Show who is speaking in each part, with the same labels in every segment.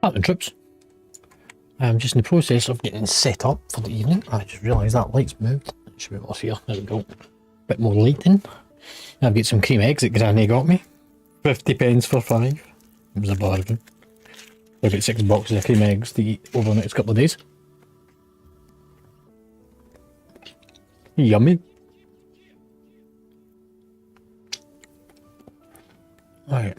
Speaker 1: Paladin troops. I'm just in the process of getting set up for the evening. I just realised that light's moved. It should be off here. There we go. Bit more lighting. I've got some cream eggs that Granny got me. 50 pence for 5. It was a bargain. I've got 6 boxes of cream eggs to eat over the next couple of days. Yummy. Alright.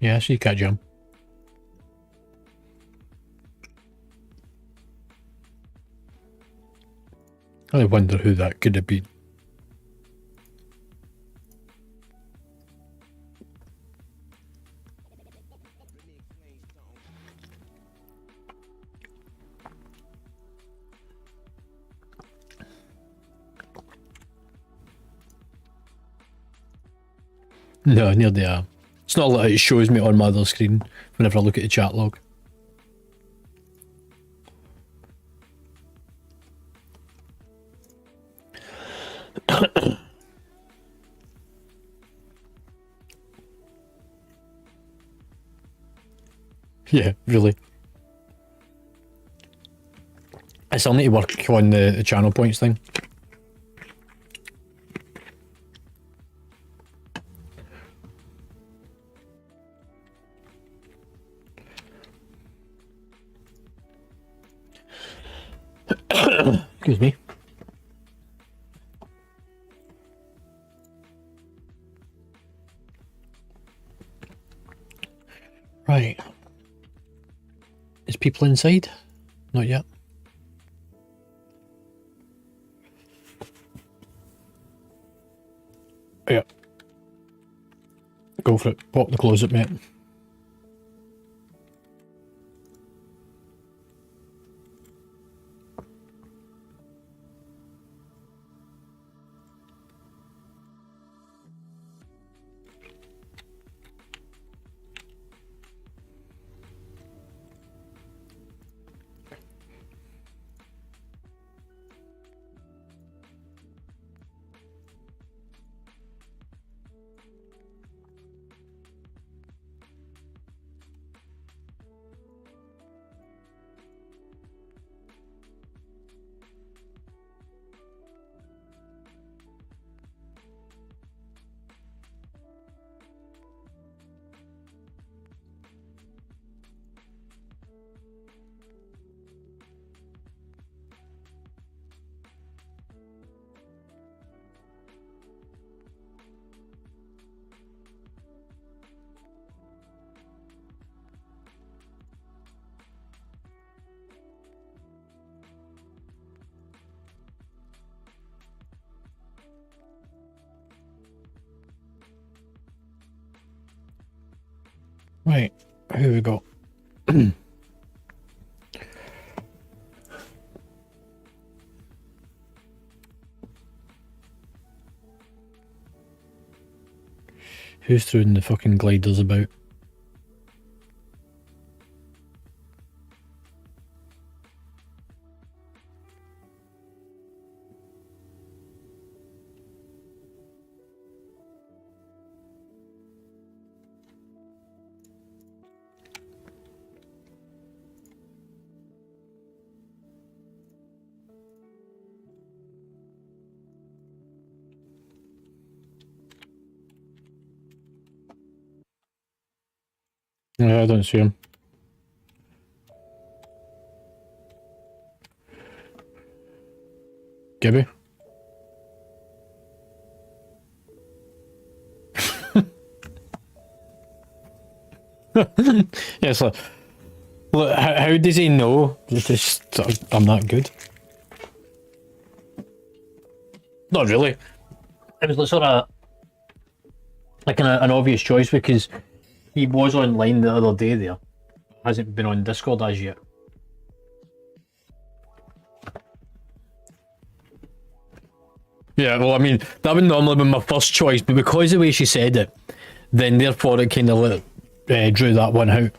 Speaker 1: Yeah, so you can't jump. I wonder who that could have been. No, near the it's not like it shows me on my other screen whenever I look at the chat log. Yeah, really. I still need to work on the channel points thing. Excuse me. Right. Is people inside? Not yet. Yeah. Go for it. Pop the closet, mate. Right, who we got? Who's throwing the fucking gliders about? Yeah, I don't see him. Gibby? Yeah, it's like, look, how does he know? It's just, I'm that good. Not really. It was like sort of like an obvious choice because he was online the other day there. Hasn't been on Discord as yet. Yeah, well, I mean, that would normally be my first choice, but because of the way she said it, then therefore it kind of drew that one out.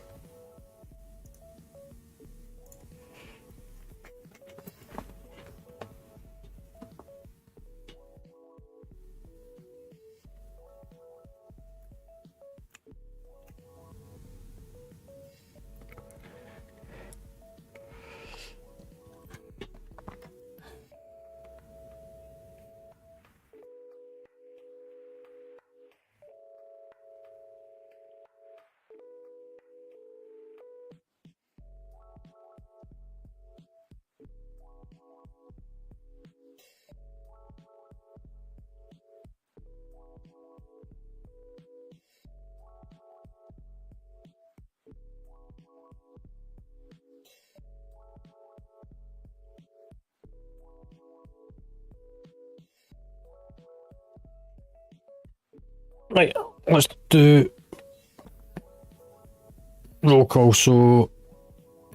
Speaker 1: Right, let's do roll call. So,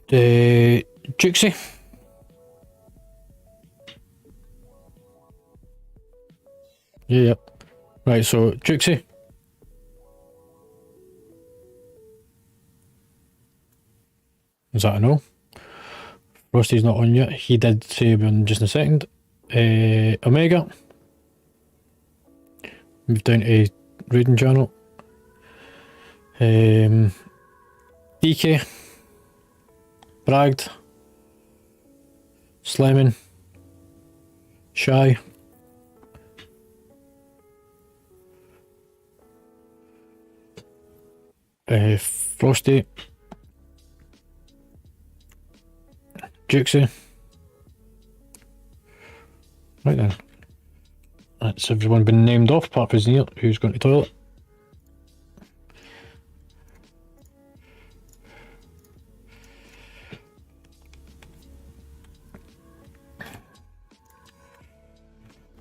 Speaker 1: Juxie. Yeah. Right, so Juxie. Is that a no? Frosty's not on yet. He did say in just a second. Omega. Move down to Raiden channel. DK. Bragged. Slemon. Shy. Frosty. Juxie. Right then. That's everyone been named off apart from Neil, who's going to toilet.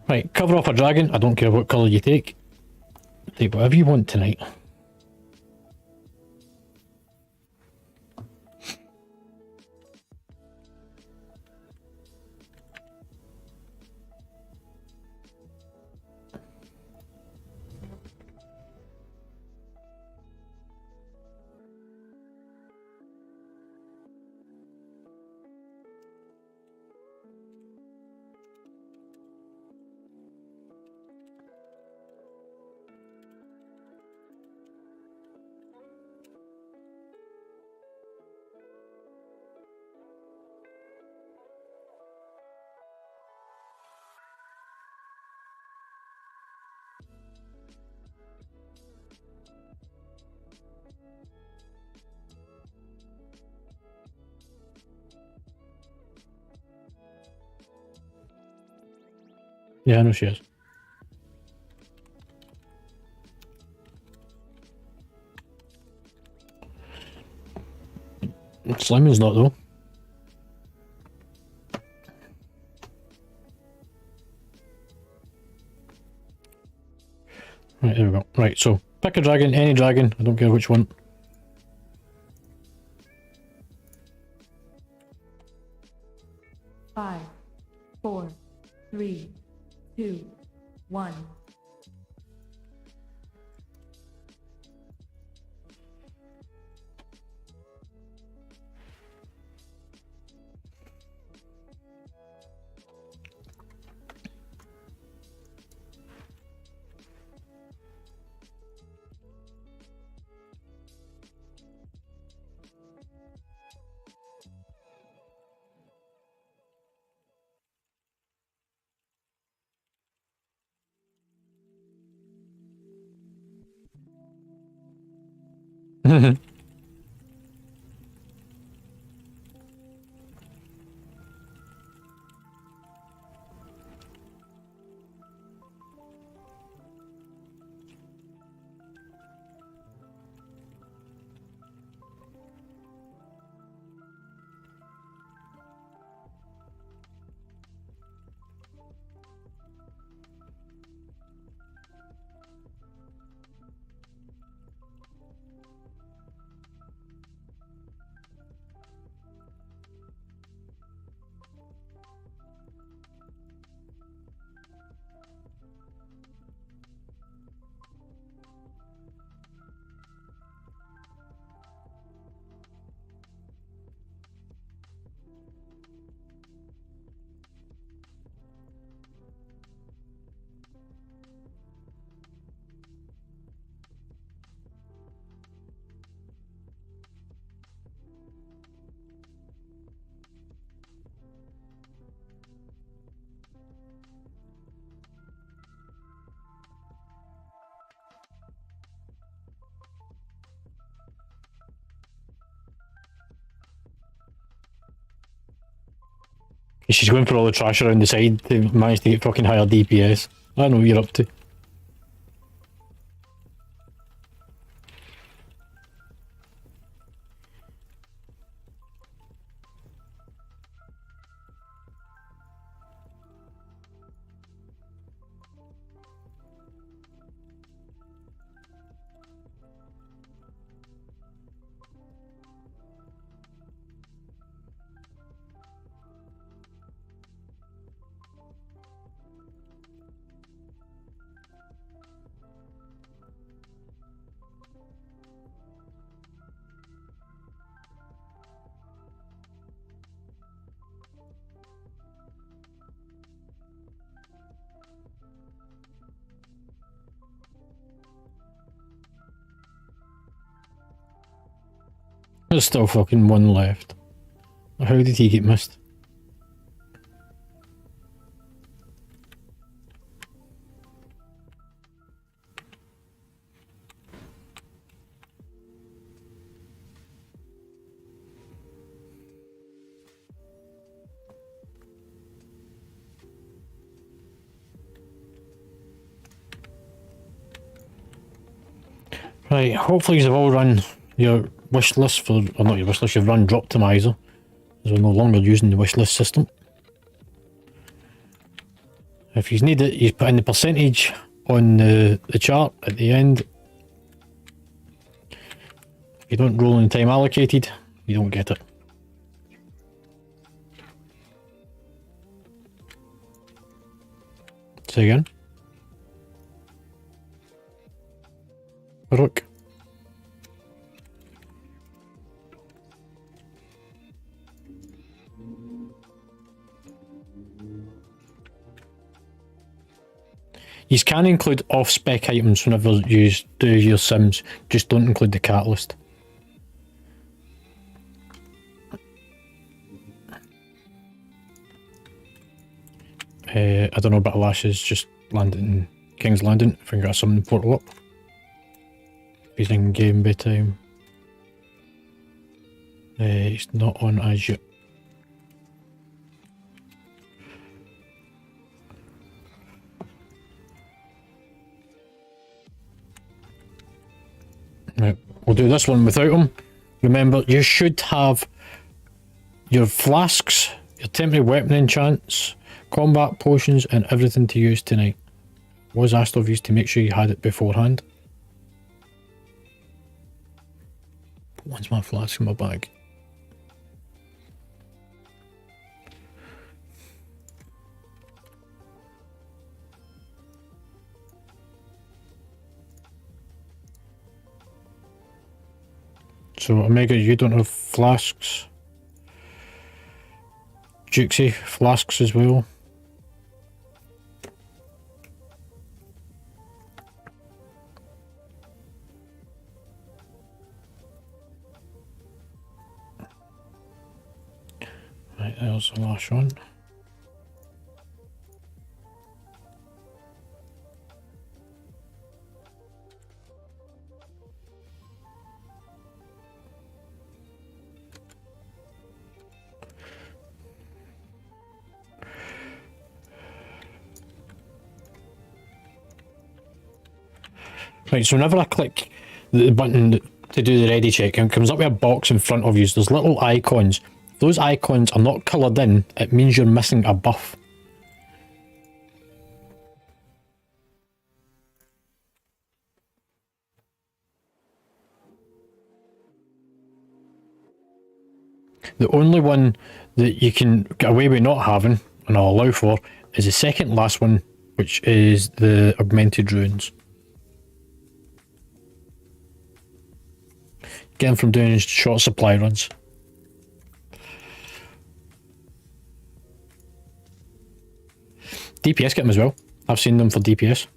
Speaker 1: Right, cover off a dragon. I don't care what colour you take. Take whatever you want tonight. Yeah, I know she is. Slimon's not though. Right, there we go. Right, so pick a dragon, any dragon, I don't care which one.
Speaker 2: Five, 4, 3, 2, 1.
Speaker 1: She's going for all the trash around the side to manage to get fucking higher DPS. I know what you're up to. There's still fucking one left. How did he get missed? Right, hopefully you've all run your wish list for, or not your wish list, you've run Droptimizer, as we're no longer using the wish list system. If you need it, you put in the percentage on the chart at the end. If you don't roll in time allocated, you don't get it. Say again. Rook. You can include off-spec items whenever you do your sims, just don't include the catalyst. I don't know about Lashes just landed in King's Landing. I think I got some portal up. He's in game bedtime. He's not on as yet. Right, we'll do this one without him. Remember, you should have your flasks, your temporary weapon enchants, combat potions, and everything to use tonight. Was asked of you to make sure you had it beforehand. What's my flask in my bag? So Omega, you don't have flasks. Jukesy, flasks as well. Right, there's the last one. Right, so whenever I click the button to do the ready check, it comes up with a box in front of you. So there's little icons. If those icons are not coloured in, it means you're missing a buff. The only one that you can get away with not having, and I'll allow for, is the second last one, which is the augmented runes. Get them from doing short supply runs. DPS get them as well. I've seen them for DPS.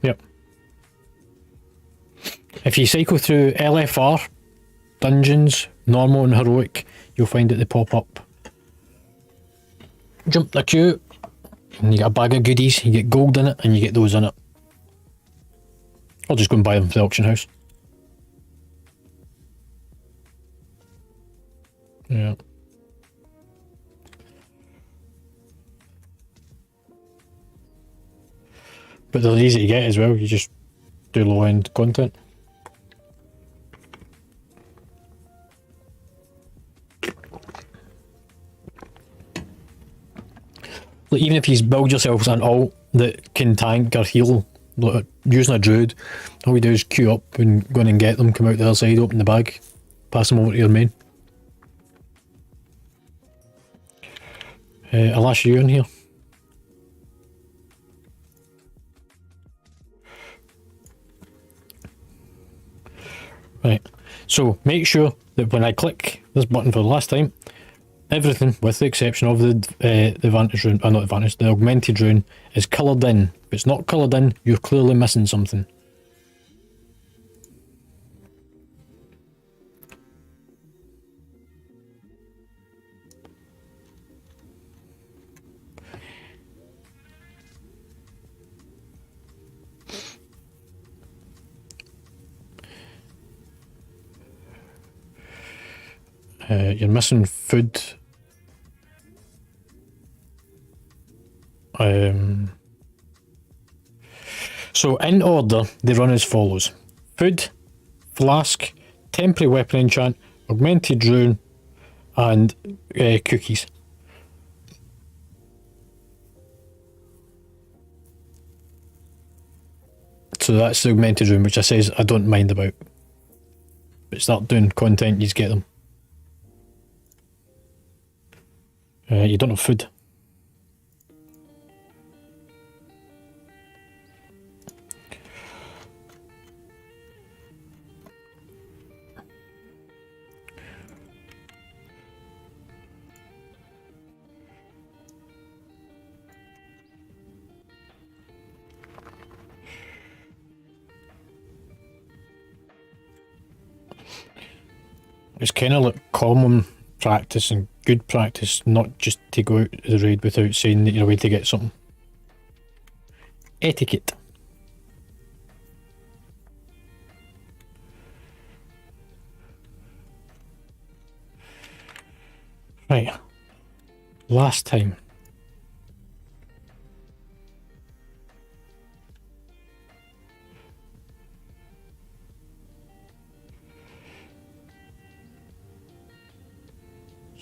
Speaker 1: Yep. If you cycle through LFR dungeons, normal and heroic, you'll find that they pop up. Jump the queue, and you get a bag of goodies, you get gold in it, and you get those in it. I'll just go and buy them for the auction house. Yeah. But they're easy to get as well, you just do low end content. Like, even if you build yourself an ult that can tank or heal, like using a druid, all you do is queue up and go in and get them, come out the other side, open the bag, pass them over to your main. I'll ask you in here. Right, so make sure that when I click this button for the last time, everything, with the exception of the Vantage rune, not the Vantage, the Augmented rune, is coloured in. If it's not coloured in, you're clearly missing something. You're missing food. So in order, they run as follows: food, flask, temporary weapon enchant, augmented rune, and cookies. So that's the augmented rune, which I says I don't mind about. But start doing content, you just get them. You don't have food. It's kind of like common practice and good practice not just to go out the raid without saying that you're away to get something. Etiquette. Right. Last time.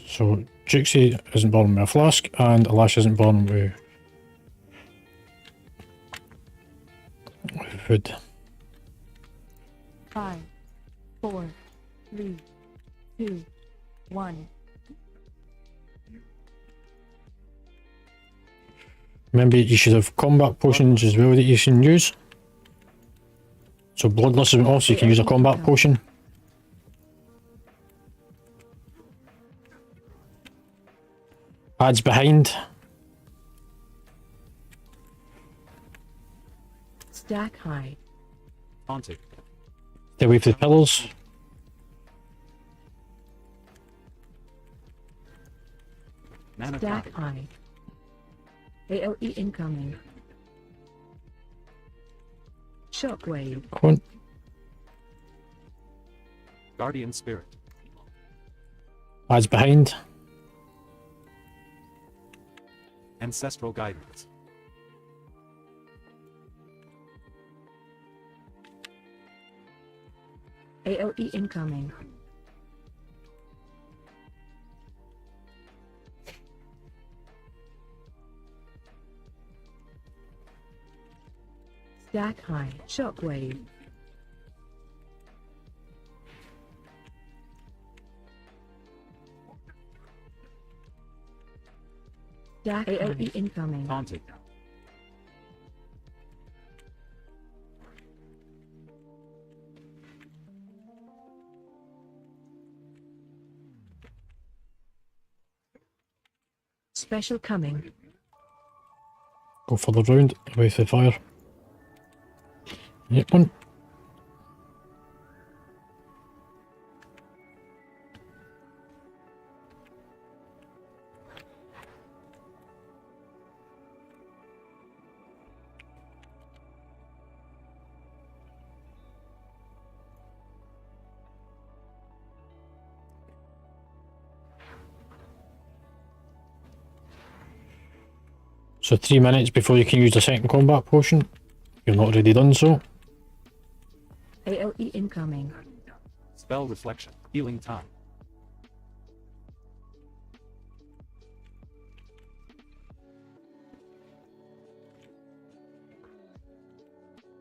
Speaker 1: So Jixie isn't born with a flask, and Alash isn't born with food.
Speaker 2: 5, 4, 3, 2, 1.
Speaker 1: Remember, you should have combat potions as well that you can use. So Bloodlust is also, you can use a combat potion. Adds behind.
Speaker 2: Stack high.
Speaker 3: Haunted.
Speaker 1: Stay away from the pillars.
Speaker 2: Stack high. AOE incoming. Shockwave.
Speaker 1: Come on.
Speaker 3: Guardian Spirit.
Speaker 1: Adds behind.
Speaker 3: Ancestral Guidance.
Speaker 2: AOE incoming. Stack high. Shockwave. Stack AOE incoming.
Speaker 3: Haunted.
Speaker 2: Special coming.
Speaker 1: Go further round, away from the fire. Yep, one. So 3 minutes before you can use the second combat potion. You've not already done so.
Speaker 2: AOE incoming.
Speaker 3: Spell reflection. Healing time.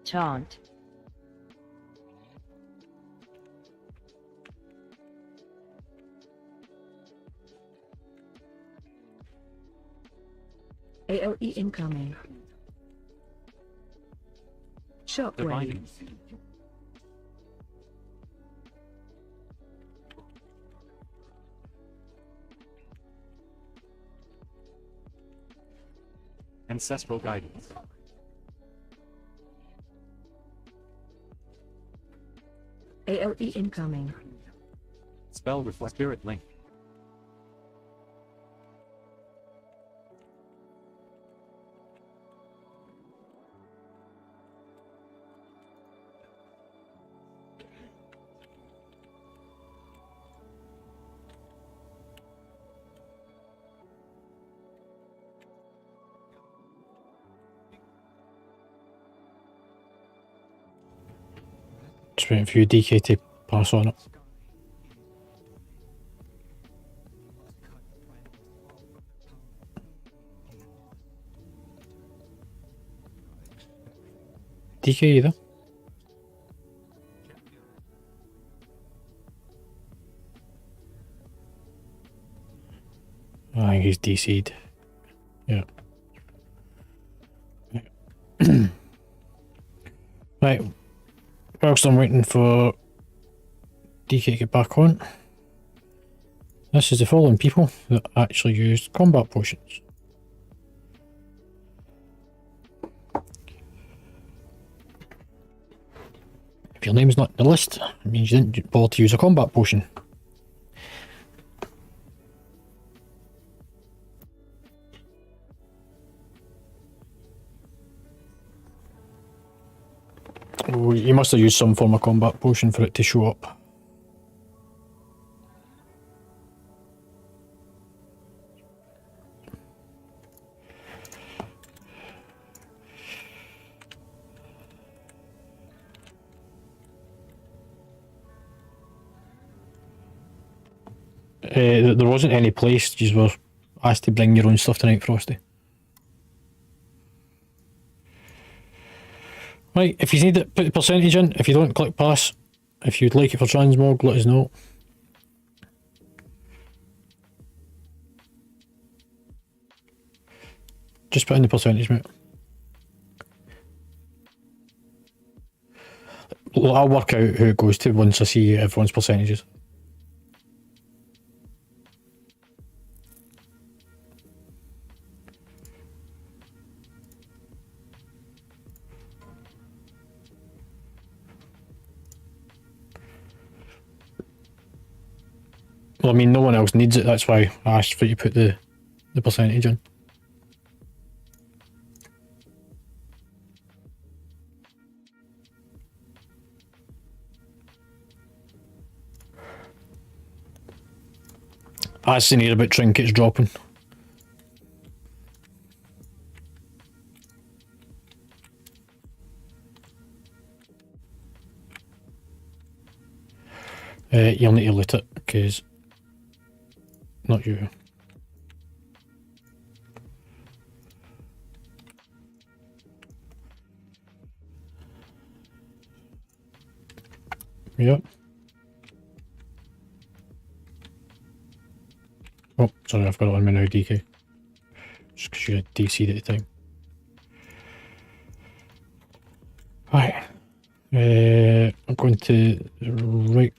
Speaker 4: Taunt.
Speaker 2: AOE incoming. Shockwave.
Speaker 3: Divining. Ancestral guidance.
Speaker 2: AOE incoming.
Speaker 3: Spell reflect. Spirit link.
Speaker 1: Just waiting for you, DK, to pass on it. DK either. I think he's DC'd. Yeah. Right. Whilst I'm waiting for DK to get back on, this is the following people that actually used combat potions. If your name's not in the list, it means you didn't bother to use a combat potion. Oh, you must have used some form of combat potion for it to show up. There wasn't any place you were asked to bring your own stuff tonight, Frosty. Right, if you need it, put the percentage in. If you don't, click pass. If you'd like it for transmog, let us know. Just put in the percentage, mate. Well, I'll work out who it goes to once I see everyone's percentages. Well, I mean, no one else needs it, that's why I asked for you to put the percentage in. I seen here about trinkets dropping. You'll need to loot it, because... Not you. Yep. Oh, sorry, I've got it on me now, DK. Just because you had DC'd at the time. Right. I'm going to right.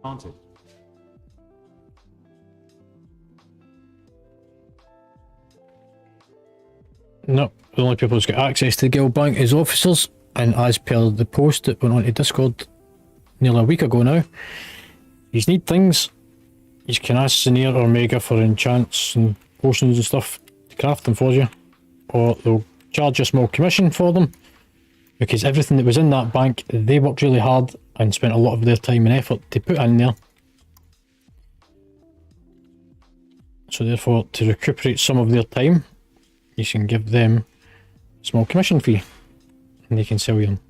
Speaker 3: Haunted.
Speaker 1: No, the only people who's got access to the guild bank is officers, and as per the post that went onto Discord nearly a week ago now, you need things. You can ask Senior or Mega for enchants and potions and stuff to craft them for you, or they'll charge a small commission for them, because everything that was in that bank, they worked really hard and spent a lot of their time and effort to put in there. So therefore, to recuperate some of their time, you can give them a small commission fee, and they can sell you them.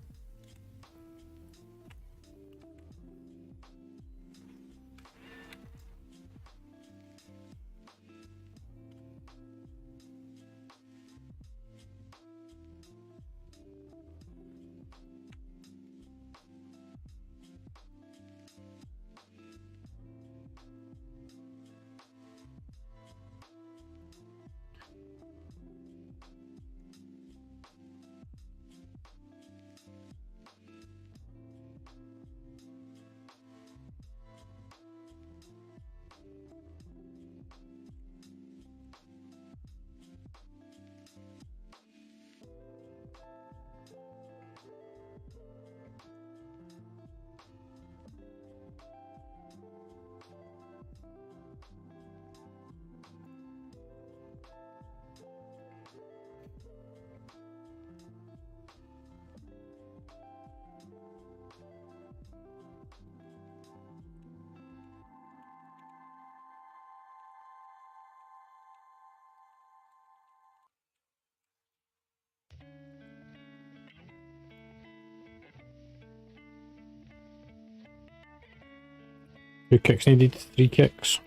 Speaker 1: Two kicks needed, 3 kicks.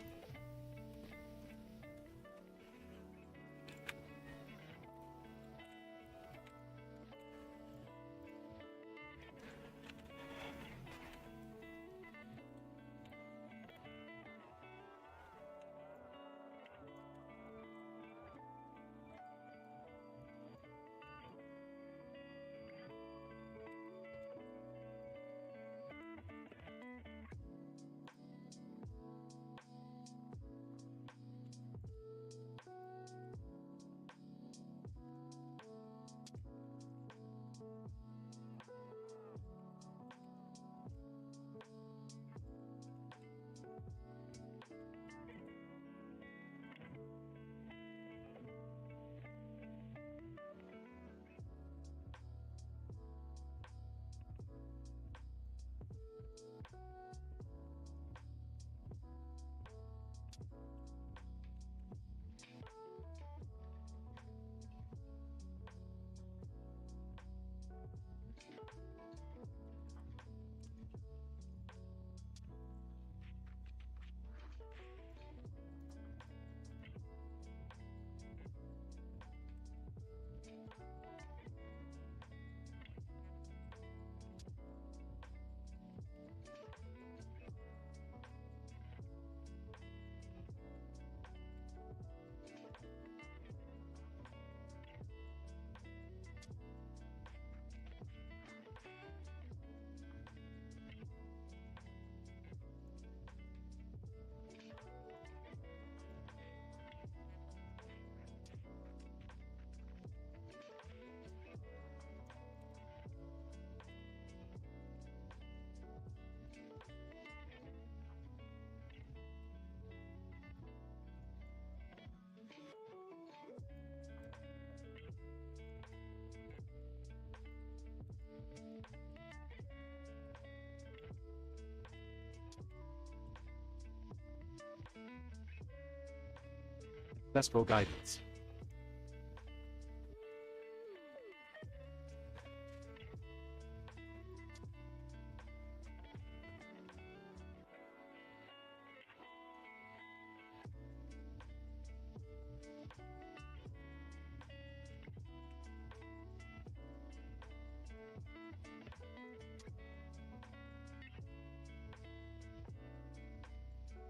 Speaker 3: Ancestral guidance.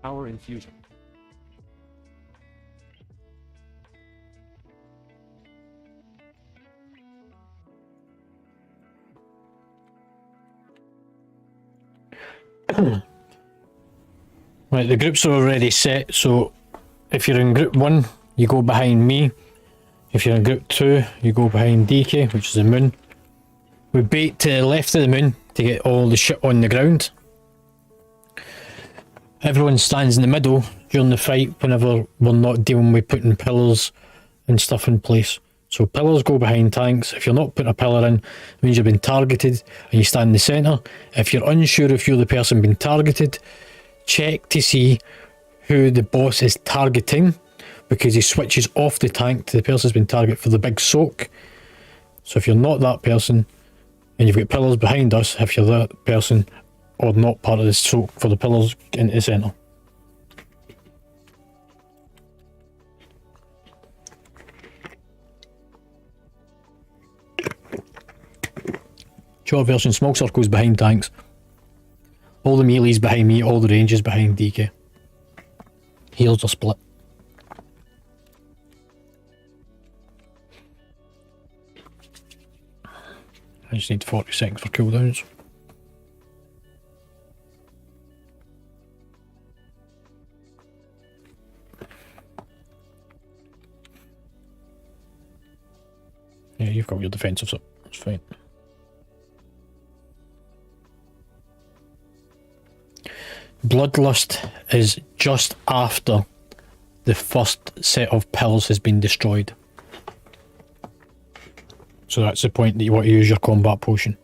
Speaker 3: Power infusion.
Speaker 1: Right, the groups are already set, so if you're in group 1, you go behind me. If you're in group 2, you go behind DK, which is the moon. We bait to the left of the moon to get all the shit on the ground. Everyone stands in the middle during the fight whenever we're not dealing with putting pillars and stuff in place. So pillars go behind tanks. If you're not putting a pillar in, it means you've been targeted and you stand in the centre. If you're unsure if you're the person being targeted, check to see who the boss is targeting, because he switches off the tank to the person who's been targeted for the big soak. So if you're not that person and you've got pillars behind us, if you're that person or not part of the soak for the pillars into the centre. Short version, small circles behind tanks. All the melees behind me, all the ranges behind DK. Heals are split. I just need 40 seconds for cooldowns. Yeah, you've got your defensives up. That's fine. Bloodlust is just after the first set of pills has been destroyed. So that's the point that you want to use your combat potion.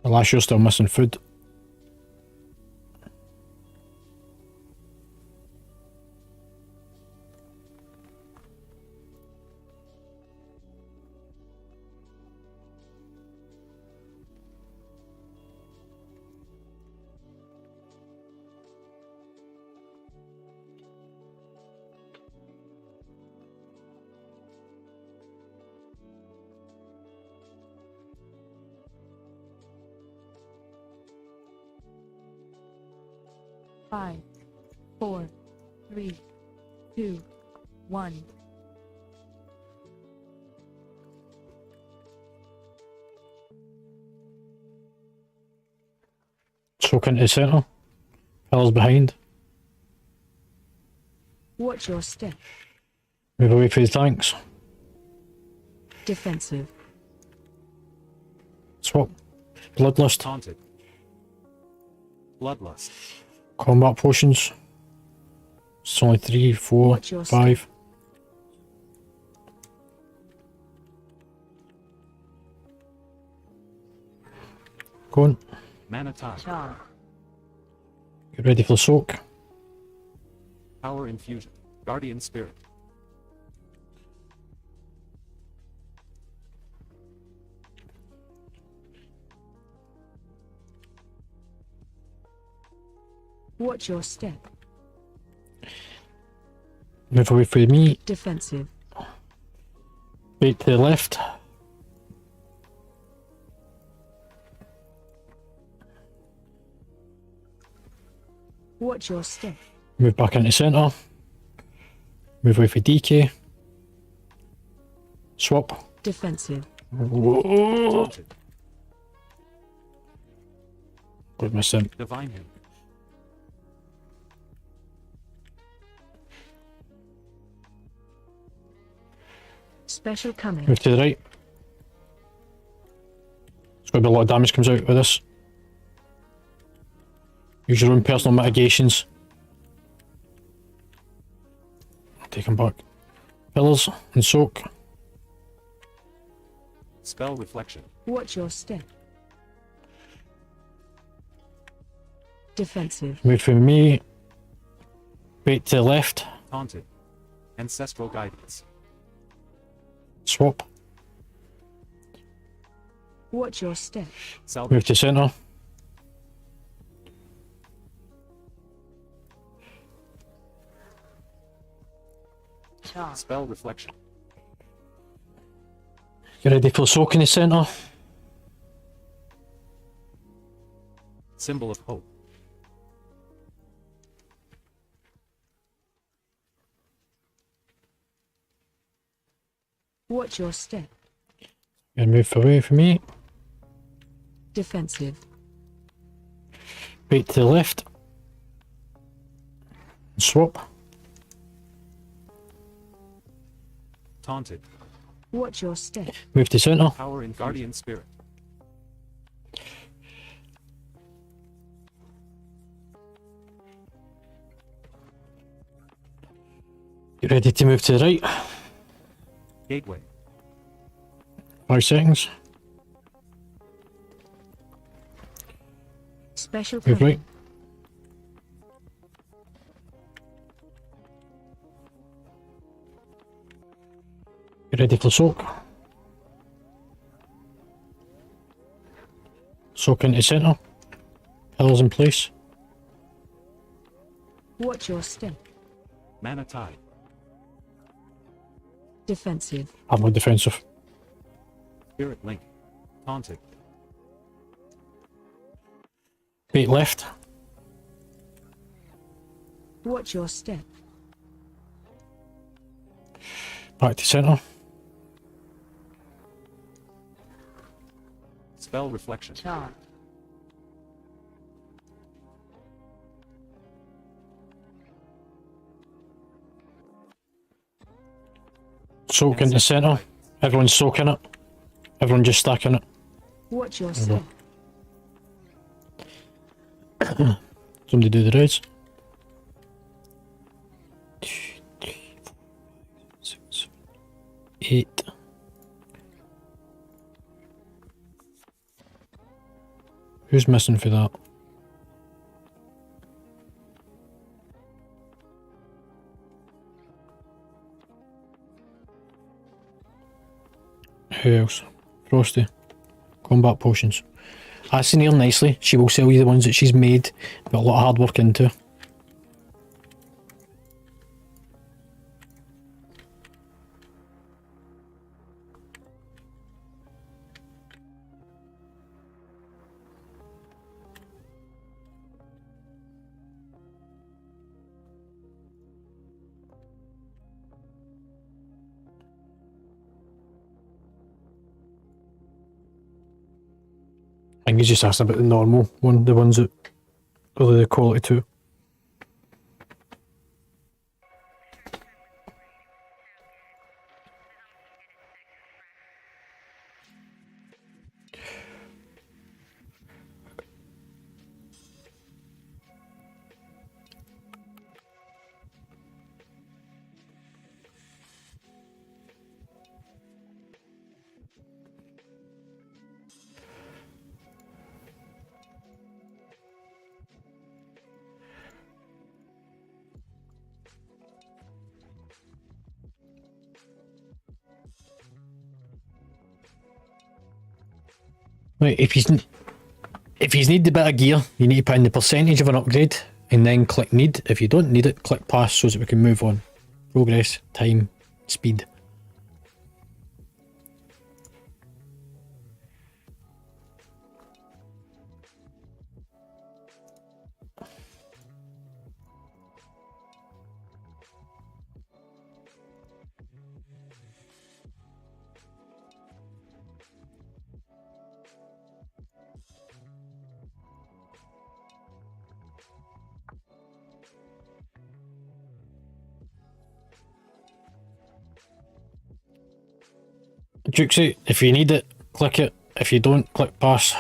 Speaker 1: Unless you're still missing food.
Speaker 2: Five, 4, 3, 2, 1.
Speaker 1: Soak into the centre. Pillars behind.
Speaker 2: Watch your step.
Speaker 1: Move away from the tanks.
Speaker 2: Defensive.
Speaker 1: Swap. Bloodlust.
Speaker 3: Taunted. Bloodlust.
Speaker 1: Combat potions. It's only 3, 4,
Speaker 2: Watch your
Speaker 1: 5. Go on.
Speaker 3: Mana tide.
Speaker 2: Charge.
Speaker 1: Get ready for the soak.
Speaker 3: Power infusion. Guardian spirit.
Speaker 2: Watch your step.
Speaker 1: Move away from me.
Speaker 2: Defensive.
Speaker 1: Wait to the left.
Speaker 2: Watch your step.
Speaker 1: Move back into centre. Move away for DK. Swap.
Speaker 2: Defensive.
Speaker 1: Whoa.
Speaker 3: Taunted.
Speaker 1: Good miss him.
Speaker 3: Divine him.
Speaker 2: Special coming.
Speaker 1: Move to the right. There's going to be a lot of damage comes out with this. Use your own personal mitigations. I'll take him back. Pillars and soak.
Speaker 3: Spell reflection.
Speaker 2: Watch your step. Defensive.
Speaker 1: Move from me. Wait to the left.
Speaker 3: Taunted. Ancestral guidance.
Speaker 1: Swap.
Speaker 2: Watch your step.
Speaker 1: Move
Speaker 3: Salvation.
Speaker 1: to centre.
Speaker 2: Charge.
Speaker 3: Spell reflection.
Speaker 1: You ready for the soak in the centre?
Speaker 3: Symbol of hope.
Speaker 2: Watch your step.
Speaker 1: You're gonna move away from me.
Speaker 2: Defensive.
Speaker 1: Right to the left. Swap.
Speaker 3: Taunted.
Speaker 2: Watch your step.
Speaker 1: Move to centre.
Speaker 3: Power in Guardian Spirit.
Speaker 1: Get ready to move to the right.
Speaker 3: Gateway.
Speaker 1: 5 seconds.
Speaker 2: Special
Speaker 1: Move
Speaker 2: cover.
Speaker 1: right. Get ready for soak. Soak into centre. Pillars in place.
Speaker 2: Watch your step.
Speaker 3: Mana Tide.
Speaker 2: Defensive.
Speaker 1: I'm more defensive.
Speaker 3: Spirit Link. Taunted.
Speaker 1: Bait left.
Speaker 2: Watch your step.
Speaker 1: Back to centre.
Speaker 3: Spell Reflection.
Speaker 2: Charm.
Speaker 1: Soak into centre. Everyone's soaking it. Everyone just stacking it.
Speaker 2: Watch your step.
Speaker 1: Somebody do the reds. 2, 3, 4, 5, 6, 7, 8. Who's missing for that? Who else? Frosty. Combat potions. I've seen her nicely. She will sell you the ones that she's made, put a lot of hard work into. I think he's just asking about the normal one, the ones that are the quality too. Right, if you need the bit of gear, you need to put in the percentage of an upgrade and then click need. If you don't need it, click pass so that we can move on. Progress, time, speed. Jukesy, if you need it, click it. If you don't, click pass.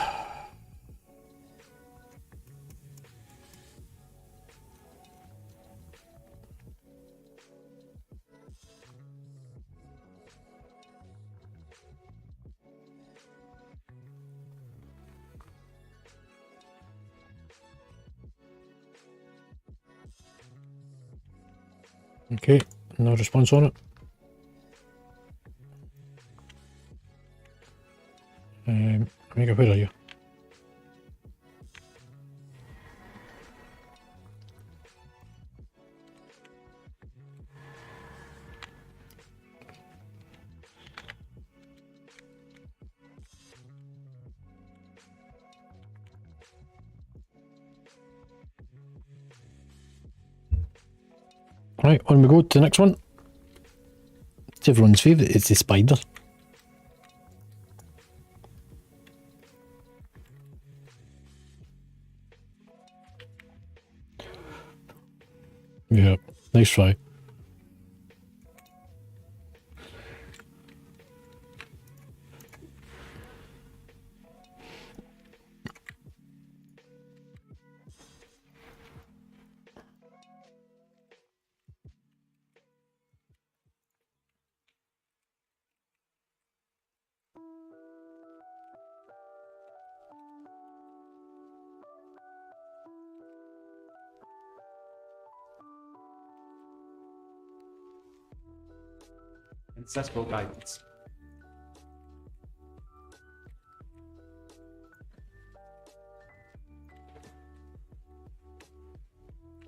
Speaker 1: Okay, no response on it. Omega, where are you? Right, on we go to the next one. It's everyone's favourite, it's the spider. Yeah, nice try.
Speaker 3: Ancestral guidance.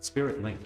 Speaker 3: Spirit link.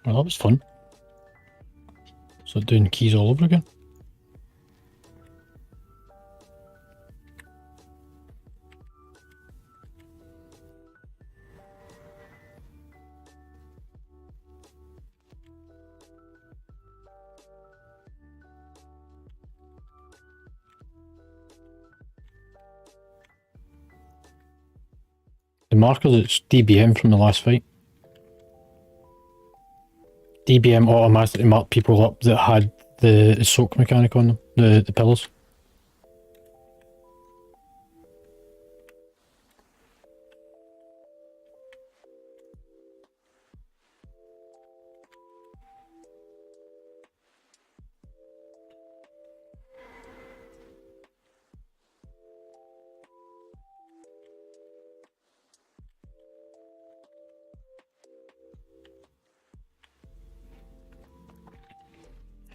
Speaker 1: Well, that was fun. So doing keys all over again. The marker that's DBM from the last fight. DBM automatically marked people up that had the soak mechanic on them, the pillars.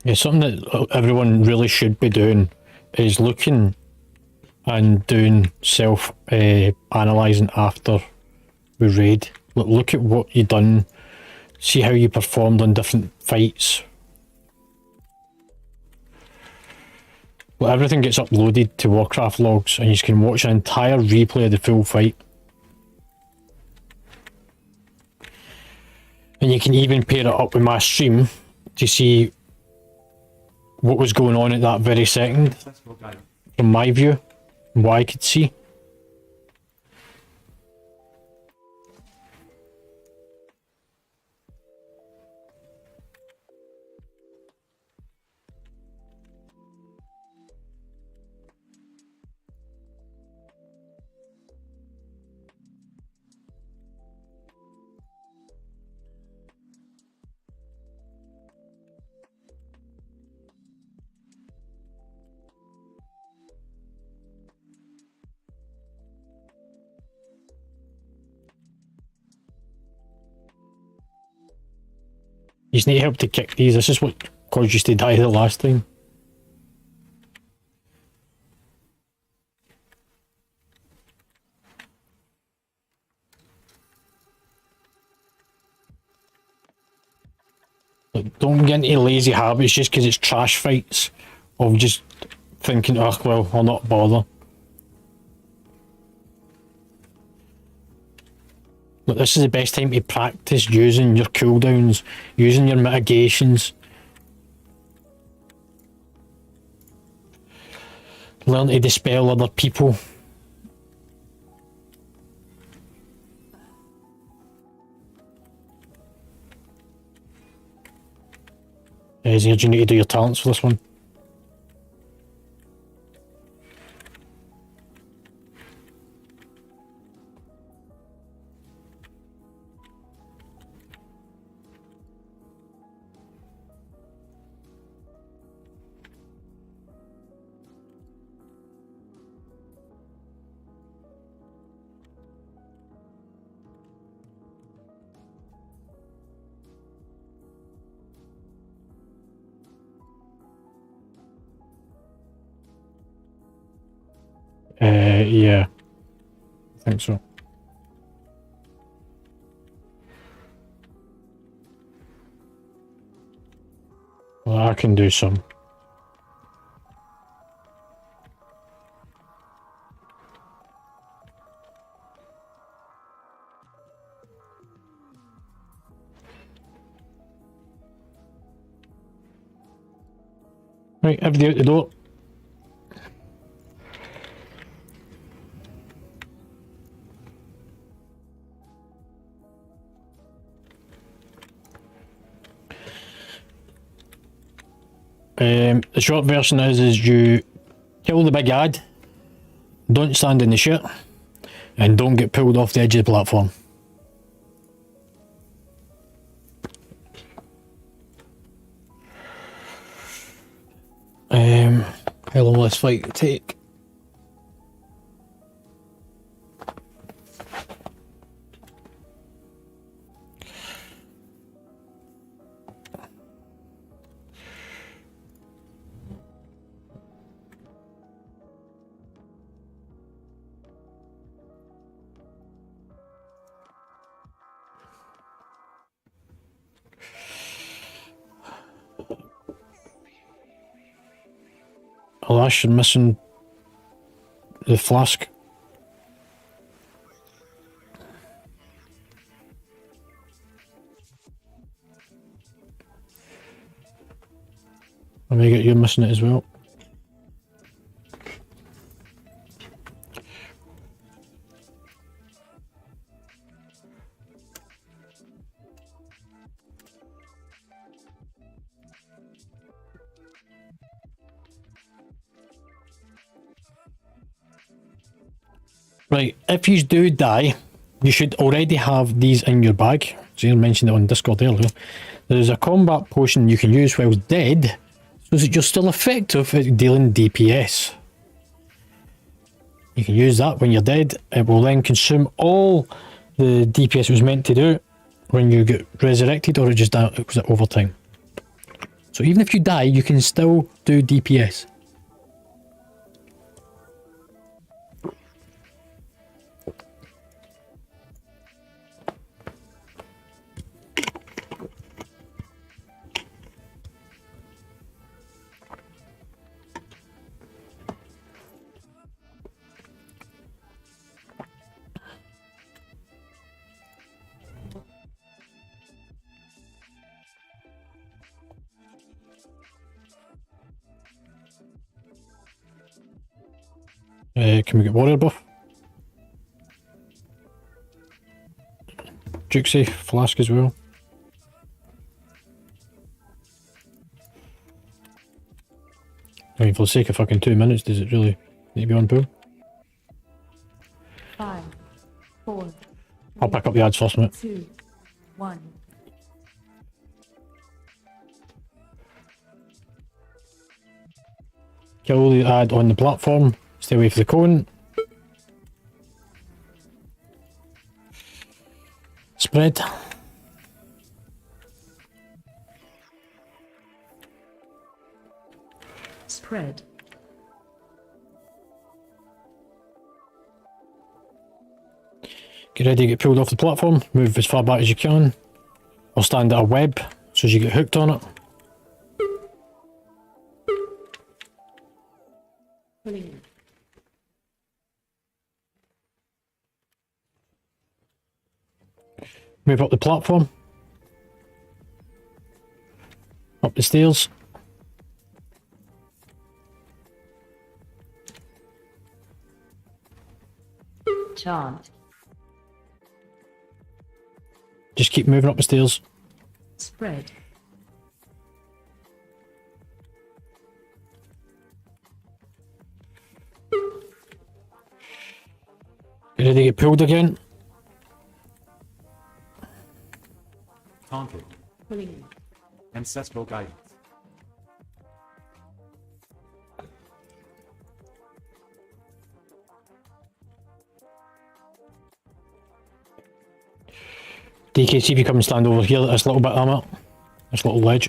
Speaker 1: Yeah, something that everyone really should be doing is looking and doing self analysing after we raid. Look at what you done, see how you performed on different fights. Well, everything gets uploaded to Warcraft logs and you can watch an entire replay of the full fight. And you can even pair it up with my stream to see what was going on at that very second
Speaker 3: Ancestral guidance.
Speaker 1: from my view and what I could see. You need help to kick these. This is what caused you to die the last time. Like, don't get into lazy habits just because it's trash fights of just thinking, oh well, I'll not bother. But this is the best time to practice using your cooldowns, using your mitigations. Learn to dispel other people. So you need to do your talents for this one. Yeah. I think so. Well, I can do some. Right, everybody out the door. The short version is you kill the big ad, don't stand in the shit, and don't get pulled off the edge of the platform. How long will this fight take? Alas, you're missing the flask. I may get you missing it as well. Right, if you do die, you should already have these in your bag. So you mentioned it on Discord earlier. There is a combat potion you can use while dead, so that you're still effective at dealing DPS. You can use that when you're dead. It will then consume all the DPS it was meant to do when you get resurrected, or it just was at overtime. So even if you die, you can still do DPS. Can we get warrior buff? Jukesy, flask as well. I mean, for the sake of fucking 2 minutes, does it really need to be on pool?
Speaker 2: 5, 4.
Speaker 1: I'll pick up the ads first, mate.
Speaker 2: 2, 1.
Speaker 1: Kill the ad on the platform. Stay away from the cone. Spread.
Speaker 2: Spread.
Speaker 1: Get ready to get pulled off the platform. Move as far back as you can. Or stand at a web so as you get hooked on it.
Speaker 2: Pulling.
Speaker 1: Move up the platform. Up the stairs.
Speaker 2: Chant.
Speaker 1: Just keep moving up the stairs.
Speaker 2: Spread.
Speaker 1: Get ready to get pulled again.
Speaker 3: Taunted.
Speaker 2: Pulling.
Speaker 3: Ancestral guidance.
Speaker 1: DK, see if you come and stand over here at this little bit, I'm at. This little ledge.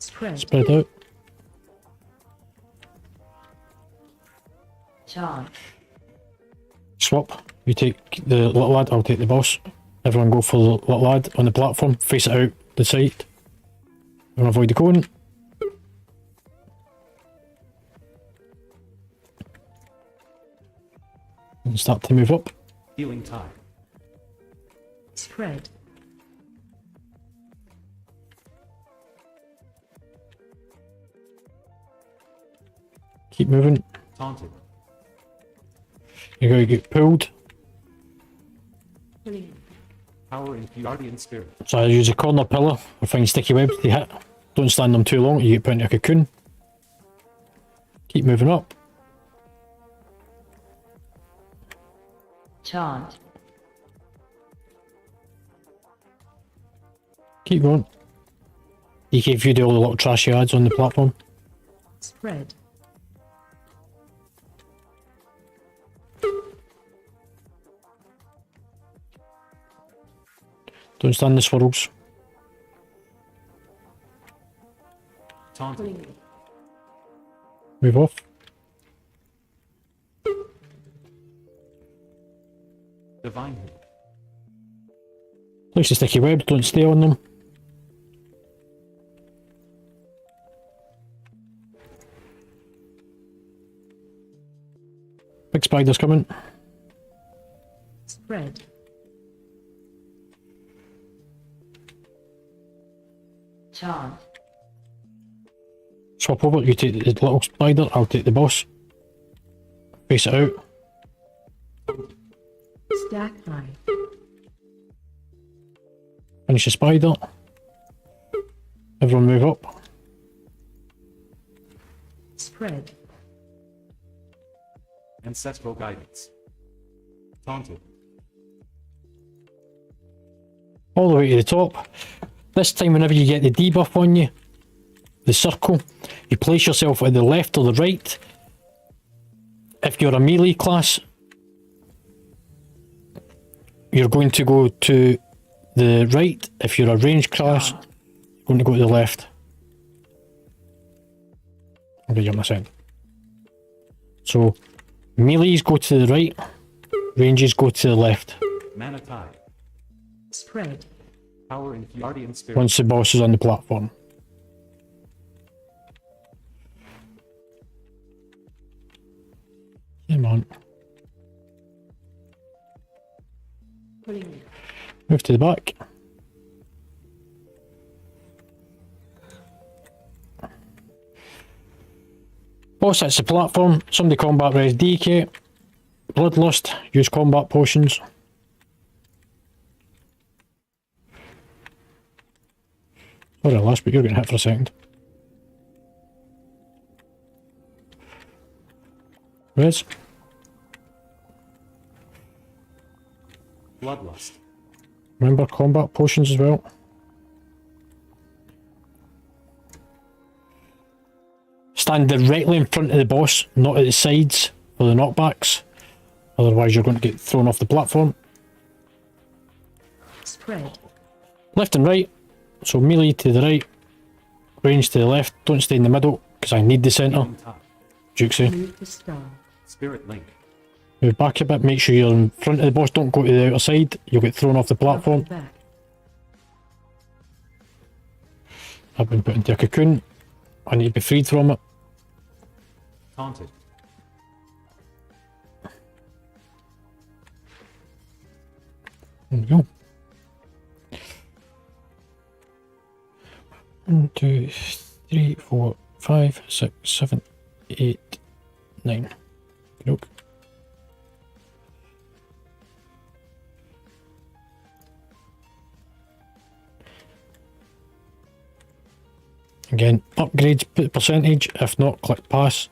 Speaker 2: Spread.
Speaker 1: Spread out.
Speaker 2: Charge.
Speaker 1: Swap. You take the little lad, I'll take the boss. Everyone go for the little lad on the platform, face it out the side. Everyone avoid the cone. And start to move up.
Speaker 3: Healing tide.
Speaker 2: Spread.
Speaker 1: Keep moving.
Speaker 3: Taunted.
Speaker 1: You're going to get pulled.
Speaker 2: Pulling.
Speaker 3: Power infused. Guardian spirit.
Speaker 1: So I use a corner pillar or find sticky webs to hit. Don't stand them too long, you get put into a cocoon. Keep moving up.
Speaker 2: Chant.
Speaker 1: Keep going. You can view all the little trashy ads on the platform.
Speaker 2: Spread.
Speaker 1: Don't stand in the swirls.
Speaker 3: Taunted.
Speaker 2: Pulling.
Speaker 1: Move off.
Speaker 3: Divine heal.
Speaker 1: Place the sticky webs, don't stay on them. Big spider's coming.
Speaker 2: Spread. Chant.
Speaker 1: Swap over, you take the little spider, I'll take the boss. Face it out.
Speaker 2: Stack high.
Speaker 1: Finish the spider. Everyone move up.
Speaker 2: Spread.
Speaker 3: Ancestral guidance. Taunted.
Speaker 1: All the way to the top. This time whenever you get the debuff on you, the circle, you place yourself at the left or the right. If you're a melee class, you're going to go to the right. If you're a ranged class, you're going to go to the left. I'll get you on my side. So, melees go to the right, ranges go to the left.
Speaker 3: Mana tide.
Speaker 2: Spread.
Speaker 3: Power infused. Guardian spirit.
Speaker 1: Once the boss is on the platform. Come on.
Speaker 2: Pulling.
Speaker 1: Move to the back. Boss hits the platform. Somebody combat res DK. Bloodlust. Use combat potions. Sorry, last, but you're getting hit for a second. Res.
Speaker 3: Bloodlust.
Speaker 1: Remember combat potions as well. Stand directly in front of the boss, not at the sides for the knockbacks. Otherwise you're going to get thrown off the platform.
Speaker 2: Spread.
Speaker 1: Left and right. So melee to the right, range to the left. Don't stay in the middle because I need the centre.
Speaker 3: Healing tide.
Speaker 1: Jukesy.
Speaker 2: Move the star.
Speaker 3: Spirit link.
Speaker 1: Move back a bit, make sure you're in front of the boss, don't go to the outer side, you'll get thrown off the platform.
Speaker 2: Back.
Speaker 1: I've been put into a cocoon, I need to be freed from it.
Speaker 3: Taunted.
Speaker 1: There we go. 1, 2, 3, 4, 5, 6, 7, 8, 9. Nope. Again, upgrades percentage, if not, click pass.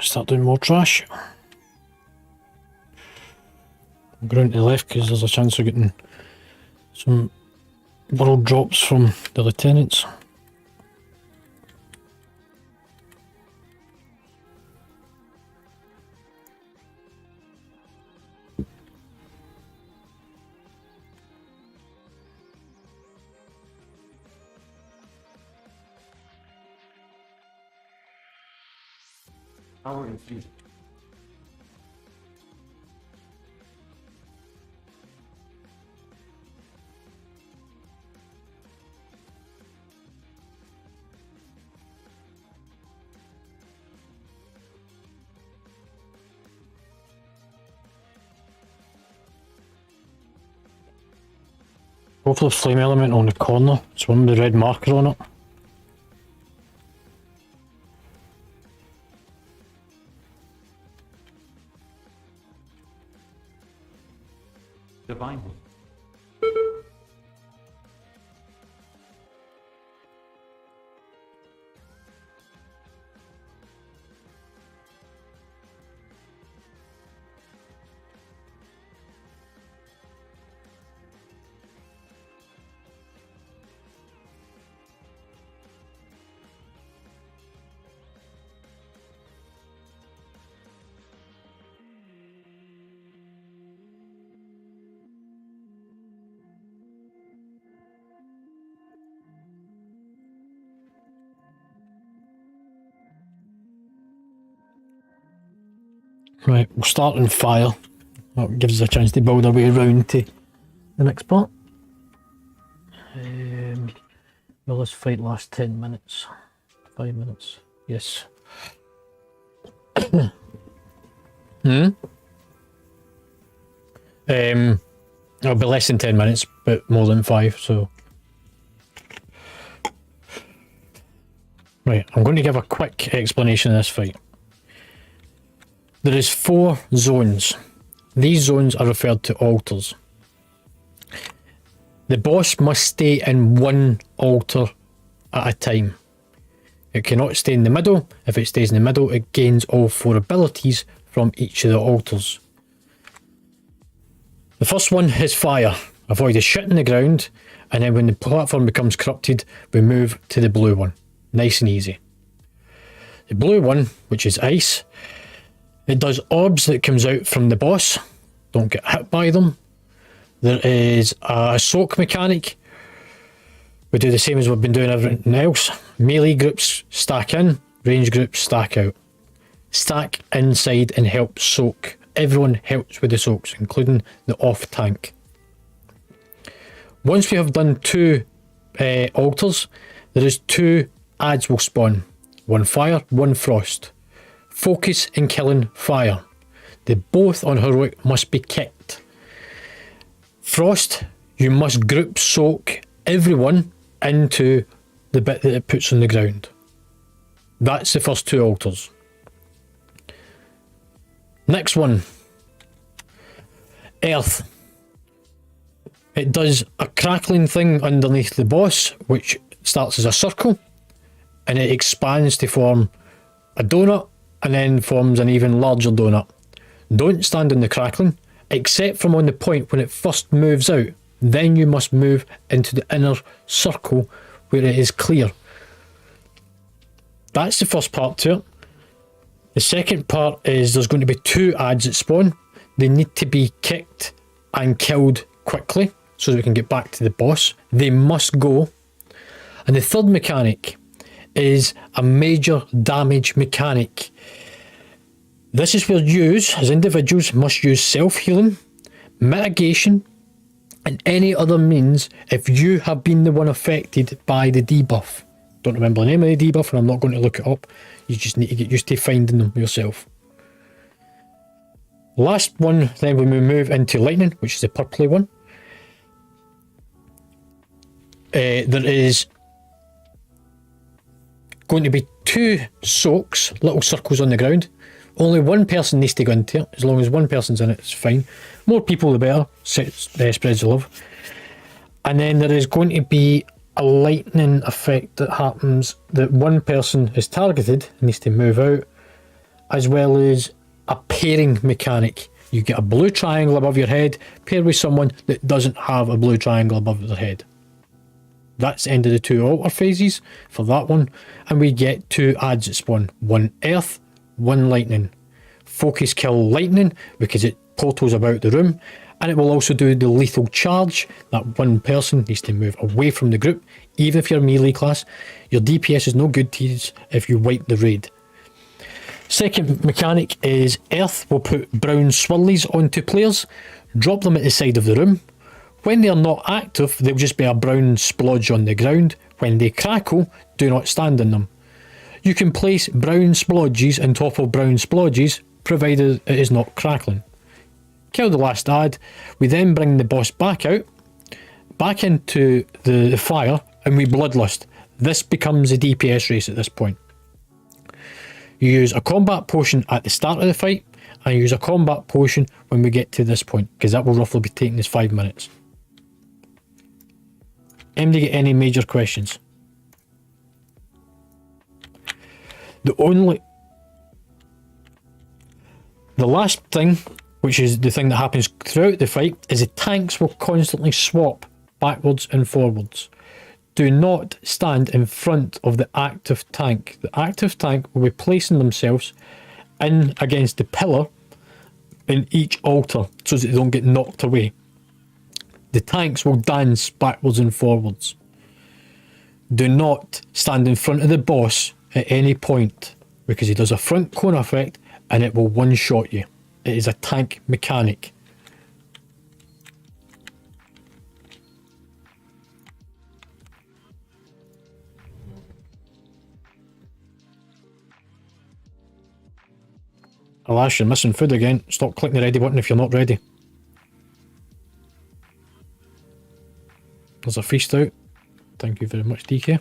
Speaker 1: start doing more trash. I'm going to the left because there's a chance of getting some world drops from the lieutenants.
Speaker 3: Power infusion.
Speaker 1: Go for the flame element on the corner. It's one with the red marker on it.
Speaker 3: Divine Hand.
Speaker 1: Right, we'll start on fire. That gives us a chance to build our way around to the next part. Will this fight last 10 minutes? 5 minutes? Yes. It'll be less than 10 minutes, but more than 5, so. Right, I'm going to give a quick explanation of this fight. There is 4 zones. These zones are referred to altars. The boss must stay in one altar at a time. It cannot stay in the middle. If it stays in the middle, it gains all 4 abilities from each of the altars. The first one is fire. Avoid a shit in the ground, and then when the platform becomes corrupted, we move to the blue one. Nice and easy. The blue one, which is ice, it does orbs that comes out from the boss. Don't get hit by them. There is a soak mechanic. We do the same as we've been doing everything else. Melee groups stack in, range groups stack out. Stack inside and help soak. Everyone helps with the soaks, including the off tank. Once we have done 2 altars, there is 2 adds will spawn. 1 fire, 1 frost. Focus in killing fire. They both on heroic must be kicked. Frost, you must group soak everyone into the bit that it puts on the ground. That's the first 2 altars. Next one. Earth. It does a crackling thing underneath the boss, which starts as a circle, and it expands to form a donut, and then forms an even larger donut. Don't stand on the crackling, except from on the point when it first moves out. Then you must move into the inner circle where it is clear. That's the first part to it. The second part is there's going to be 2 adds that spawn. They need to be kicked and killed quickly so that we can get back to the boss. They must go. And the third mechanic is a major damage mechanic. This is where yous, as individuals, must use self-healing, mitigation, and any other means if you have been the one affected by the debuff. Don't remember the name of the debuff, and I'm not going to look it up. You just need to get used to finding them yourself. Last one, then we move into lightning, which is the purpley one. There is going to be 2 soaks, little circles on the ground. Only 1 person needs to go into it. As long as 1 person's in it, it's fine. More people, the better. Spreads the love. And then there is going to be a lightning effect that happens that 1 person is targeted, needs to move out, as well as a pairing mechanic. You get a blue triangle above your head, pair with someone that doesn't have a blue triangle above their head. That's the end of the 2 altar phases for that one. And we get 2 adds that spawn. 1 earth, 1 lightning. Focus kill lightning because it portals about the room. And it will also do the lethal charge. That one person needs to move away from the group. Even if you're a melee class, your DPS is no good to use if you wipe the raid. Second mechanic is Earth will put brown swirlies onto players, drop them at the side of the room. When they are not active, they'll just be a brown splodge on the ground. When they crackle, do not stand on them. You can place brown splodges on top of brown splodges, provided it is not crackling. Kill the last ad. We then bring the boss back out, back into the fire, and we bloodlust. This becomes a DPS race at this point. You use a combat potion at the start of the fight, and you use a combat potion when we get to this point, because that will roughly be taking us 5 minutes. Anybody get any major questions? The last thing, which is the thing that happens throughout the fight, is the tanks will constantly swap backwards and forwards. Do not stand in front of the active tank. The active tank will be placing themselves in against the pillar in each altar so that they don't get knocked away. The tanks will dance backwards and forwards. Do not stand in front of the boss at any point because he does a front cone effect and it will one-shot you. It is a tank mechanic. Alas, you're missing food again. Stop clicking the ready button if you're not ready. There's a feast out. Thank you very much, DK.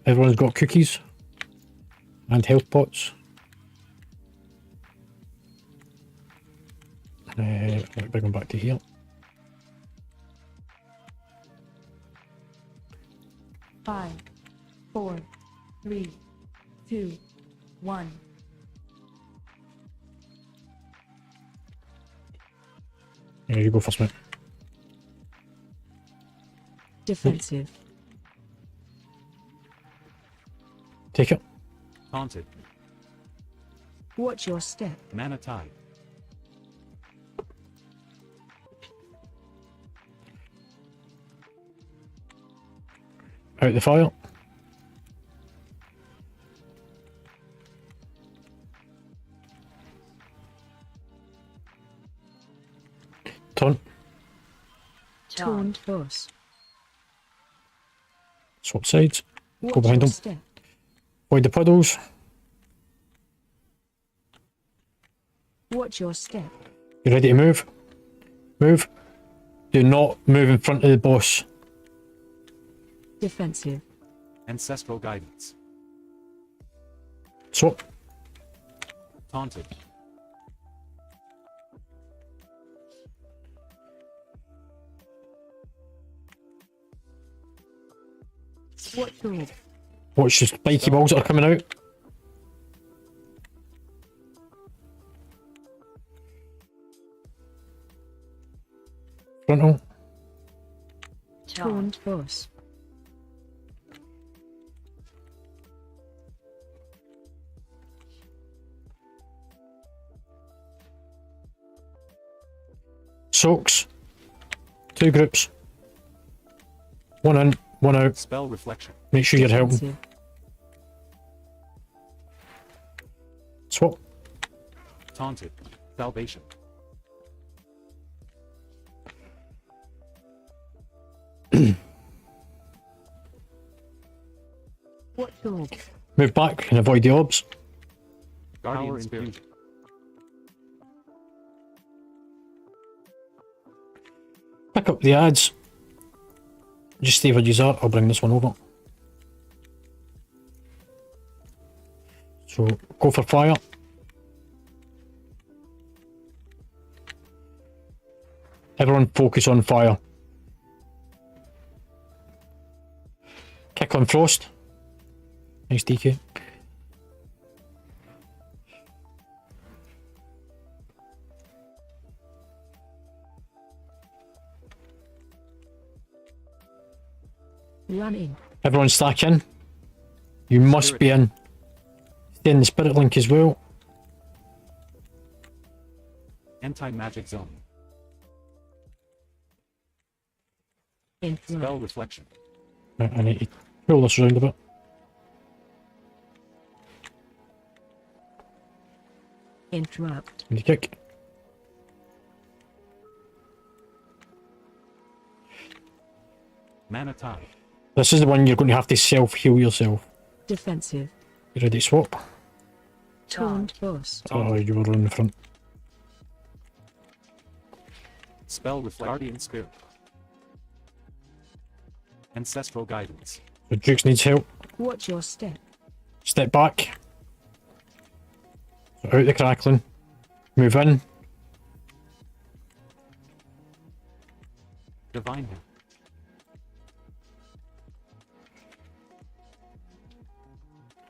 Speaker 1: Everyone's got cookies and health pots. Let me bring them back to here.
Speaker 2: Five, four, three, two, one.
Speaker 1: Here you go first, mate.
Speaker 2: Defensive.
Speaker 1: Take it.
Speaker 3: Haunted.
Speaker 2: Watch your step.
Speaker 3: Mana Tide.
Speaker 1: Out the fire. Turn.
Speaker 2: Taunt boss.
Speaker 1: Swap sides.
Speaker 2: Watch
Speaker 1: Go behind
Speaker 2: your
Speaker 1: them.
Speaker 2: step.
Speaker 1: Avoid the puddles.
Speaker 2: Watch your step.
Speaker 1: You ready to move? Move. Do not move in front of the boss.
Speaker 2: Defensive.
Speaker 3: Ancestral Guidance.
Speaker 1: Swap.
Speaker 3: Taunted.
Speaker 2: Watch your
Speaker 1: Watch the spiky balls that are coming out. Frontal.
Speaker 2: taunt boss.
Speaker 1: Soaks. 2 groups. 1 in, 1 out.
Speaker 3: Spell Reflection.
Speaker 1: Make sure you're helping.
Speaker 2: Defensive.
Speaker 1: Swap.
Speaker 3: Taunted. Salvation.
Speaker 2: Watch your
Speaker 1: Move back and avoid the orbs.
Speaker 3: Guardian Spirit.
Speaker 1: Pick up the ads. Just stay where you are. I'll bring this one over. So go for fire. Everyone focus on fire. Kick on frost. Nice DK.
Speaker 2: Run in.
Speaker 1: Everyone stack in. You must be in. Stay in the spirit link as well.
Speaker 3: Anti-magic zone.
Speaker 2: In front.
Speaker 3: Spell reflection.
Speaker 1: Right, I need to pull this around a bit.
Speaker 2: Interrupt.
Speaker 1: And kick.
Speaker 3: Mana tide.
Speaker 1: This is the one you're going to have to self-heal yourself.
Speaker 2: Defensive.
Speaker 1: You ready to swap?
Speaker 2: Taunt boss.
Speaker 1: Oh, you were on the front.
Speaker 3: Spell reflect. Guardian spirit. Ancestral guidance.
Speaker 1: So Jukes needs help.
Speaker 2: Watch your step.
Speaker 1: Step back. So out the crackling. Move in.
Speaker 3: Divine him.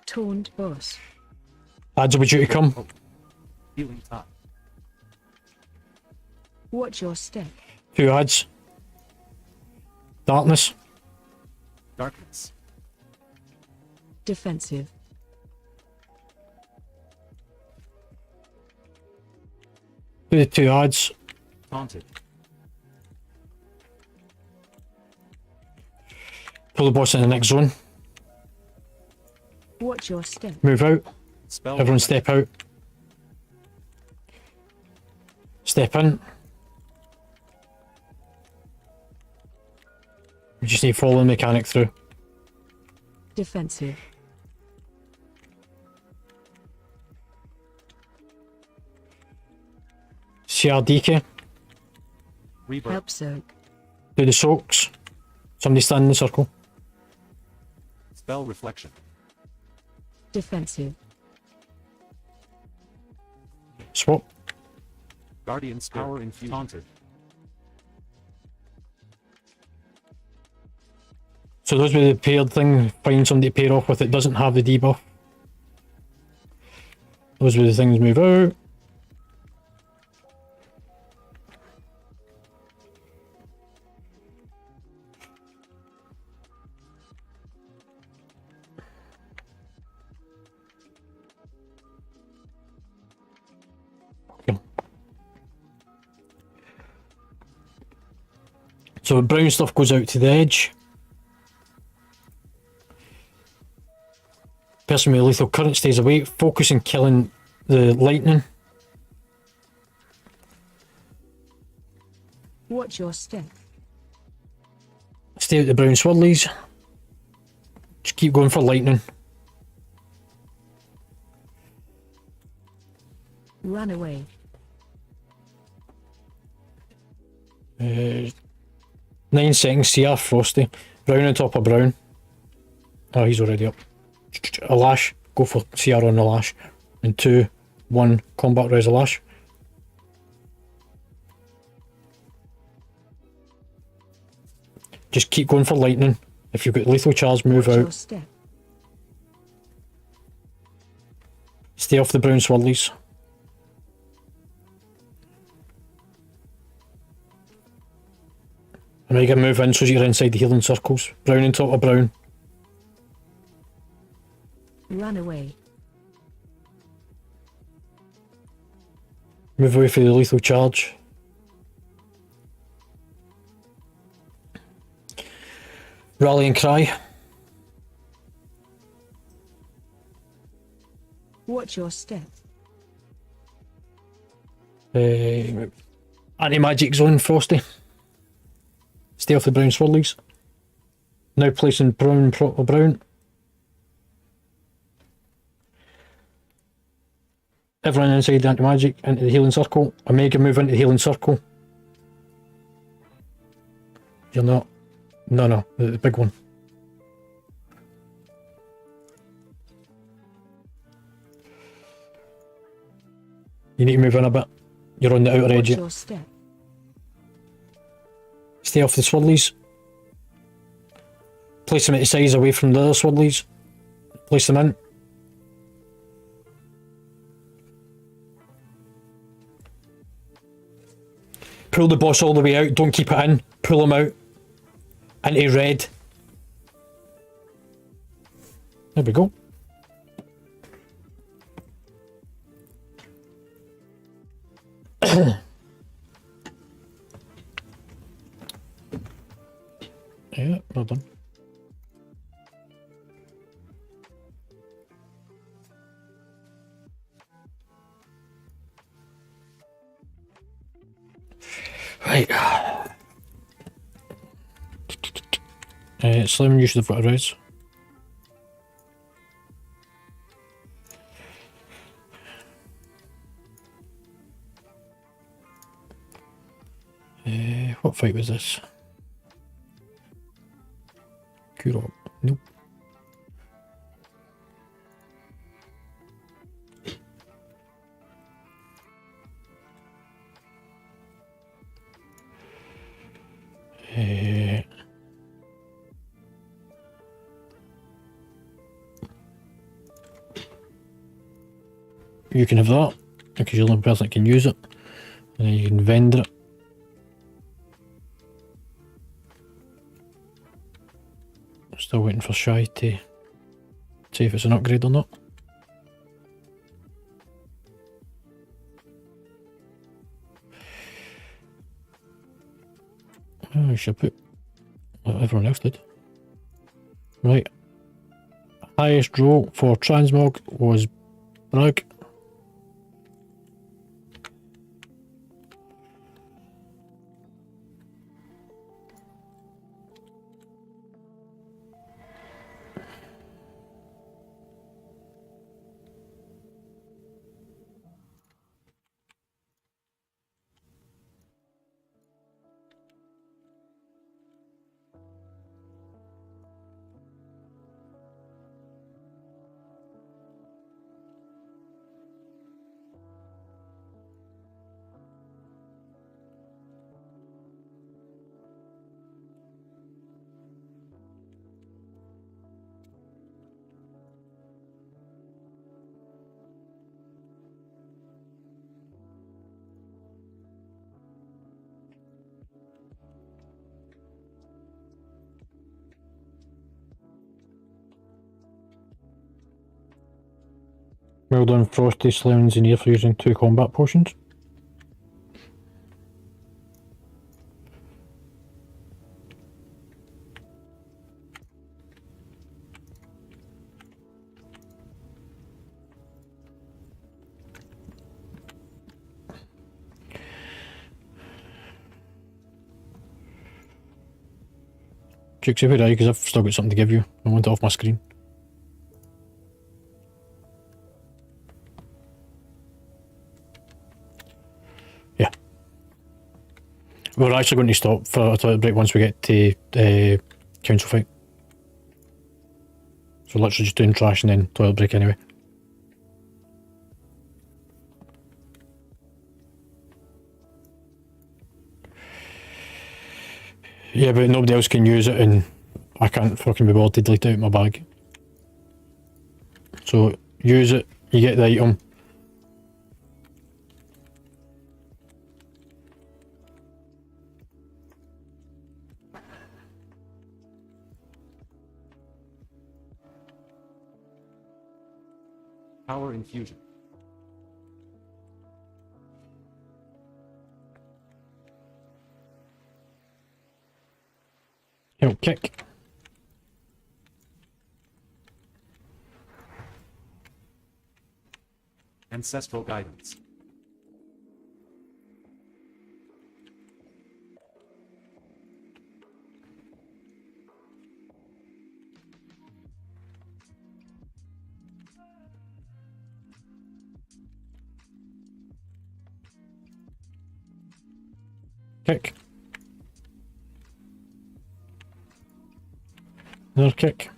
Speaker 2: Taunt boss.
Speaker 1: Adds will be due to come.
Speaker 3: Hope. Healing tide.
Speaker 2: Watch your step.
Speaker 1: 2 adds. Darkness.
Speaker 3: Darkness.
Speaker 2: Defensive.
Speaker 1: Do the 2 adds.
Speaker 3: Taunted.
Speaker 1: Pull the boss in the next zone.
Speaker 2: Watch your step.
Speaker 1: Move out.
Speaker 3: Spell
Speaker 1: Everyone
Speaker 3: reflect.
Speaker 1: step out. Step in. We just need to follow the mechanic through.
Speaker 2: Defensive.
Speaker 1: CRDK.
Speaker 3: Rebirth.
Speaker 2: Help soak.
Speaker 1: Do the soaks. Somebody stand in the circle.
Speaker 3: Spell reflection.
Speaker 2: Defensive.
Speaker 1: Swap.
Speaker 3: Guardian spirit. Power infused. Taunted.
Speaker 1: So those with the paired thing, find somebody to pair off with it doesn't have the debuff. Those with the things move out. So brown stuff goes out to the edge. Person with lethal current stays away. Focus on killing the lightning.
Speaker 2: Watch your step.
Speaker 1: Stay out the brown swirlies. Just keep going for lightning.
Speaker 2: Run away.
Speaker 1: 9 seconds, CR Frosty. Brown on top of brown. Oh, he's already up. A lash. Go for CR on the lash. And 2, 1, combat res a lash. Just keep going for lightning. If you've got lethal charge, move
Speaker 2: Watch
Speaker 1: out.
Speaker 2: your step.
Speaker 1: Stay off the brown swirlies. And now you can move in so you're inside the healing circles. Brown on top of brown.
Speaker 2: Run away.
Speaker 1: Move away from the lethal charge. Rally and cry.
Speaker 2: Watch your step.
Speaker 1: Anti-magic zone, Frosty. Stay off the brown swirlies. Now placing brown proper brown. Everyone inside the anti-magic into the healing circle. Omega move into the healing circle. You're not. No, the big one. You need to move in a bit. You're on the outer edge.
Speaker 2: Watch your step.
Speaker 1: Stay off the swirlies. Place them at the sides away from the other swirlies. Place them in. Pull the boss all the way out, don't keep it in. Pull him out. Into red. There we go. Yeah, well done. Right. Slim, you should have got a res. What fight was this? Kuro. Nope. You can have that, because you're the only person that can use it. And then you can vendor it. Still waiting for Shy to see if it's an upgrade or not. I should put what everyone else did. Right. Highest roll for Transmog was Bragg. Well done, Frosty, Slim Engineer, for using 2 combat potions. Jukes, if you die, because I've still got something to give you. I want it off my screen. Yeah. We're actually going to stop for a toilet break once we get to council fight. So literally just doing trash and then toilet break anyway. Yeah, but nobody else can use it and I can't fucking be bothered to delete it out of my bag. So use it, you get the item.
Speaker 3: Power infusion.
Speaker 1: Help kick.
Speaker 3: Ancestral guidance.
Speaker 1: Kick. Another kick.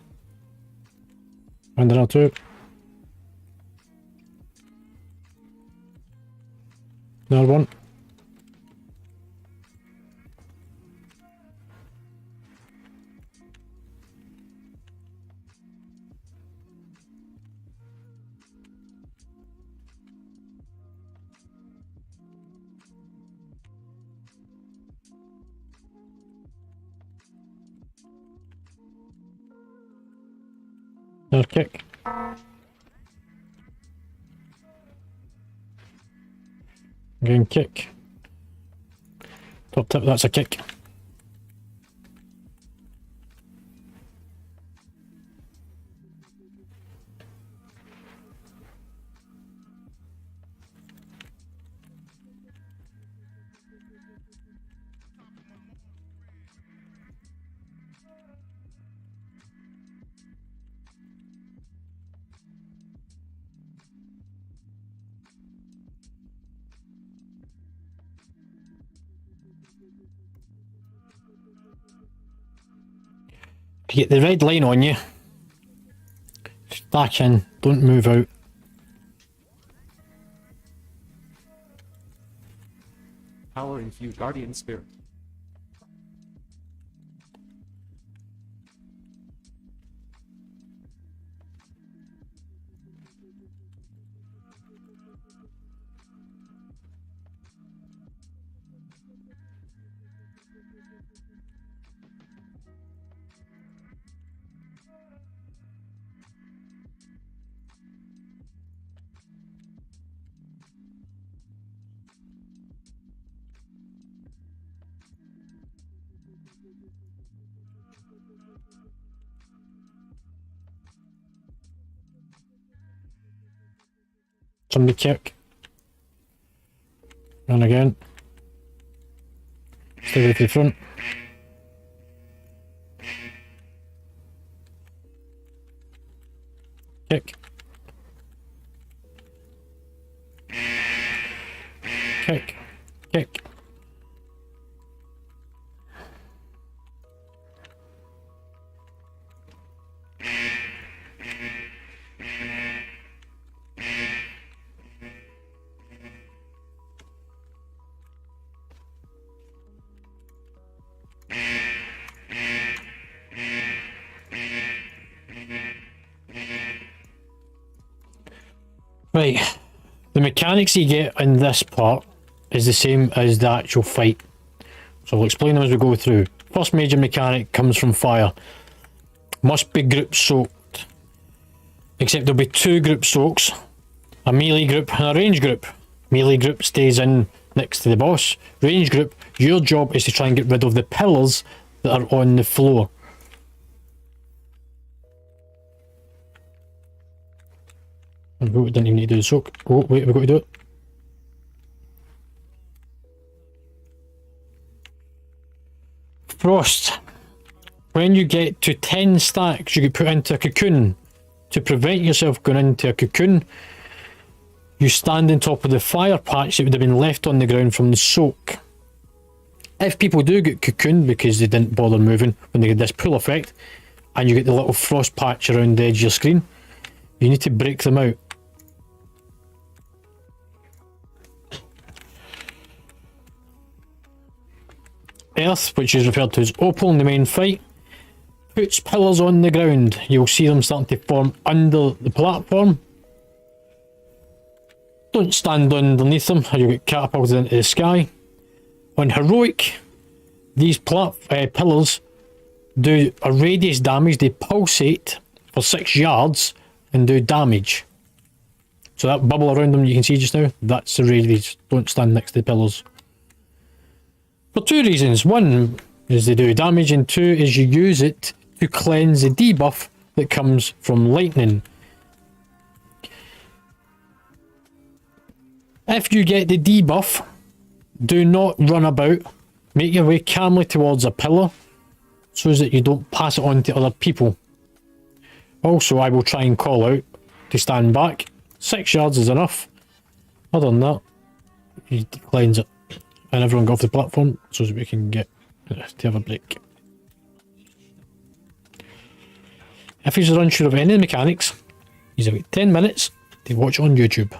Speaker 1: And another 2. Another one. Another kick. Again, kick. Top tip, that's a kick. If you get the red line on you, stack in, don't move out.
Speaker 3: Power infused guardian spirit.
Speaker 1: Somebody kick. Run again. Stay with the front. Kick. Kick. Kick. Right, the mechanics you get in this part is the same as the actual fight. So I'll explain them as we go through. First major mechanic comes from fire. Must be group soaked. Except there'll be two group soaks. A melee group and a range group. Melee group stays in next to the boss. Range group, your job is to try and get rid of the pillars that are on the floor. We didn't even need to do the soak. Oh, wait, we've got to do it. Frost. When you get to 10 stacks, you get put into a cocoon. To prevent yourself going into a cocoon, you stand on top of the fire patch that would have been left on the ground from the soak. If people do get cocooned because they didn't bother moving when they get this pull effect, and you get the little frost patch around the edge of your screen, you need to break them out. Earth, which is referred to as Opal in the main fight, puts pillars on the ground. You'll see them starting to form under the platform. Don't stand underneath them or you'll get catapulted into the sky. On Heroic, these pillars do a radius damage. They pulsate for 6 yards and do damage. So that bubble around them you can see just now, that's the radius. Don't stand next to the pillars. For two reasons. One is they do damage, and two is you use it to cleanse the debuff that comes from lightning. If you get the debuff, do not run about. Make your way calmly towards a pillar so that you don't pass it on to other people. Also, I will try and call out to stand back. 6 yards is enough. Other than that, you cleanse it. And everyone go off the platform so that we can get to have a break. If you're unsure of any of the mechanics, you've got 10 minutes to watch on YouTube.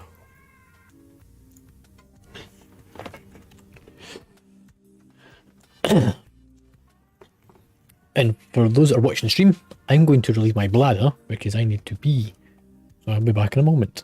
Speaker 1: And for those that are watching the stream, I'm going to relieve my bladder because I need to pee. So I'll be back in a moment.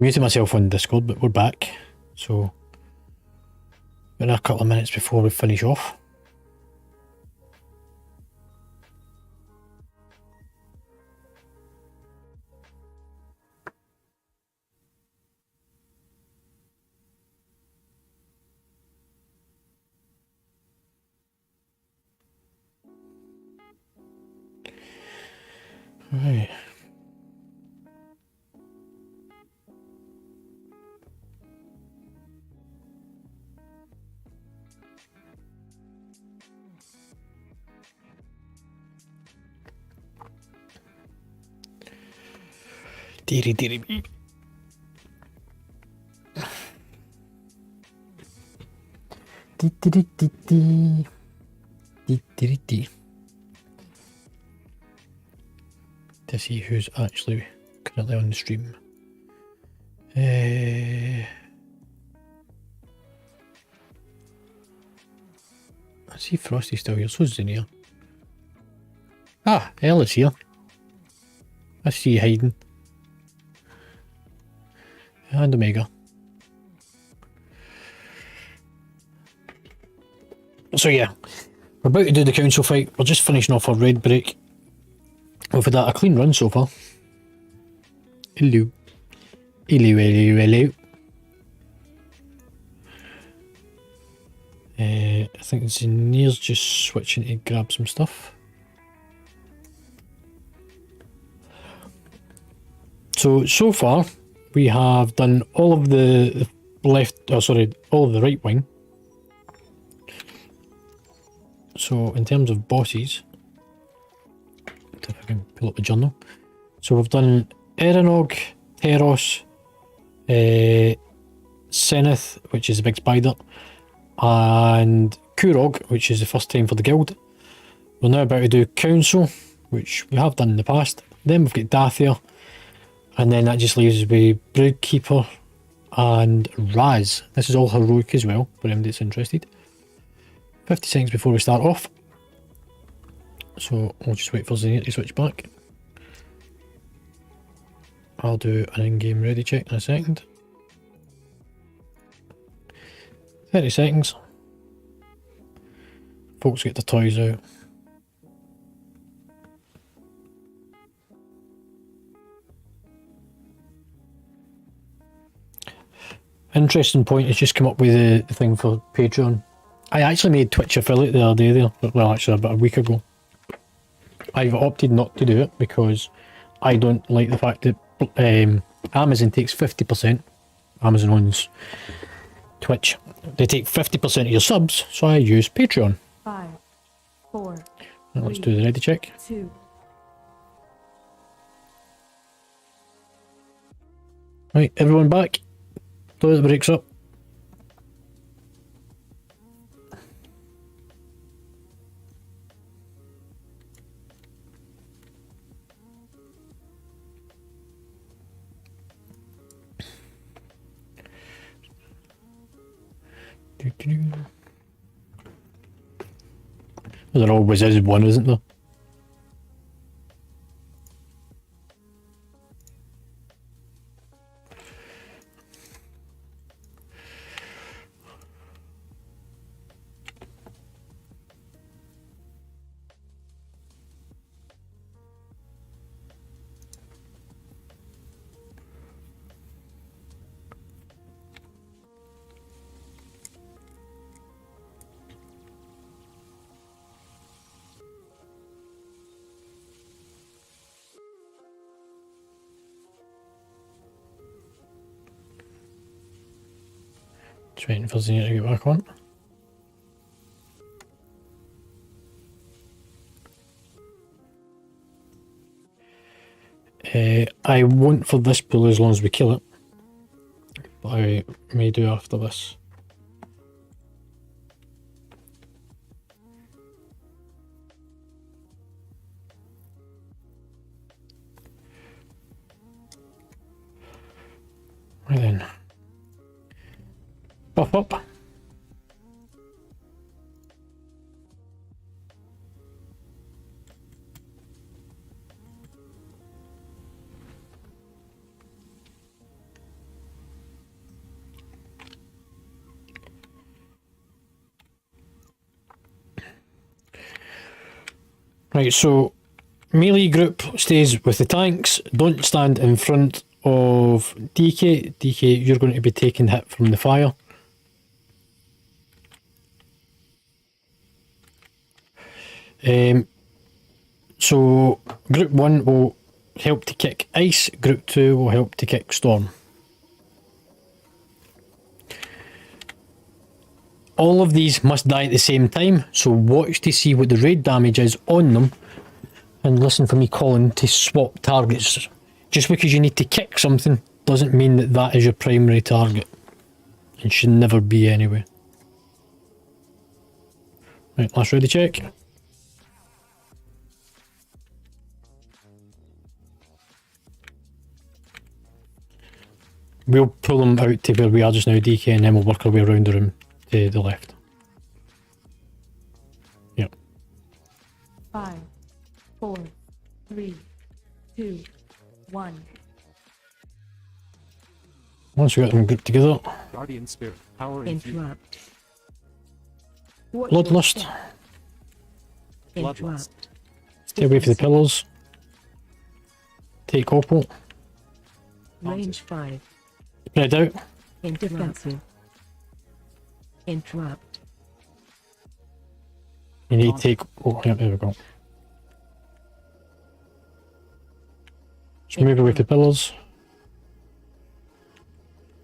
Speaker 1: muted myself on Discord, but we're back. So, in a couple of minutes before we finish off. Right. Deary deary me. Dee dee dee dee dee. Dee dee dee dee. To see who's actually currently on the stream. I see Frosty still here, so's Zinnia. Ah, Ella's here. I see you hiding. And Omega. So yeah, we're about to do the council fight. We're just finishing off our red break. We've had a clean run so far. Hello. Hello, hello, hello. I think Zinnia's just switching to grab some stuff. So far, we have done all of the left, all of the right wing. So in terms of bosses, if I can pull up the journal. So we've done Eranog, Teros, Seneth, which is the big spider, and Kurog, which is the first time for the guild. We're now about to do Council, which we have done in the past. Then we've got Dathir, and then that just leaves us with Broodkeeper and Raz. This is all heroic as well, for anybody that's interested. 50 seconds before we start off. So we'll just wait for Zenith to switch back. I'll do an in-game ready check in a second. 30 seconds. Folks get their toys out. Interesting point has just come up with the thing for Patreon. I actually made Twitch affiliate the other day there, well actually about a week ago. I've opted not to do it because I don't like the fact that Amazon takes 50%. Amazon owns Twitch. They take 50% of your subs, so I use Patreon.
Speaker 2: 5, 4.
Speaker 1: Now let's do the ready check.
Speaker 2: 2.
Speaker 1: Right, everyone back. Toilet breaks up. There always is one, isn't there? Just waiting for Zenith to get back on. I won't for this pool as long as we kill it, but I may do after this. Right then. Buff up. Right, so melee group stays with the tanks. Don't stand in front of DK. DK, you're going to be taking hit from the fire. So group 1 will help to kick ice, group 2 will help to kick storm. All of these must die at the same time, so watch to see what the raid damage is on them, and listen for me calling to swap targets. Just because you need to kick something doesn't mean that that is your primary target. It should never be anyway. Right, last ready check. We'll pull them out to where we are just now, DK, and then we'll work our way around the room to the left. Yep.
Speaker 2: 5, 4, 3, 2, 1.
Speaker 1: Once we got them grouped together,
Speaker 3: Guardian Spirit. Power infused.
Speaker 2: Interrupt. Watch your
Speaker 1: Bloodlust,
Speaker 2: step.
Speaker 3: Bloodlust.
Speaker 2: Interrupt.
Speaker 1: stay away from the pillars, take opal,
Speaker 2: Range 5.
Speaker 1: spread out,
Speaker 2: Defensive. Interrupt.
Speaker 1: you need to take, oh yeah, there we go. Just move away from the pillars.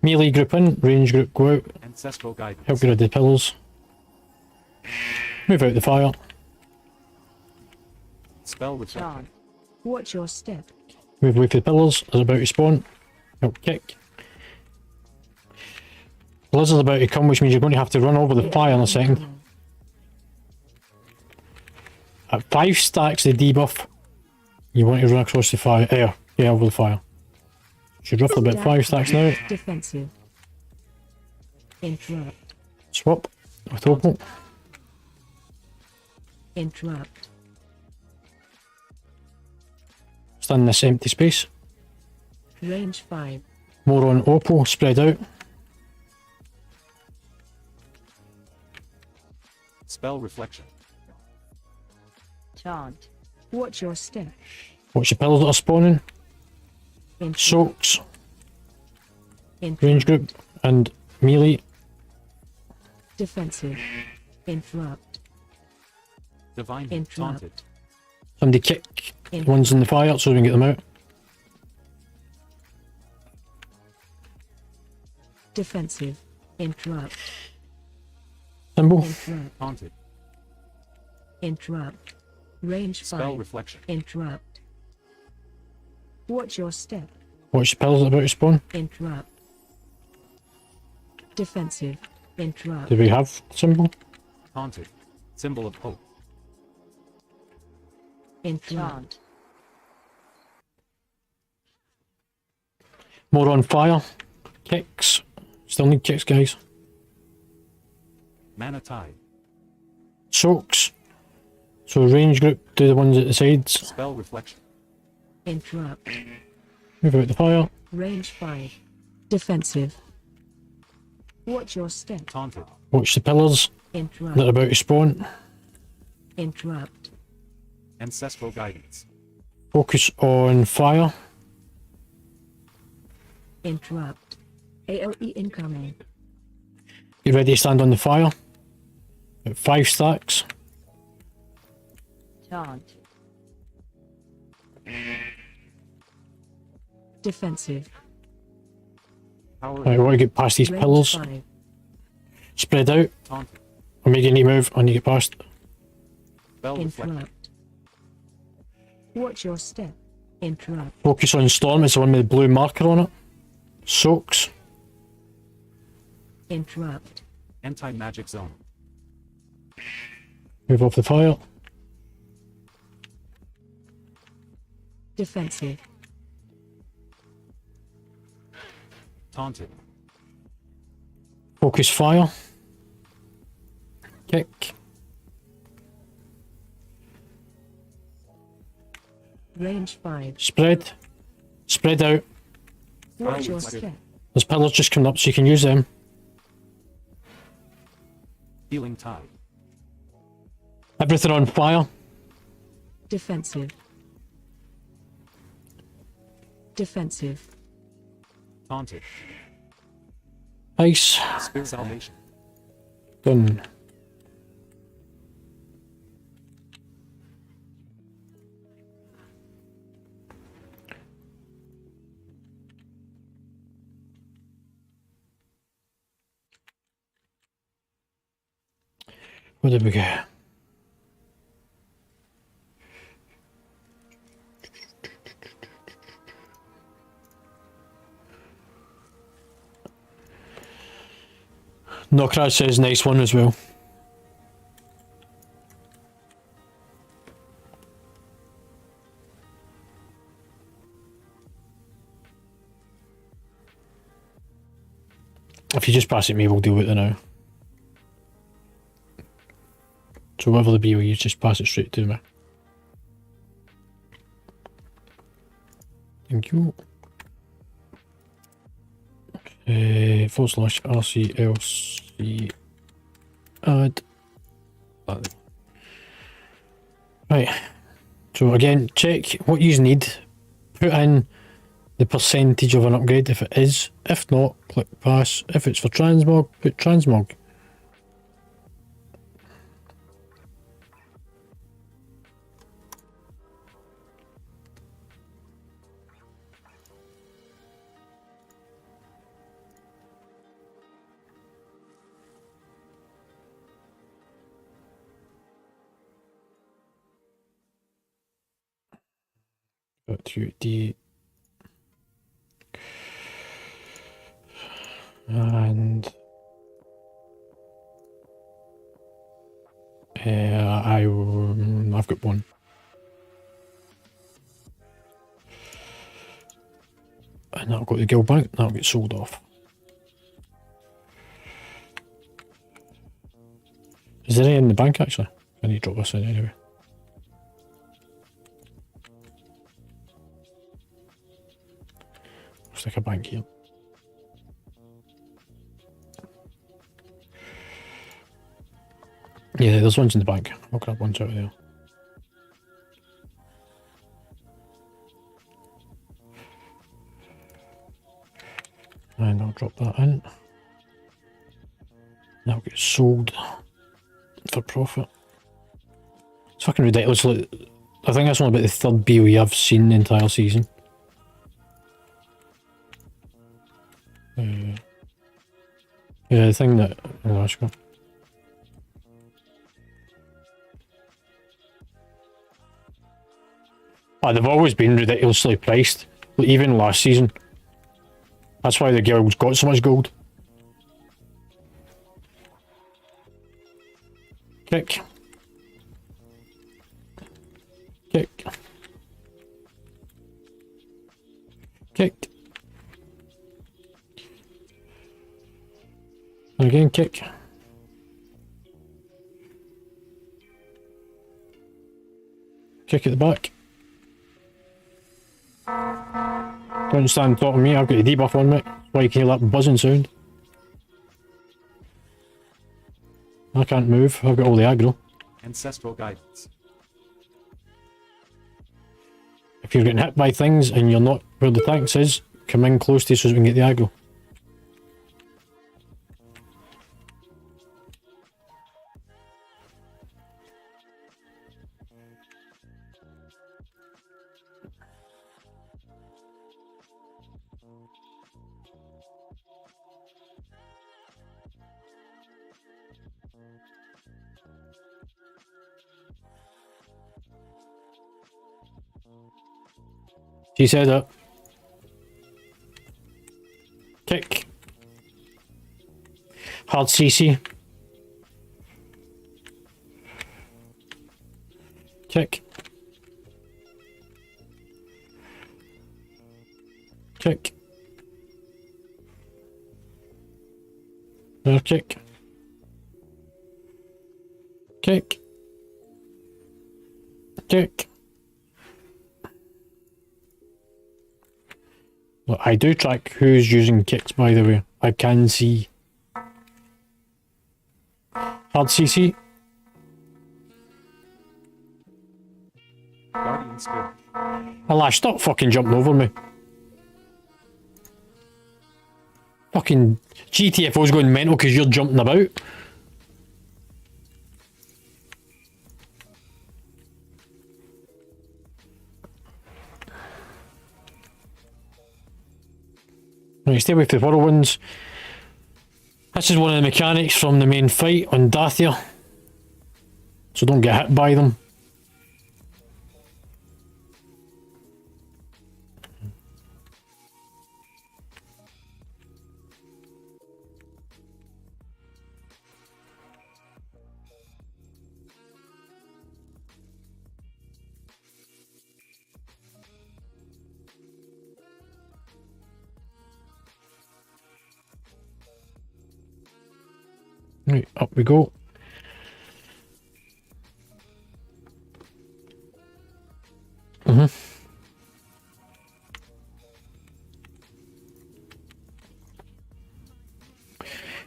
Speaker 1: Melee group in, range group go out,
Speaker 3: Ancestral guidance.
Speaker 1: help get rid of the pillars. Move out the fire,
Speaker 3: Spell reflection.
Speaker 2: John. Watch your step.
Speaker 1: move away from the pillars, is about to spawn, help kick. Blizzard's about to come, which means you're going to have to run over the fire in a second. At 5 stacks the debuff, you want to run across the fire, yeah, over the fire. Should roughly about 5 stacks now.
Speaker 2: Defensive. Interrupt.
Speaker 1: Swap with opal.
Speaker 2: Interrupt.
Speaker 1: Stand in this empty space.
Speaker 2: Range 5.
Speaker 1: More on opal, spread out.
Speaker 3: Spell reflection.
Speaker 2: Chant. Watch your step.
Speaker 1: Watch the pillars that are spawning.
Speaker 2: Interrupt.
Speaker 1: Soaks,
Speaker 2: Interrupt.
Speaker 1: range group, and melee.
Speaker 2: Defensive. Interrupt.
Speaker 3: Divine.
Speaker 2: Interrupt.
Speaker 3: Taunted.
Speaker 1: Somebody kick the ones in the fire so we can get them out.
Speaker 2: Defensive. Interrupt.
Speaker 1: Symbol.
Speaker 2: Interrupt.
Speaker 3: Taunted.
Speaker 2: Interrupt. Range
Speaker 3: Spell
Speaker 2: 5.
Speaker 3: reflection.
Speaker 2: Interrupt. Watch your step.
Speaker 1: Watch the pillars that are about to spawn.
Speaker 2: Interrupt. Defensive. Interrupt.
Speaker 1: Do we have symbol?
Speaker 3: Taunted. Symbol of hope.
Speaker 2: Interrupt.
Speaker 1: More on fire. Kicks. Still need kicks, guys.
Speaker 3: Mana tide.
Speaker 1: Soaks. So range group, do the ones at the sides.
Speaker 3: Spell reflection.
Speaker 2: Interrupt.
Speaker 1: Move out the fire.
Speaker 2: Range 5. Defensive. Watch your step.
Speaker 3: Taunted.
Speaker 1: Watch the pillars that are
Speaker 2: Interrupt.
Speaker 1: about to spawn.
Speaker 2: Interrupt.
Speaker 3: Ancestral guidance.
Speaker 1: Focus on fire.
Speaker 2: Interrupt. AOE incoming.
Speaker 1: Get ready to stand on the fire. At 5 stacks.
Speaker 2: Chant. Defensive.
Speaker 3: Power.
Speaker 1: Right, we want to get past these
Speaker 2: Range
Speaker 1: pillars.
Speaker 2: 5.
Speaker 1: Spread out.
Speaker 3: Taunted.
Speaker 1: I'm making you move and you get past.
Speaker 3: Spell reflection.
Speaker 2: Interrupt. Watch your step. Interrupt.
Speaker 1: Focus on storm, it's the one with the blue marker on it. Soaks.
Speaker 2: Interrupt.
Speaker 3: Anti-magic zone.
Speaker 1: Move off the fire.
Speaker 2: Defensive.
Speaker 3: Taunted.
Speaker 1: Focus fire. Kick.
Speaker 2: Range 5.
Speaker 1: Spread. Spread out.
Speaker 2: Watch your
Speaker 3: Reflective.
Speaker 2: step.
Speaker 1: There's pillars just coming up so you can use them.
Speaker 3: Healing tide.
Speaker 1: Everything on fire.
Speaker 2: Defensive. Defensive.
Speaker 3: Taunted.
Speaker 1: Nice.
Speaker 3: Spirit salvation.
Speaker 1: Done. Where did we go? Knockrad says nice one as well. If you just pass it me, we'll deal with it now. So whatever the BOE is, just pass it straight to me. Thank you. /RCLC add. Right. So again, check what you need. Put in the percentage of an upgrade if it is. If not, click pass. If it's for transmog, put transmog. Got to D and I've got one. And that'll go to the guild bank, that'll get sold off. Is there any in the bank actually? I need to drop this in anyway. Stick a bank here. Yeah, there's ones in the bank. I'll grab ones out of there. And I'll drop that in. That'll get sold for profit. It's fucking ridiculous. Like, I think that's only about the third BOE I've seen the entire season. Yeah, the thing that... Oh, let's go. Oh, they've always been ridiculously priced. Like, even last season. That's why the guild's got so much gold. Kick. Kick. Kicked. And again, kick. Kick at the back. Don't stand on top of me, I've got the debuff on me. That's why you can hear that buzzing sound. I can't move, I've got all the aggro.
Speaker 3: Ancestral guidance.
Speaker 1: If you're getting hit by things and you're not where the tanks is, come in close to you so we can get the aggro. She said it. Kick. Hard CC. Kick. Kick. Another kick. Kick. Kick. Look, I do track who's using kicks, by the way. I can see. Hard CC.
Speaker 3: Guardian Spirit.
Speaker 1: Alas, stop fucking jumping over me. Fucking GTFO's going mental because you're jumping about. Right, stay away from the whirlwinds. This is one of the mechanics from the main fight on Dathia. So don't get hit by them. Right, up we go.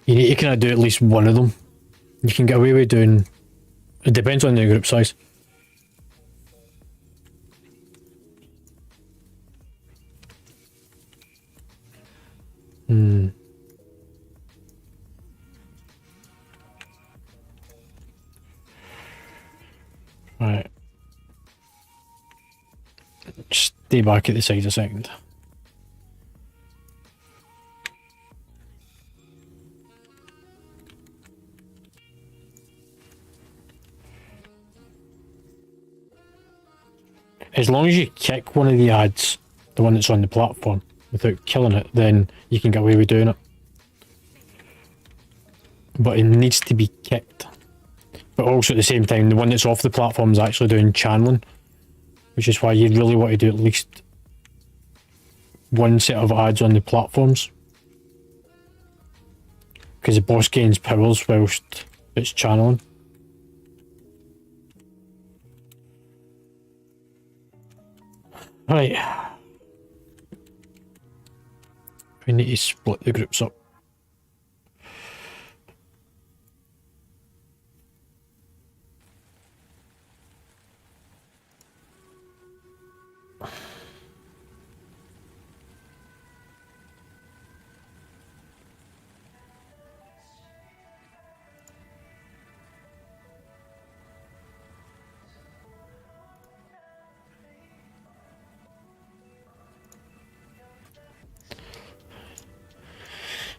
Speaker 1: You need to kind of do at least one of them. You can get away with doing... It depends on the group size. Right. Stay back at the side a second. As long as you kick one of the ads, the one that's on the platform, without killing it, then you can get away with doing it. But it needs to be kicked. But also at the same time, the one that's off the platform is actually doing channeling, which is why you really want to do at least one set of ads on the platforms. Because the boss gains powers whilst it's channeling. Right. We need to split the groups up.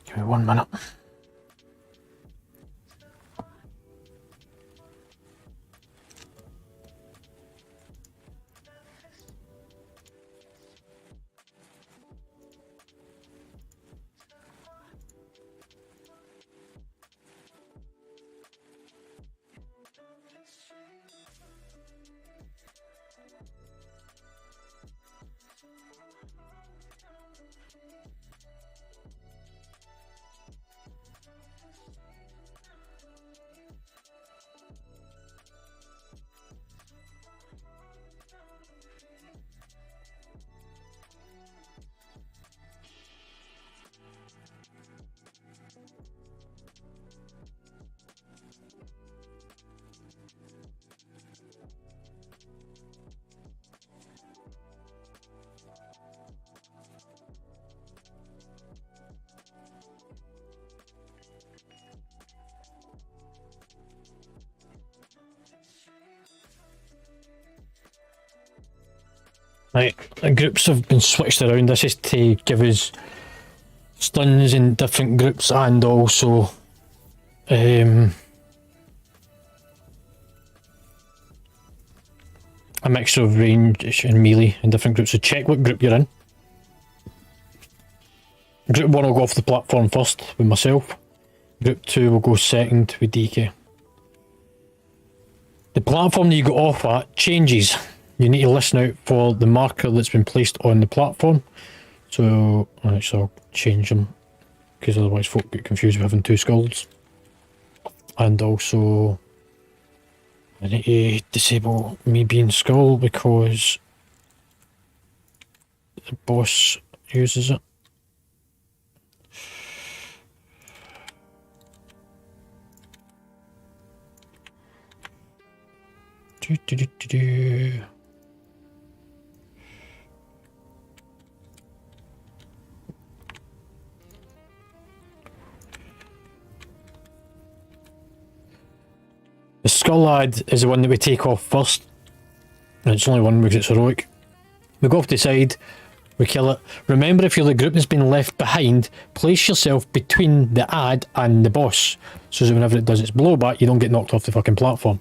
Speaker 1: Give me 1 minute. Right, the groups have been switched around. This is to give us stuns in different groups and also a mixture of range and melee in different groups. So check what group you're in. Group 1 will go off the platform first with myself. Group 2 will go second with DK. The platform that you go off at changes. You need to listen out for the marker that's been placed on the platform. So, actually I'll change them, because otherwise folk get confused with having two skulls. And also, I need to disable me being skull because the boss uses it. Skull Lad is the one that we take off first. And it's only one because it's heroic. We go off to the side, we kill it. Remember, if you're the group that's been left behind, place yourself between the ad and the boss, so that whenever it does its blowback, you don't get knocked off the fucking platform.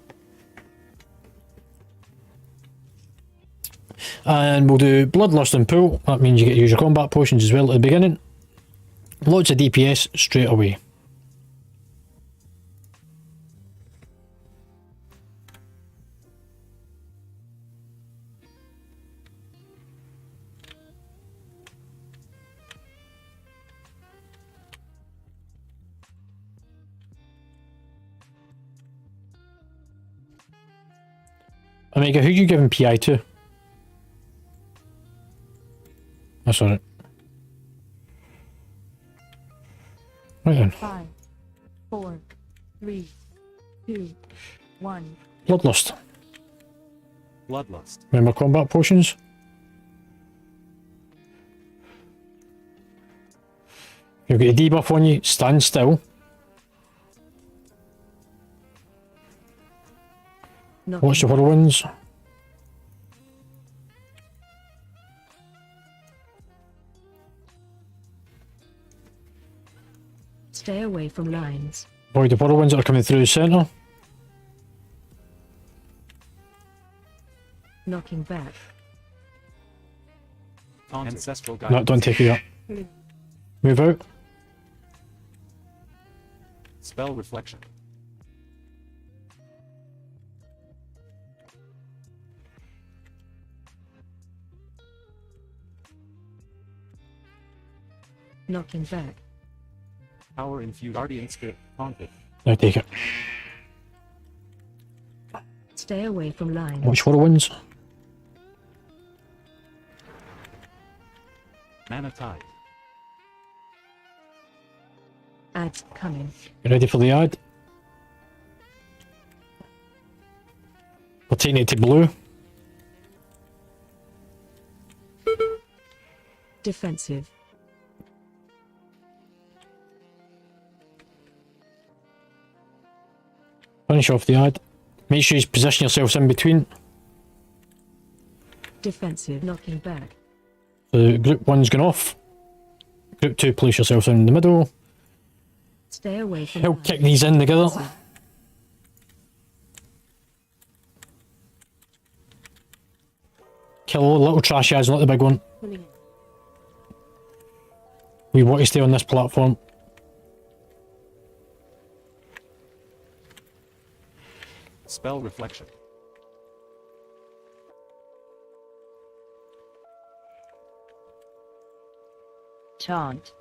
Speaker 1: And we'll do Bloodlust and Pull. That means you get to use your combat potions as well at the beginning. Lots of DPS straight away. Omega, who you giving PI to? That's alright. Right then.
Speaker 2: 5, 4, 3, 2, 1.
Speaker 1: Bloodlust.
Speaker 3: Bloodlust.
Speaker 1: Remember combat potions? You've got a debuff on you, stand still. Watch the whirlwinds.
Speaker 2: Stay away from lines.
Speaker 1: Avoid the whirlwinds that are coming through the centre.
Speaker 2: Knocking back.
Speaker 3: Taunted. Ancestral
Speaker 1: No,
Speaker 3: guidance.
Speaker 1: don't take it up. Move out.
Speaker 3: Spell reflection.
Speaker 2: Knocking back.
Speaker 3: Power infused guardian spirit. Taunted.
Speaker 1: Now take it.
Speaker 2: Stay away from lines.
Speaker 1: Watch whirlwinds.
Speaker 3: Mana tide.
Speaker 2: Ads coming.
Speaker 1: You ready for the ad? We're taking it to blue.
Speaker 2: Defensive.
Speaker 1: Finish off the ad. Make sure you position yourselves in between.
Speaker 2: Defensive. Knocking back.
Speaker 1: So group 1's gone off. Group 2, place yourselves in the middle.
Speaker 2: Stay away from
Speaker 1: Help
Speaker 2: lines.
Speaker 1: kick these in together. Kill all the little trash ads, not the big one.
Speaker 2: Pulling in.
Speaker 1: We want to stay on this platform.
Speaker 3: Spell reflection.
Speaker 2: Taunt.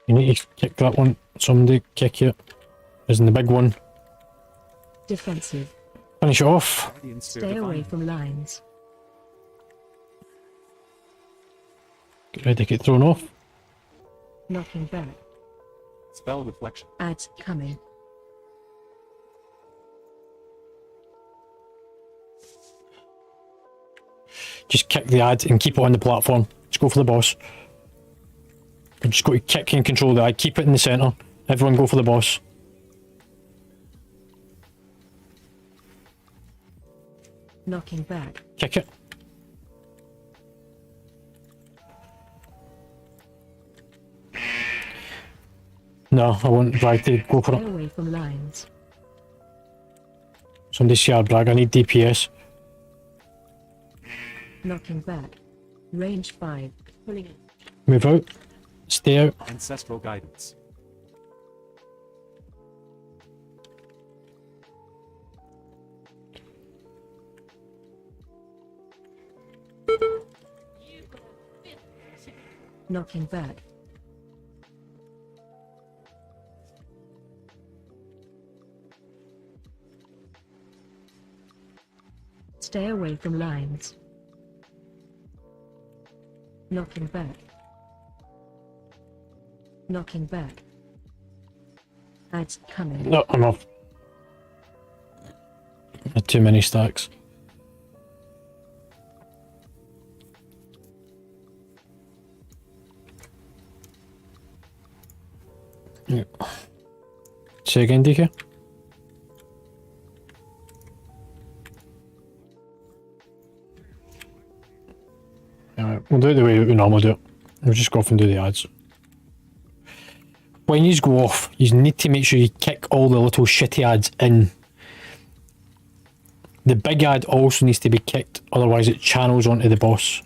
Speaker 1: You need to kick that one. Somebody kick it. As in the big one.
Speaker 2: Defensive.
Speaker 1: Finish it off.
Speaker 3: Guardian spirit.
Speaker 2: Stay away
Speaker 3: divine.
Speaker 2: from lines.
Speaker 1: Get ready to get thrown off.
Speaker 2: Knocking back.
Speaker 3: Spell reflection.
Speaker 2: Ads coming.
Speaker 1: Just kick the ad and keep it on the platform. Just go for the boss. You just got to kick and control the ad. Keep it in the centre. Everyone go for the boss.
Speaker 2: Knocking back.
Speaker 1: Kick it. No, I want Bragg to go for
Speaker 2: Stay
Speaker 1: it.
Speaker 2: away from lines.
Speaker 1: Somebody see our Bragg. I need DPS.
Speaker 2: Knocking back. Range 5. Pulling in.
Speaker 1: Move out. Stay out.
Speaker 3: Ancestral guidance.
Speaker 2: Knocking back. Stay away from lines. Knocking back. Knocking back. Ads coming.
Speaker 1: No, I'm off. Too many stacks. Yeah. Say again, DK. we'll do it the way we normally do it. We'll just go off and do the ads. When you go off, you need to make sure you kick all the little shitty ads in. The big ad also needs to be kicked, otherwise it channels onto the boss.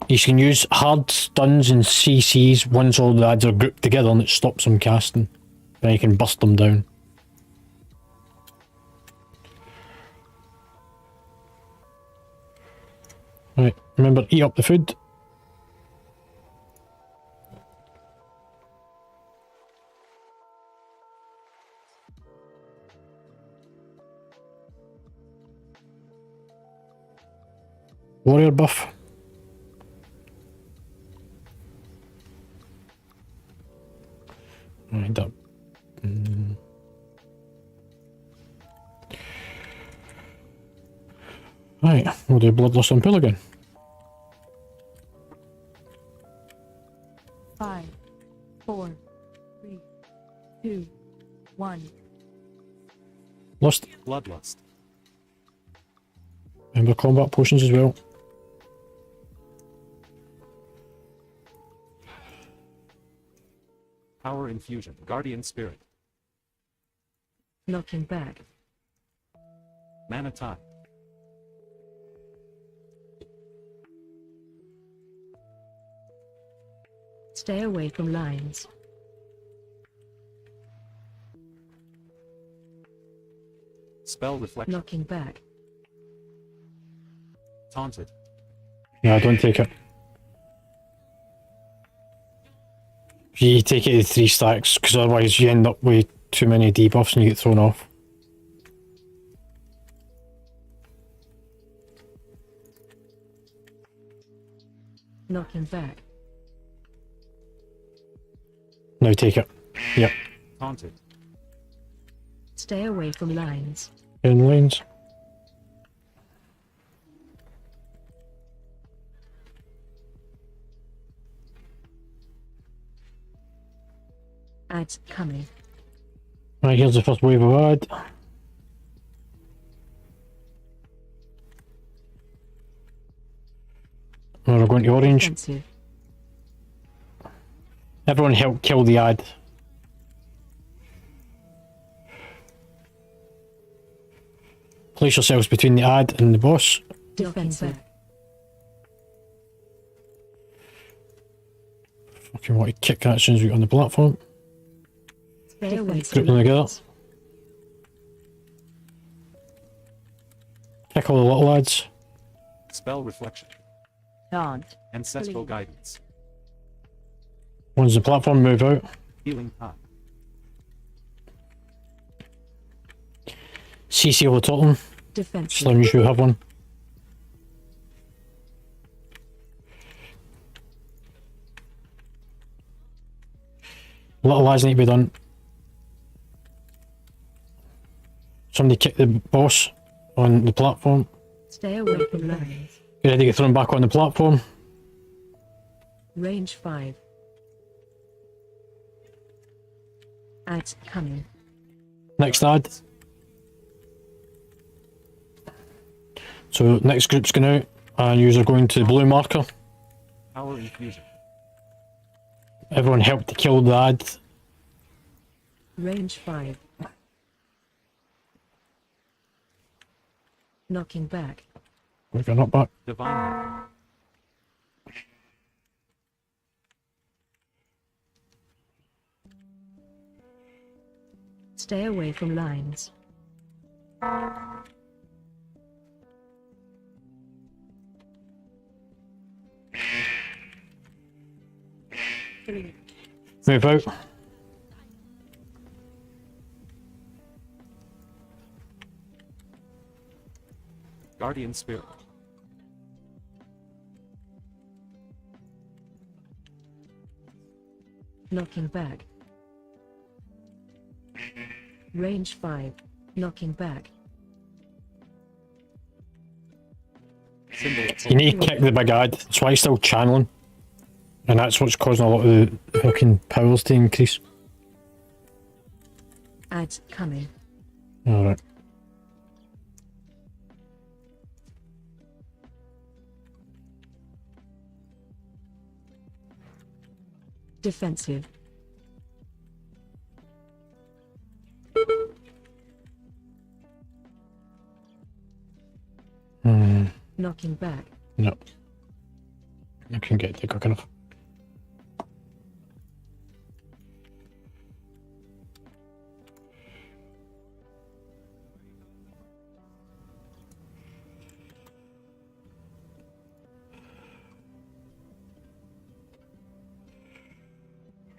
Speaker 1: You can use hard stuns and CCs once all the ads are grouped together and it stops them casting. Then you can bust them down. Right, remember, eat up the food. Warrior buff. Right, that. Right, we'll do Bloodlust and Pool again.
Speaker 2: 5, 4, 3, 2, 1.
Speaker 1: Lust.
Speaker 3: Bloodlust.
Speaker 1: Remember combat potions as well.
Speaker 3: Power infusion. Guardian spirit.
Speaker 2: Knocking back.
Speaker 3: Mana tide.
Speaker 2: Stay away from lines.
Speaker 3: Spell reflection.
Speaker 2: Knocking back.
Speaker 3: Taunted.
Speaker 1: Yeah, don't take it. You take it to 3 stacks, because otherwise you end up with too many debuffs and you get thrown off.
Speaker 2: Knocking back.
Speaker 1: Now take it. Yep.
Speaker 3: Taunted.
Speaker 2: Stay away from lines.
Speaker 1: In lanes.
Speaker 2: Ads coming.
Speaker 1: Right, here's the first wave of ad. Now we're going to orange.
Speaker 2: Defensive.
Speaker 1: Everyone help kill the ad. Place yourselves between the ad and the boss.
Speaker 2: Defensive.
Speaker 1: Fucking want to kick that as soon as we get on the platform.
Speaker 2: Stay away
Speaker 1: Group
Speaker 2: from
Speaker 1: them together.
Speaker 2: lines.
Speaker 1: Kick all the little ads.
Speaker 3: Spell reflection.
Speaker 2: Taunt.
Speaker 3: Ancestral guidance.
Speaker 1: Once the platform move out.
Speaker 3: Healing tide.
Speaker 1: CC over top them.
Speaker 2: Defensive.
Speaker 1: Slim, you should have one. Little ads need to be done. Somebody kick the boss on the platform.
Speaker 2: Stay away from lines.
Speaker 1: Get ready to get thrown back on the platform.
Speaker 2: Range 5. Ads coming.
Speaker 1: Next ad. So next group's going out and you are going to the blue marker.
Speaker 3: Power infusion.
Speaker 1: Everyone help to kill the ad.
Speaker 2: Range 5. Knocking back.
Speaker 1: If you're not back.
Speaker 3: Divine.
Speaker 2: Stay away from lines.
Speaker 1: Move out.
Speaker 3: Guardian spirit.
Speaker 2: Knocking back. Range 5. Knocking back.
Speaker 3: Symbol of
Speaker 1: You need to kick the big ad. That's why he's still channeling. And that's what's causing a lot of the fucking powers to increase.
Speaker 2: Ads coming.
Speaker 1: Alright.
Speaker 2: Defensive. Knocking back.
Speaker 1: No. I can get there quick enough.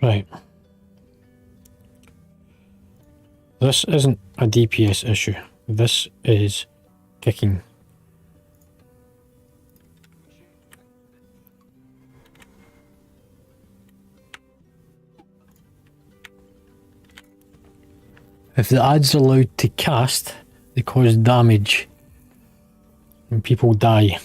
Speaker 1: Right. This isn't a DPS issue. This is kicking. If the ads are allowed to cast, they cause damage and people die.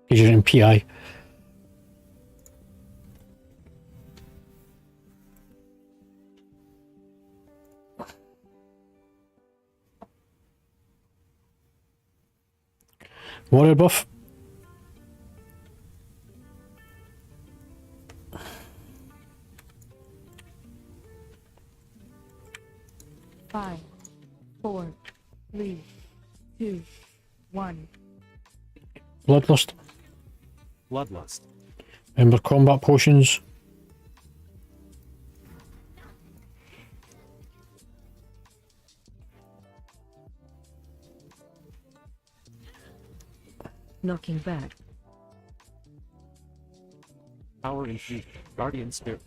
Speaker 1: Because you're in PI. Warrior buff.
Speaker 4: Five, 4, 3, 2, 1.
Speaker 1: Bloodlust.
Speaker 3: Bloodlust.
Speaker 1: Remember combat potions.
Speaker 2: Knocking back.
Speaker 3: Power infused. Guardian spirit.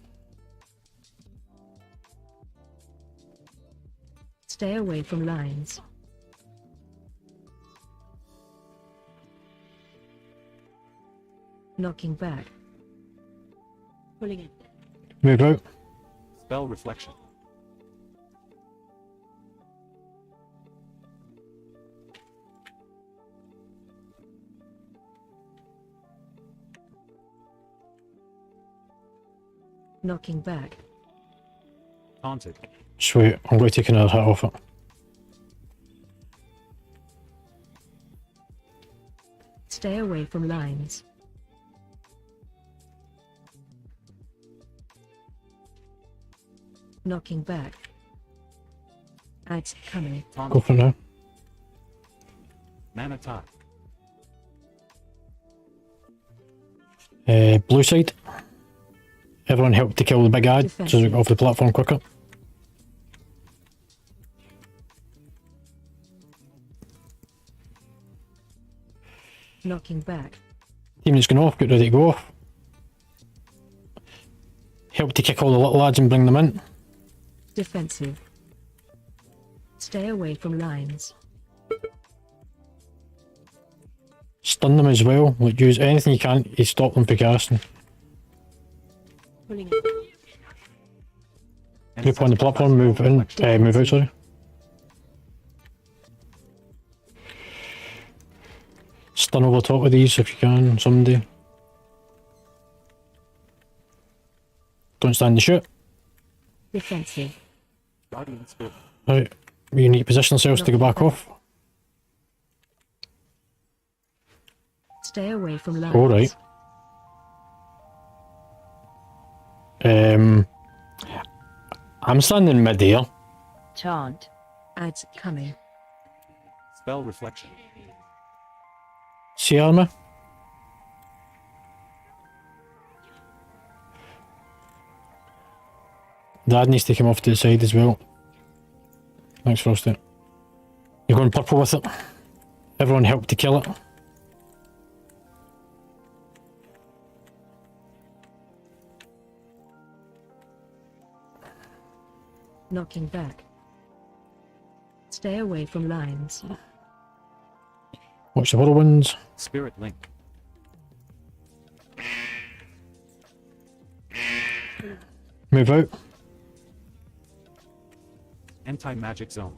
Speaker 2: Stay away from lines. Knocking back. Pulling in.
Speaker 1: Move out.
Speaker 3: Spell reflection.
Speaker 2: Knocking back.
Speaker 3: Taunted.
Speaker 1: Sweet. I'm going to take another hit off it.
Speaker 2: Stay away from lines. Knocking back. Ads coming.
Speaker 1: Go
Speaker 3: Taunted.
Speaker 1: for it now.
Speaker 3: Mana tie.
Speaker 1: Blue side. Everyone help to kill the big ad so we get off the platform quicker.
Speaker 2: Knocking back.
Speaker 1: Team that's going off, get ready to go off. Help to kick all the little lads and bring them in.
Speaker 2: Defensive. Stay away from lines.
Speaker 1: Stun them as well. Like, use anything you can to stop them from casting.
Speaker 2: Pulling in.
Speaker 1: Group on the platform, move in, move out, sorry. Stun over top of these if you can, somebody. Don't stand and shoot.
Speaker 2: Defensive.
Speaker 3: Guardian spirit.
Speaker 1: Right, you need to position yourselves to go back off.
Speaker 2: Stay away from lines.
Speaker 1: Alright. I'm standing mid-air.
Speaker 4: Taunt.
Speaker 2: Ads coming.
Speaker 3: Spell reflection.
Speaker 1: See armor? Dad needs to come off to the side as well. Thanks, Frosty. You're going purple with it. Everyone help to kill it.
Speaker 2: Knocking back. Stay away from lines.
Speaker 1: Watch the whirlwinds.
Speaker 3: Spirit link.
Speaker 1: Move out.
Speaker 3: Anti-magic zone.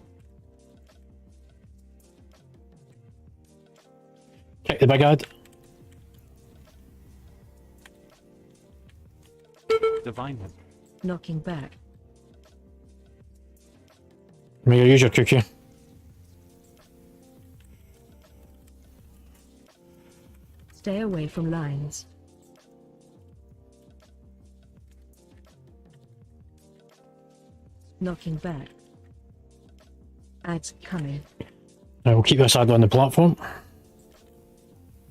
Speaker 1: Kick the big ad.
Speaker 3: Divine him.
Speaker 2: Knocking back.
Speaker 1: May you use your cookie.
Speaker 2: Stay away from lines. Knocking back. Ads coming.
Speaker 1: Now we'll keep this ad on the platform.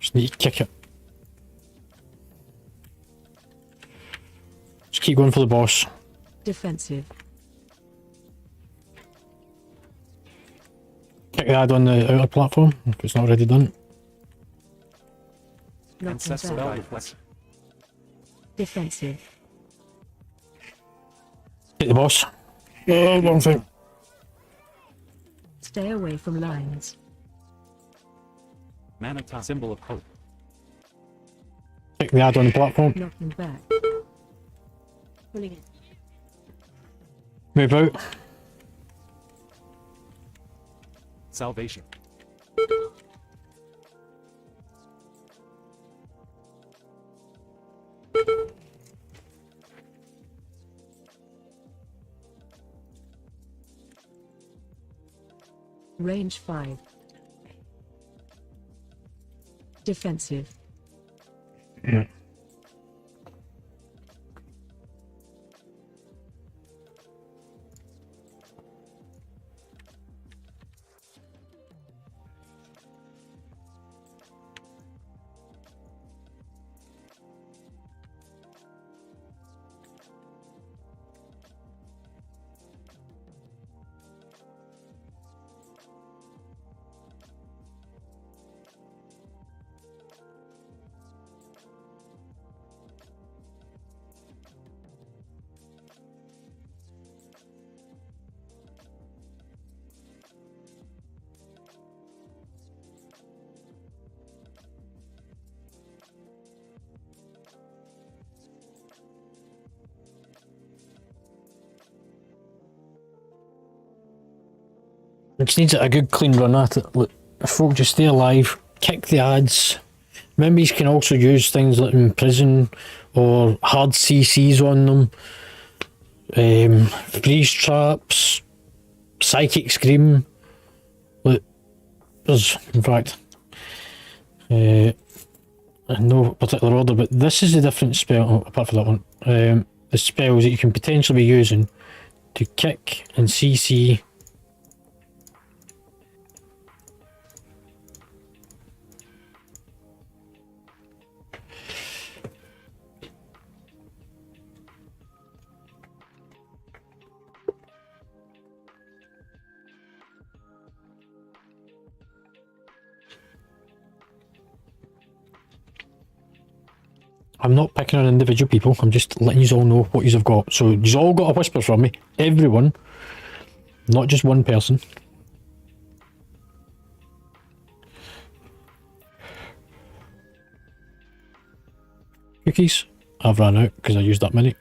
Speaker 1: Just need to kick it. Just keep going for the boss.
Speaker 2: Defensive.
Speaker 1: Kick the ad on the outer platform if it's not already done.
Speaker 2: Knocking
Speaker 3: Ancestral
Speaker 2: back.
Speaker 3: reflection.
Speaker 2: Defensive.
Speaker 1: Hit the boss. Oh, wrong thing.
Speaker 2: Stay away from lines.
Speaker 3: Manata. Symbol of hope.
Speaker 1: Kick the ad on the platform.
Speaker 2: Knocking back. Pulling it.
Speaker 1: Move out.
Speaker 3: Salvation.
Speaker 2: Range 5. Defensive.
Speaker 1: Yeah. It just needs a good clean run at it. Look, if folk just stay alive, kick the ads. Remember, you can also use things like imprison or hard CCs on them, freeze traps, psychic scream. Look, there's, in fact, in no particular order, but this is a different spell, apart from that one. The spells that you can potentially be using to kick and CC. I'm not picking on individual people, I'm just letting you all know what you've got. So you've all got a whisper from me, everyone, not just one person. Cookies, I've ran out because I used that many.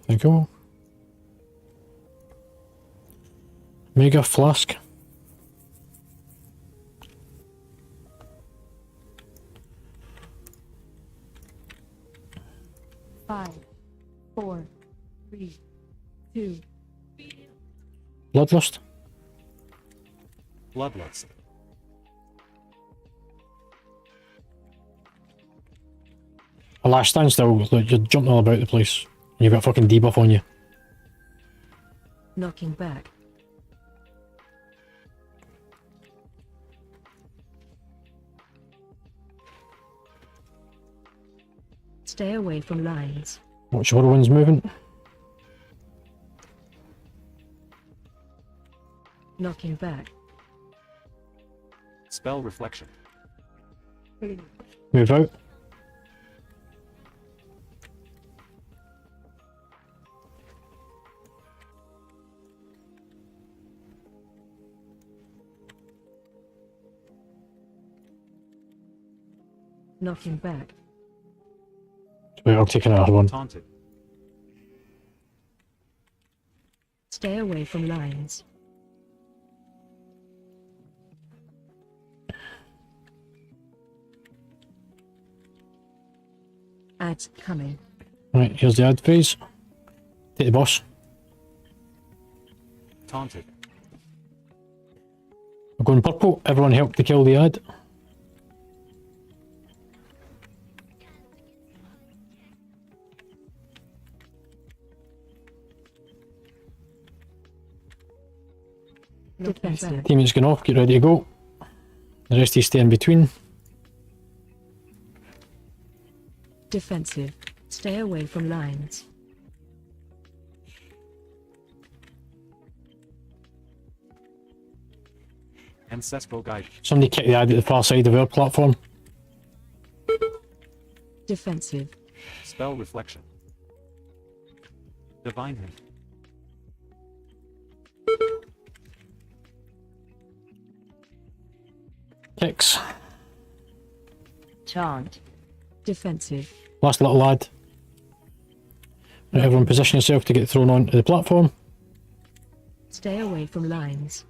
Speaker 1: Thank you. Mega flask.
Speaker 4: Five, four, three, two.
Speaker 1: Bloodlust.
Speaker 3: Bloodlust.
Speaker 1: Alas, stand still. Look, you're jumping all about the place. And you've got a fucking debuff on you.
Speaker 2: Knocking back. Stay away from lines.
Speaker 1: Watch your whirlwinds moving.
Speaker 2: Knocking back.
Speaker 3: Spell reflection.
Speaker 1: Move out.
Speaker 2: Knocking back.
Speaker 1: Wait, I'll take another one.
Speaker 3: Taunted.
Speaker 2: Stay away from lines. Ads coming.
Speaker 1: Right, here's the ad phase. Take the boss.
Speaker 3: Taunted.
Speaker 1: We're going purple. Everyone help to kill the ad.
Speaker 2: Defensive.
Speaker 1: Teammates going off, get ready to go. The rest of you stay in between.
Speaker 2: Defensive. Stay away from lines.
Speaker 3: Ancestral guide.
Speaker 1: Somebody kick the ad at the far side of our platform.
Speaker 2: Defensive.
Speaker 3: Spell reflection. Divine him.
Speaker 1: Kicks.
Speaker 2: Chant. Defensive.
Speaker 1: Last little ad. Right, everyone position yourself to get thrown onto the platform.
Speaker 2: Stay away from lines.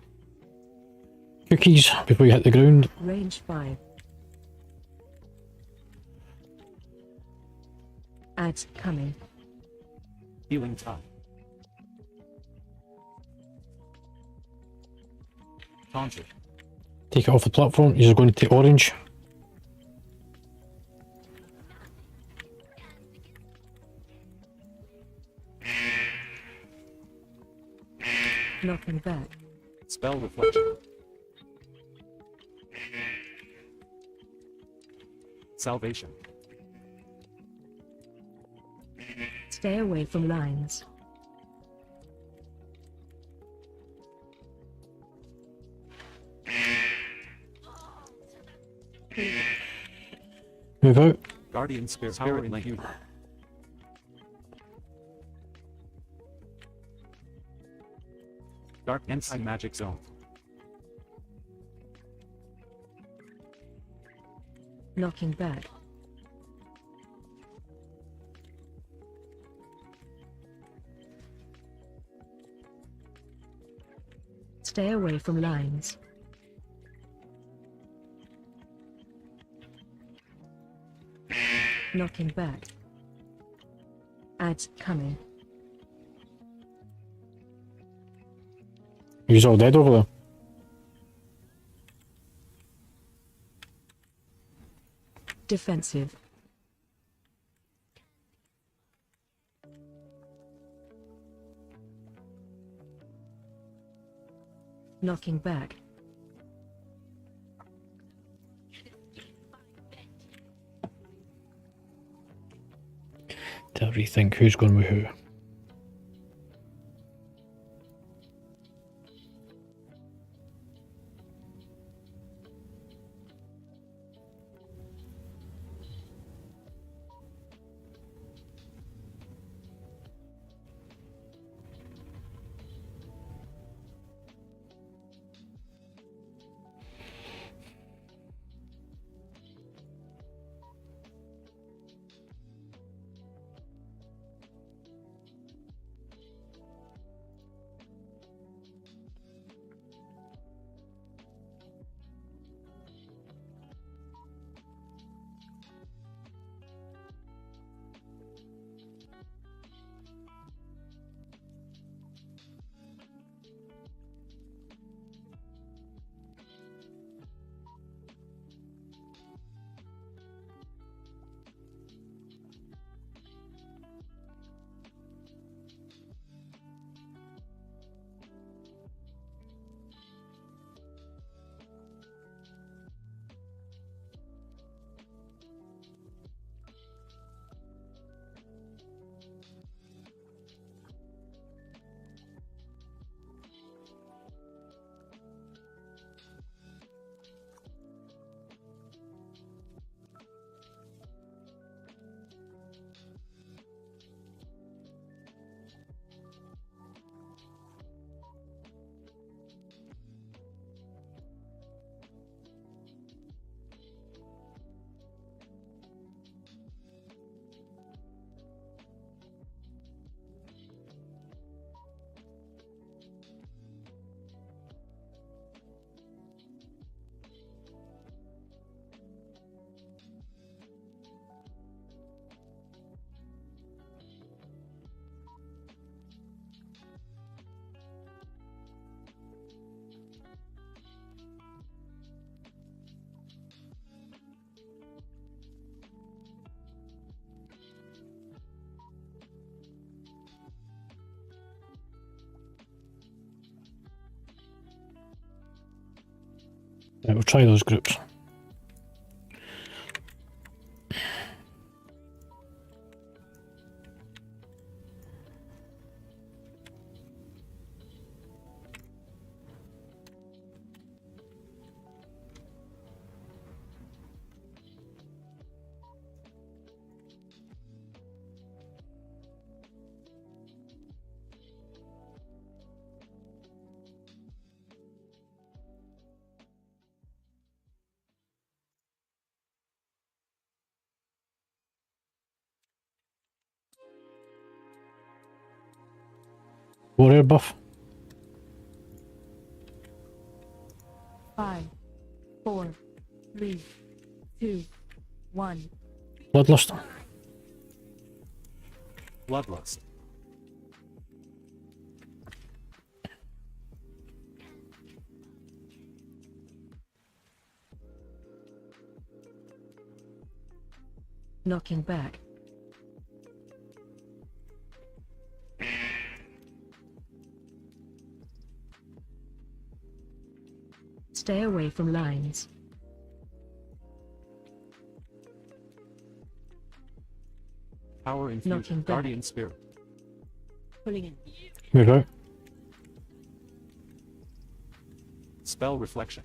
Speaker 1: Cookies before you hit the ground.
Speaker 2: Range 5. Ads coming.
Speaker 3: Healing tide. Taunted.
Speaker 1: Take it off the platform. You're going to take orange.
Speaker 2: Knocking back.
Speaker 3: Spell reflection. Salvation.
Speaker 2: Stay away from lines.
Speaker 1: Move out.
Speaker 3: Guardian Spirit Link. Dark Anti-Magic Zone.
Speaker 2: Knocking back. Stay away from lines. Knocking back. Ads coming.
Speaker 1: He's all dead over there.
Speaker 2: Defensive. Knocking back.
Speaker 1: To rethink who's going with who. Right, we'll try those groups. Warrior buff.
Speaker 4: 5, 4, 3, 2, 1.
Speaker 1: Bloodlust.
Speaker 3: Bloodlust.
Speaker 2: Knocking back. Stay away from lines.
Speaker 3: Power infused.
Speaker 2: Knocking back.
Speaker 3: Guardian spirit.
Speaker 2: Pulling in.
Speaker 1: Move out.
Speaker 3: Spell reflection.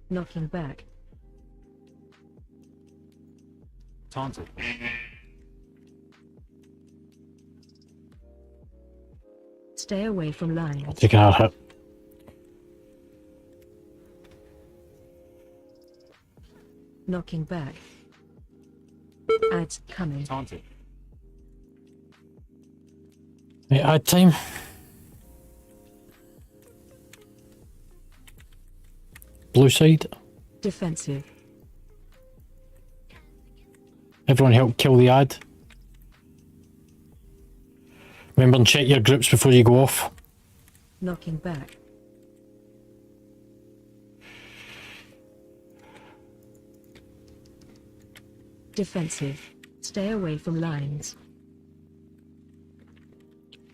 Speaker 2: Knocking back.
Speaker 3: Taunted.
Speaker 2: Stay away from lines.
Speaker 1: Take a hard hit.
Speaker 2: Knocking back. Ads coming.
Speaker 3: Taunted.
Speaker 1: Right, add time. Blue side.
Speaker 2: Defensive.
Speaker 1: Everyone help kill the ad. Remember and check your groups before you go off.
Speaker 2: Knocking back. Defensive. Stay away from lines.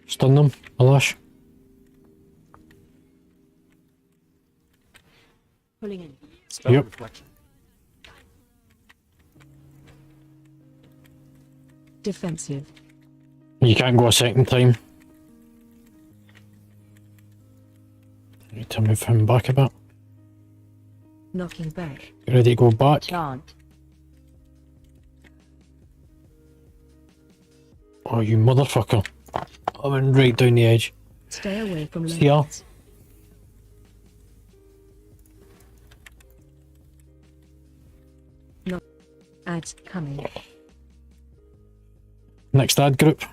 Speaker 1: Stun them, Alash.
Speaker 2: Pulling in.
Speaker 3: Spell
Speaker 1: Yep.
Speaker 3: reflection.
Speaker 2: Defensive.
Speaker 1: You can't go a second time. Need to move him back a bit.
Speaker 2: Knocking back.
Speaker 1: Get ready to go back.
Speaker 2: Chant.
Speaker 1: Oh, you motherfucker. I went right down the edge.
Speaker 2: Stay away from
Speaker 1: See ya.
Speaker 2: lines. No. Ads coming.
Speaker 1: Next ad group.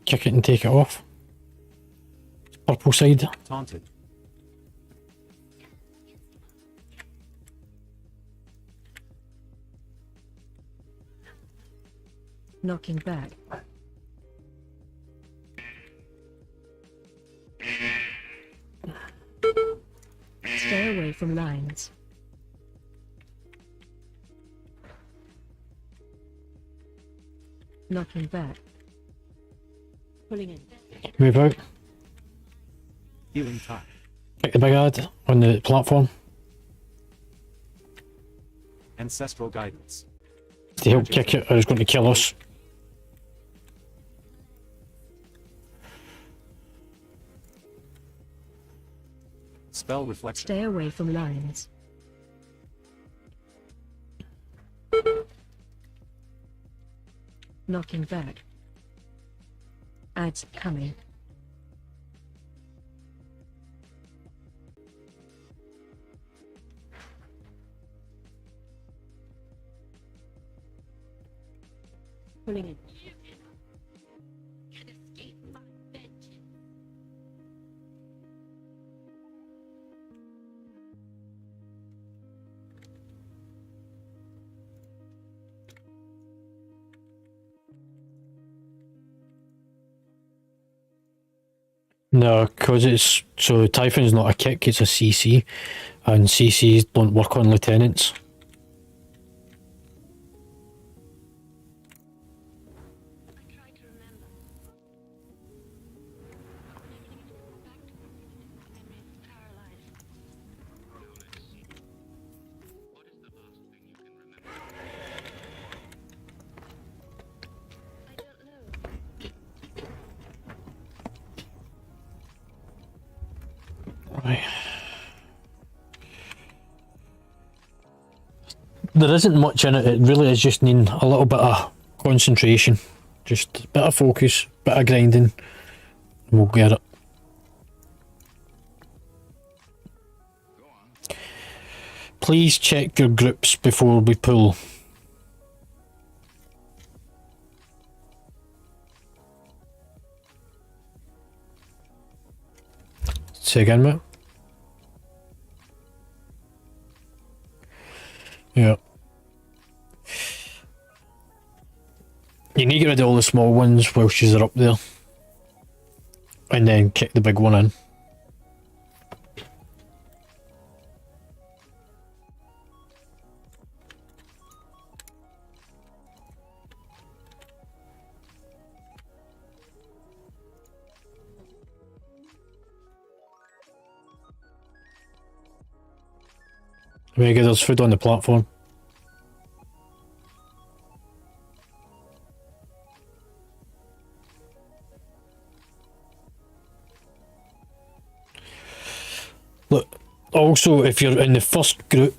Speaker 1: Kick it and take it off. Purple side.
Speaker 3: Taunted.
Speaker 2: Knocking back. Stay away from lines. Knocking back. Pulling in.
Speaker 1: Move out.
Speaker 3: Healing time.
Speaker 1: Pick the big ad on the platform
Speaker 3: Ancestral guidance.
Speaker 1: to help kick it or it's going to kill us.
Speaker 3: Spell reflection.
Speaker 2: Stay away from lines. Knocking back. Ads coming. Pulling in.
Speaker 1: No, because it's so Typhon's not a kick, it's a CC, and CCs don't work on lieutenants. There isn't much in it. It really is just needing a little bit of concentration, just a bit of focus, bit of grinding, and we'll get it. Please check your groups before we pull. Say again, mate. Yeah. You need to get rid of all the small ones whilst you're up there. And then kick the big one in. Very good, there's food on the platform. Look, also if you're in the first group,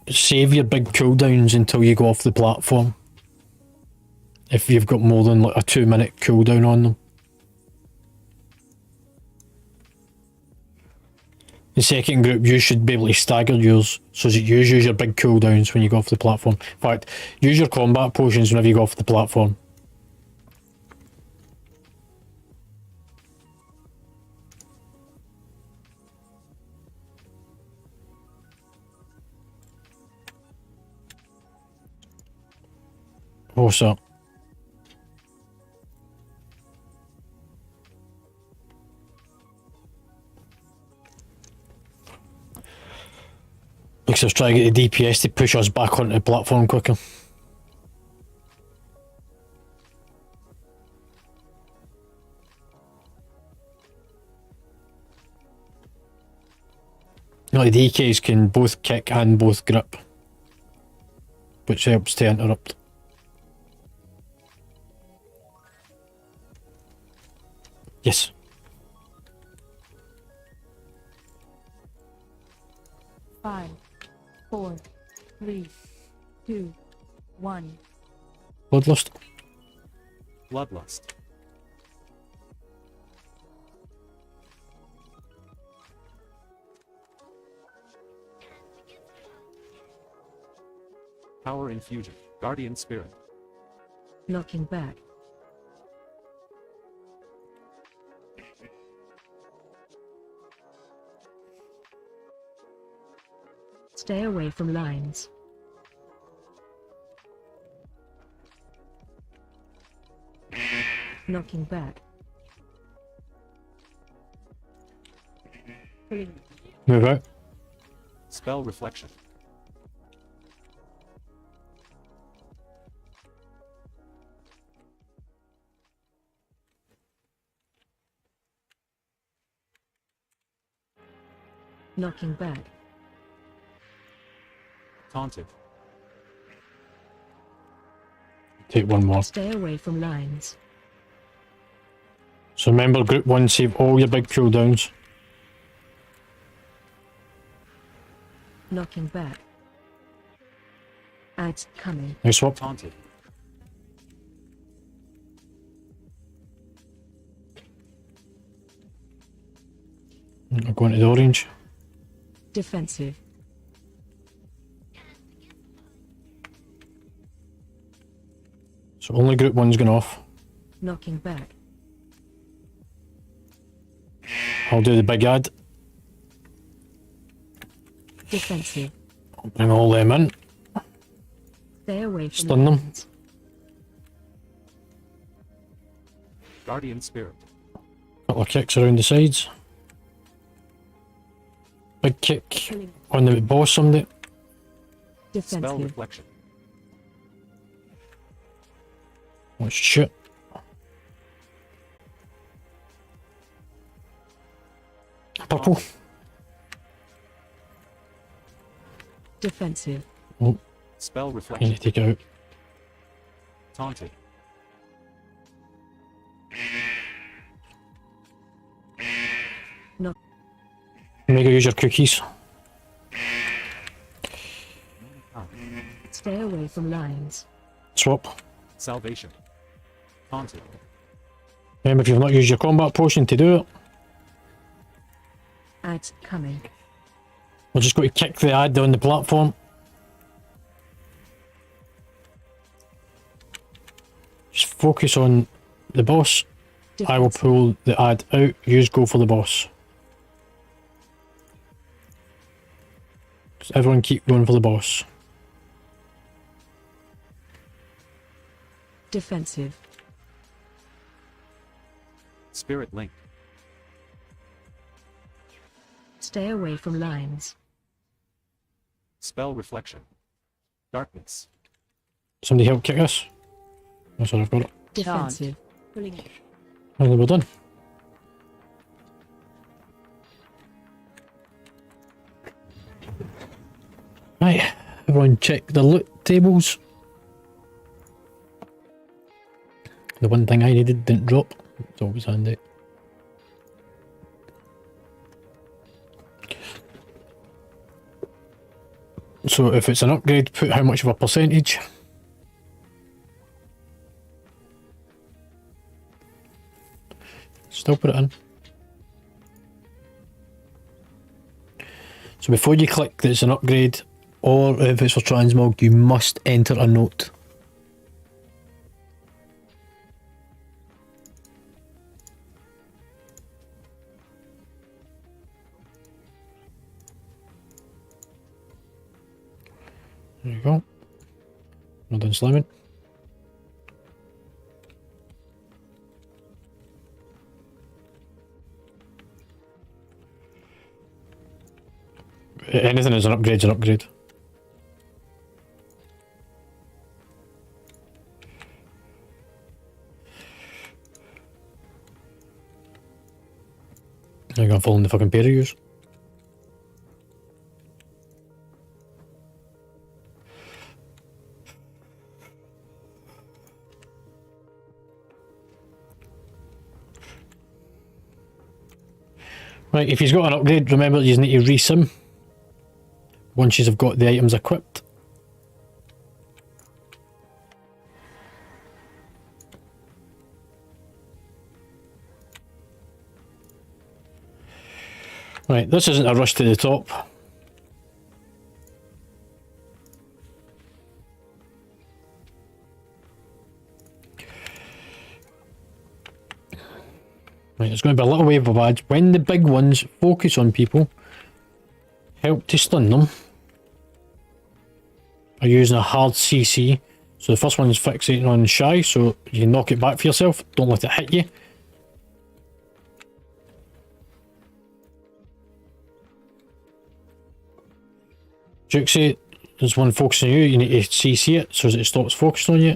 Speaker 1: save your big cooldowns until you go off the platform. If you've got more than like a 2-minute cooldown on them. The second group, you should be able to stagger yours so that you use your big cooldowns when you go off the platform. In fact, use your combat potions whenever you go off the platform. What's that? Because I was trying to get the DPS to push us back onto the platform quicker. No, the DKs can both kick and both grip, which helps to interrupt. Yes.
Speaker 4: Five, 4, 3, 2, 1.
Speaker 1: Bloodlust.
Speaker 3: Bloodlust. Power infusion. Guardian spirit.
Speaker 2: Knocking back. Stay away from lines. Knocking back.
Speaker 1: Move out.
Speaker 3: Spell reflection.
Speaker 2: Knocking back.
Speaker 3: Taunted.
Speaker 1: Take one more.
Speaker 2: Stay away from lines.
Speaker 1: So remember, group 1, save all your big cooldowns.
Speaker 2: Knocking back. Ads coming.
Speaker 1: Now swap.
Speaker 3: Taunted.
Speaker 1: I'm going to the orange.
Speaker 2: Defensive.
Speaker 1: So only group 1's going off.
Speaker 2: Knocking back.
Speaker 1: I'll do the big ad.
Speaker 2: Defensive.
Speaker 1: I'll bring all them in.
Speaker 2: Stay away from
Speaker 1: Stun them.
Speaker 2: lines.
Speaker 3: Guardian spirit.
Speaker 1: Couple of kicks around the sides. Big kick
Speaker 2: Killing.
Speaker 1: on the boss someday.
Speaker 3: Spell
Speaker 2: Defensive.
Speaker 3: reflection.
Speaker 1: Oh shit. Purple.
Speaker 2: Defensive.
Speaker 1: Oh,
Speaker 3: Spell
Speaker 1: I need
Speaker 3: reflection.
Speaker 1: to take it out.
Speaker 3: Taunted.
Speaker 2: Knock.
Speaker 1: Mega use your cookies.
Speaker 2: Stay away from lions.
Speaker 1: Swap.
Speaker 3: Salvation. Taunted.
Speaker 1: Remember, if you've not used your combat potion to do it,
Speaker 2: Ads coming.
Speaker 1: we're just going to kick the ad down the platform. Just focus on the boss. I will
Speaker 2: Defensive.
Speaker 1: pull the ad out. You go for the boss. Just everyone keep going for the boss.
Speaker 2: Defensive.
Speaker 3: Spirit link.
Speaker 2: Stay away from lions.
Speaker 3: Spell reflection. Darkness.
Speaker 1: Somebody help kick us. Oh, sorry, I've got it.
Speaker 2: Defensive. Pulling it.
Speaker 1: I think we're done. Right, everyone check the loot tables. The one thing I needed didn't drop. It's always handy. So if it's an upgrade, put how much of a percentage. Still put it in. So before you click that it's an upgrade, or if it's for transmog, you must enter a note. There you go. Well done, slamming. Anything is an upgrade's an upgrade. I'm gonna fall in the fucking pair of yous. Right, if you've got an upgrade, remember you need to resim once you've got the items equipped. Right, this isn't a rush to the top. Right, it's going to be a little wave of ads. When the big ones focus on people, help to stun them. Are using a hard CC. So the first one is fixating on shy, so you can knock it back for yourself. Don't let it hit you. Juxie, there's one focusing on you. You need to CC it so that it stops focusing on you.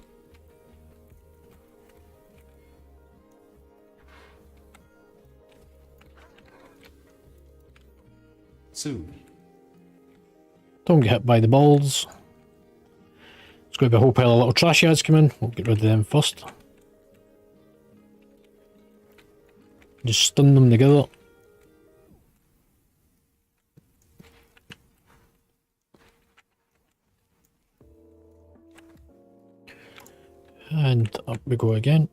Speaker 3: Soothe.
Speaker 1: Don't get hit by the balls. There's going to be a whole pile of little trashy ads coming. We'll get rid of them first. Just stun them together. And up we go again.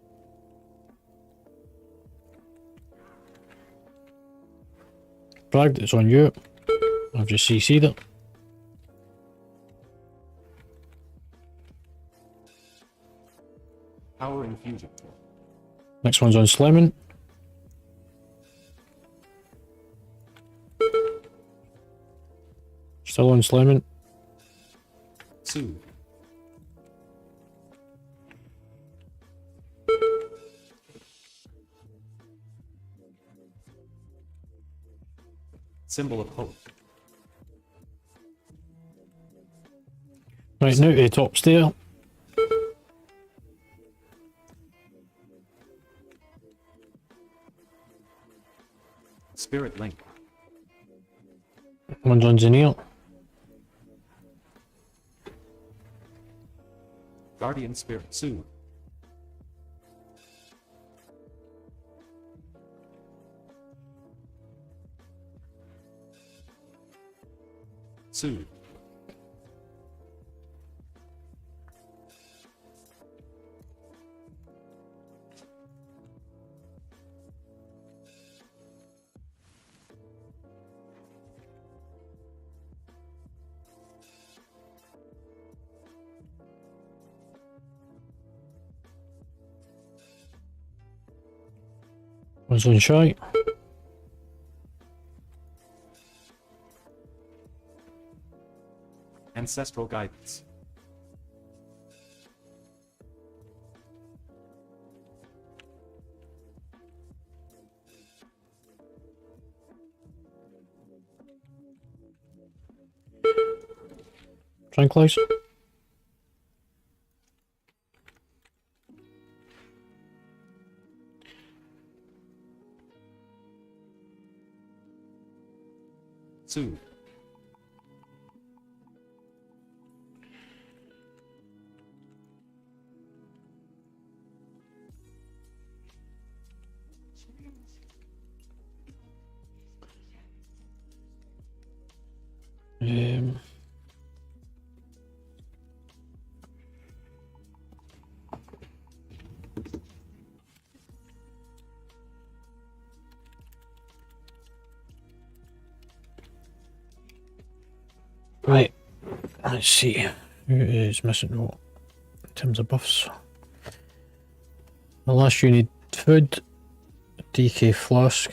Speaker 1: Bragged, it's on you. I've just CC'd it.
Speaker 3: Power infusion.
Speaker 1: Next one's on Slimming. Still on Slimming.
Speaker 3: Soothe. Symbol of hope.
Speaker 1: Right, now to the top stair.
Speaker 3: Spirit link.
Speaker 1: One's on Zenil.
Speaker 3: Guardian spirit. Soothe. Soothe.
Speaker 1: One's on shite.
Speaker 3: Ancestral guidance.
Speaker 1: Tranquilize.
Speaker 3: Soothe.
Speaker 1: Um, right, let's see who is missing what in terms of buffs. Unless you need food, DK flask.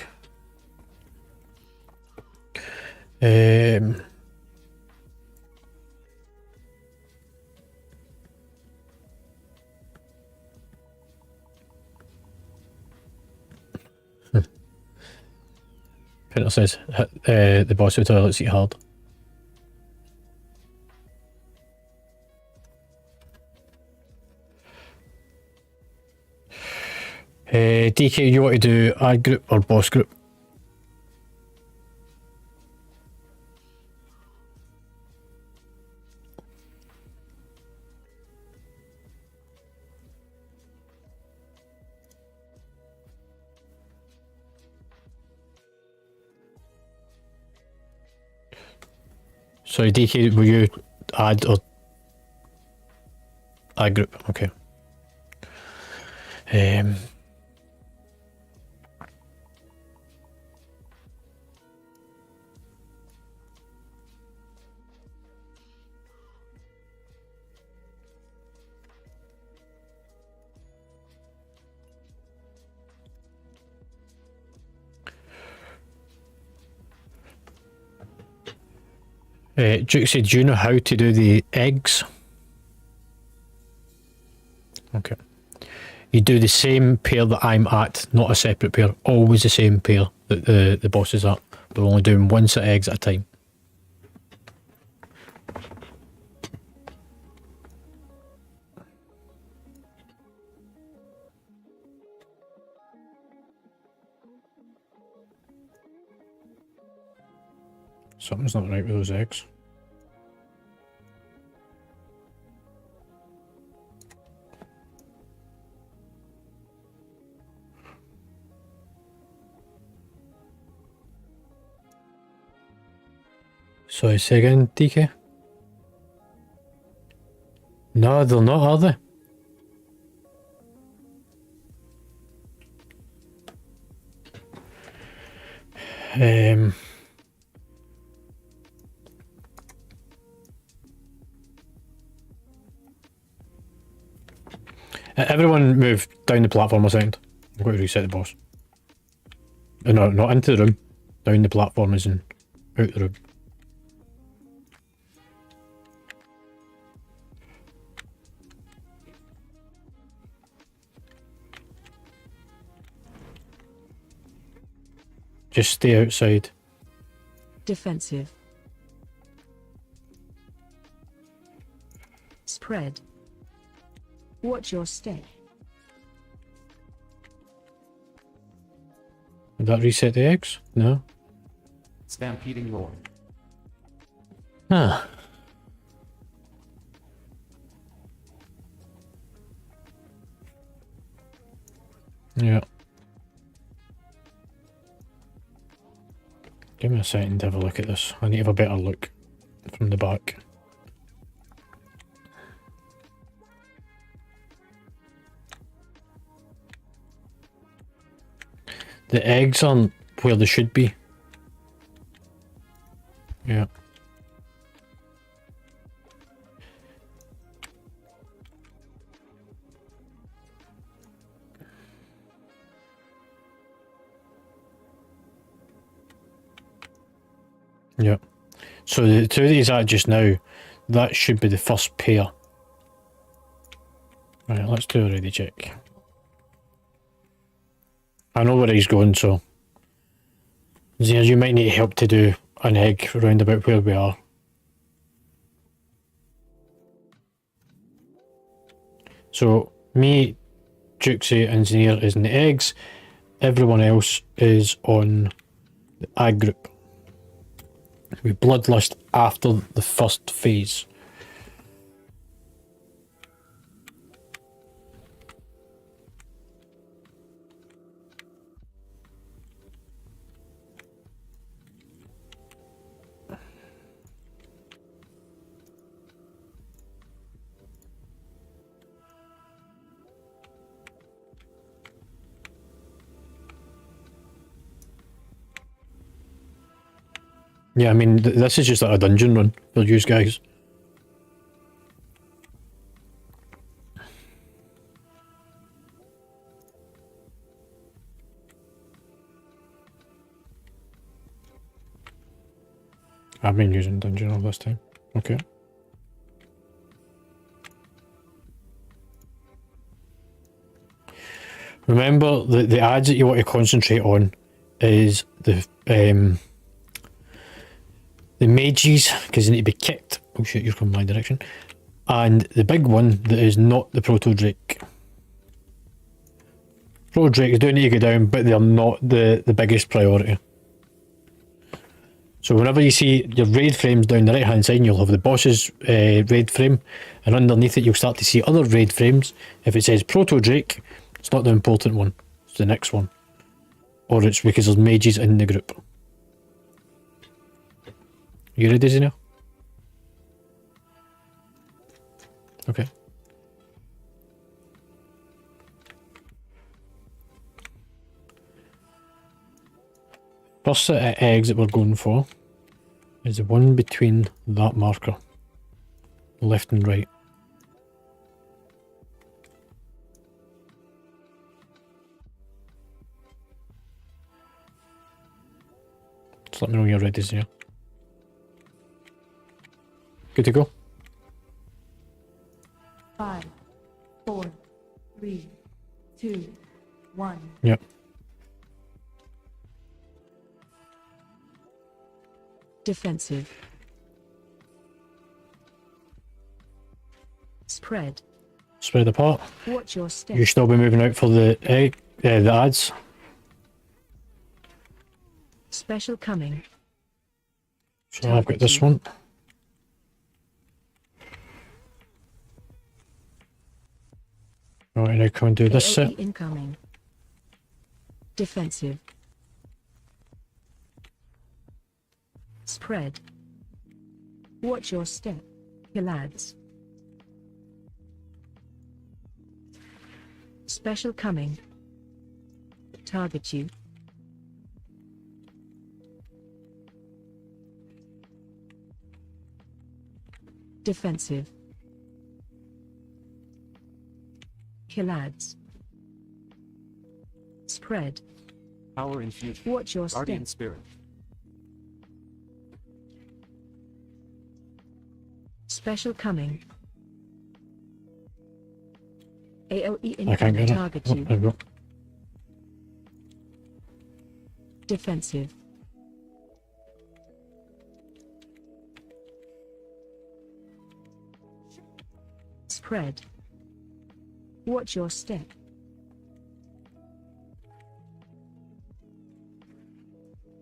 Speaker 1: Um, Pinter says the boss of the toilet seat hard. DK, you want to do ad group or boss group? Sorry, DK, will you add or ad group? Okay. Duke said, do you know how to do the eggs? Okay. You do the same pair that I'm at, not a separate pair. Always the same pair that the boss is at. We're only doing one set of eggs at a time. Something's not right with those eggs. Sorry, say again, DK? No, they're not, are they? Everyone move down the platform a second. I'm going to reset the boss. No, not into the room. Down the platform as in out the room. Just stay outside.
Speaker 2: Defensive. Spread. Watch your step.
Speaker 1: Did that reset the eggs? No.
Speaker 3: Stampeding roar.
Speaker 1: Ah. Yeah. Give me a second to have a look at this. I need to have a better look from the back. The eggs aren't where they should be. Yeah. Yeah. So the two that he's at just now, that should be the first pair. Right, let's do a ready check. I know where he's going, so Zia, you might need help to do an egg round about where we are. So me, Juxie and Zinir is in the eggs. Everyone else is on the ag group. We bloodlust after the first phase. Yeah, I mean, this is just like a dungeon run for you guys. I've been using dungeon all this time. Okay. Remember, the ads that you want to concentrate on is the mages, because they need to be kicked. Oh shit, you're coming my direction. And the big one that is not the Proto Drake. Proto Drakes do need to go down, but they're not the biggest priority. So whenever you see your raid frames down the right hand side, you'll have the boss's raid frame, and underneath it you'll start to see other raid frames. If it says Proto Drake, it's not the important one, it's the next one. Or it's because there's mages in the group. You ready, Zina? Okay. First set of eggs that we're going for is the one between that marker, left and right. Just let me know when you're ready, Zina. Good to go?
Speaker 4: 5, 4, 3, 2, 1.
Speaker 1: Yep.
Speaker 2: Defensive. Spread.
Speaker 1: Spread apart.
Speaker 2: Watch your step.
Speaker 1: You still be moving out for the egg, the ads.
Speaker 2: Special coming.
Speaker 1: So I've got this one. Right, now come and do this
Speaker 2: AOE
Speaker 1: set.
Speaker 2: incoming. Defensive. Spread. Watch your step, you lads. Special coming. Target you. Defensive. Kill lads. Spread.
Speaker 3: Power infused.
Speaker 2: Watch your
Speaker 3: Guardian
Speaker 2: step.
Speaker 3: spirit.
Speaker 2: Special coming. AOE
Speaker 1: I can't
Speaker 2: incoming.
Speaker 1: get it.
Speaker 2: Target
Speaker 1: Oh,
Speaker 2: you.
Speaker 1: there we go.
Speaker 2: Defensive. Spread. Watch your step.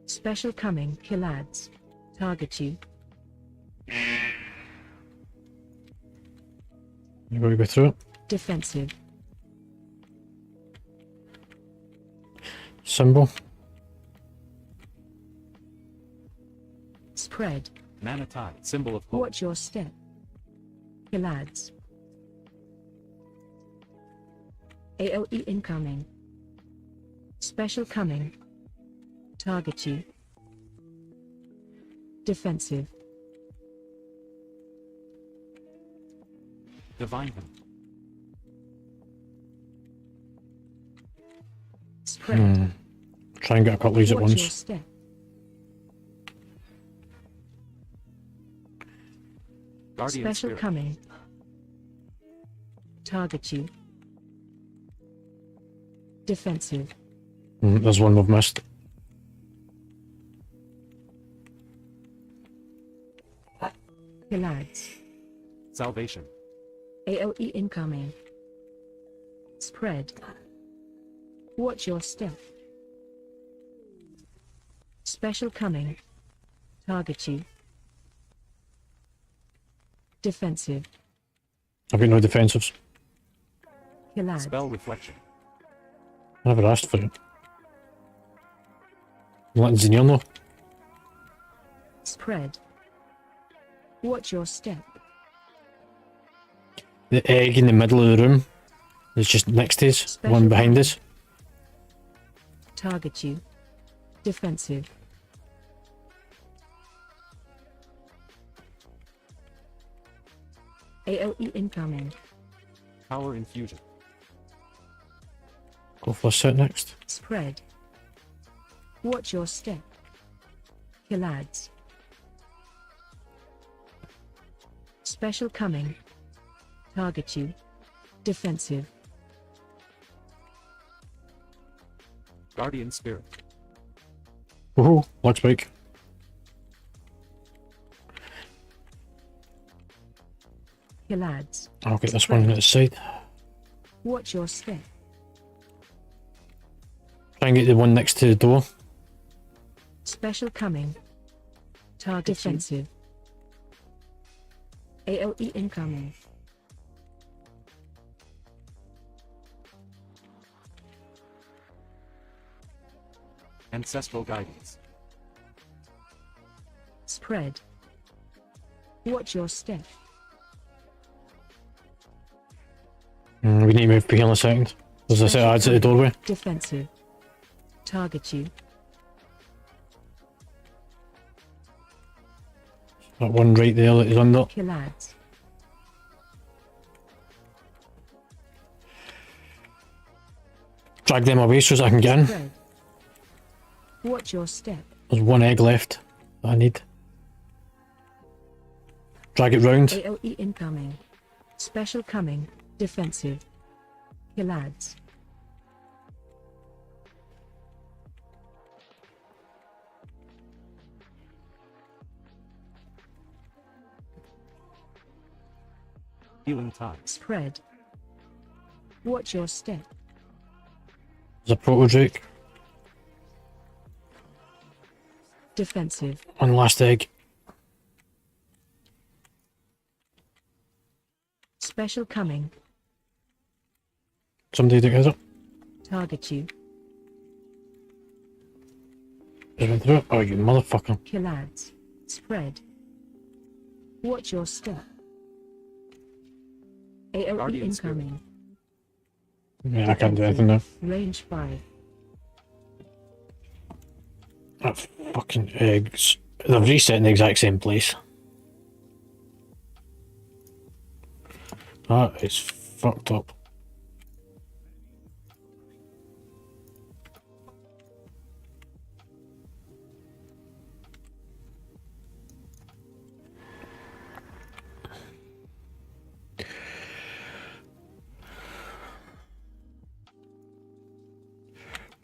Speaker 2: Special coming, kill ads. Target you.
Speaker 1: You gotta go through it.
Speaker 2: Defensive.
Speaker 1: Symbol.
Speaker 2: Spread.
Speaker 3: Manitai, symbol of hope.
Speaker 2: Watch your step. Kill ads. AOE incoming. Special coming. Target you. Defensive.
Speaker 3: Divine him.
Speaker 2: Spread.
Speaker 1: Try and get a couple of these at
Speaker 2: Watch your
Speaker 1: once.
Speaker 2: step.
Speaker 3: Guardian
Speaker 2: Special
Speaker 3: Spirit.
Speaker 2: coming. Target you. Defensive.
Speaker 1: There's one we've missed.
Speaker 2: Killads.
Speaker 3: Salvation.
Speaker 2: AoE incoming. Spread. Watch your step. Special coming. Target you. Defensive.
Speaker 1: I've got no defensives.
Speaker 2: Killads.
Speaker 3: Spell Reflection.
Speaker 1: I never asked for it. I'm letting Zinir know.
Speaker 2: Spread. Watch your step.
Speaker 1: The egg in the middle of the room is just next to us, the one behind us.
Speaker 2: Target you. Defensive. AoE incoming.
Speaker 3: Power Infusion.
Speaker 1: Go for a set next.
Speaker 2: Spread. Watch your step. Killads. Special coming. Target you. Defensive.
Speaker 3: Guardian Spirit.
Speaker 1: Woohoo, let's break.
Speaker 2: Killads.
Speaker 1: I'll get this one at the side.
Speaker 2: Watch your step.
Speaker 1: Try and get the one next to the door.
Speaker 2: Special coming. Target defensive. AoE incoming.
Speaker 3: Ancestral Guidance.
Speaker 2: Spread. Watch your step.
Speaker 1: We need to move here in a second. There's a set of ads at the doorway.
Speaker 2: Defensive. Target you.
Speaker 1: That one right there that is under.
Speaker 2: Killads.
Speaker 1: Drag them away so that I can get in.
Speaker 2: Spread. Watch your step.
Speaker 1: There's one egg left that I need. Drag it round.
Speaker 2: AoE incoming. Special coming. Defensive. Killads.
Speaker 3: Healing Tide.
Speaker 2: Spread. Watch your step.
Speaker 1: There's a proto drake.
Speaker 2: Defensive.
Speaker 1: One last egg.
Speaker 2: Special coming.
Speaker 1: Somebody together.
Speaker 2: Target you.
Speaker 1: Just went through it. Oh, you motherfucker.
Speaker 2: Killads. Spread. Watch your step. AoE
Speaker 3: Guardian Spirit.
Speaker 2: incoming.
Speaker 1: Yeah, I can't do anything now.
Speaker 2: Range 5.
Speaker 1: That fucking eggs. They've reset in the exact same place. That is fucked up.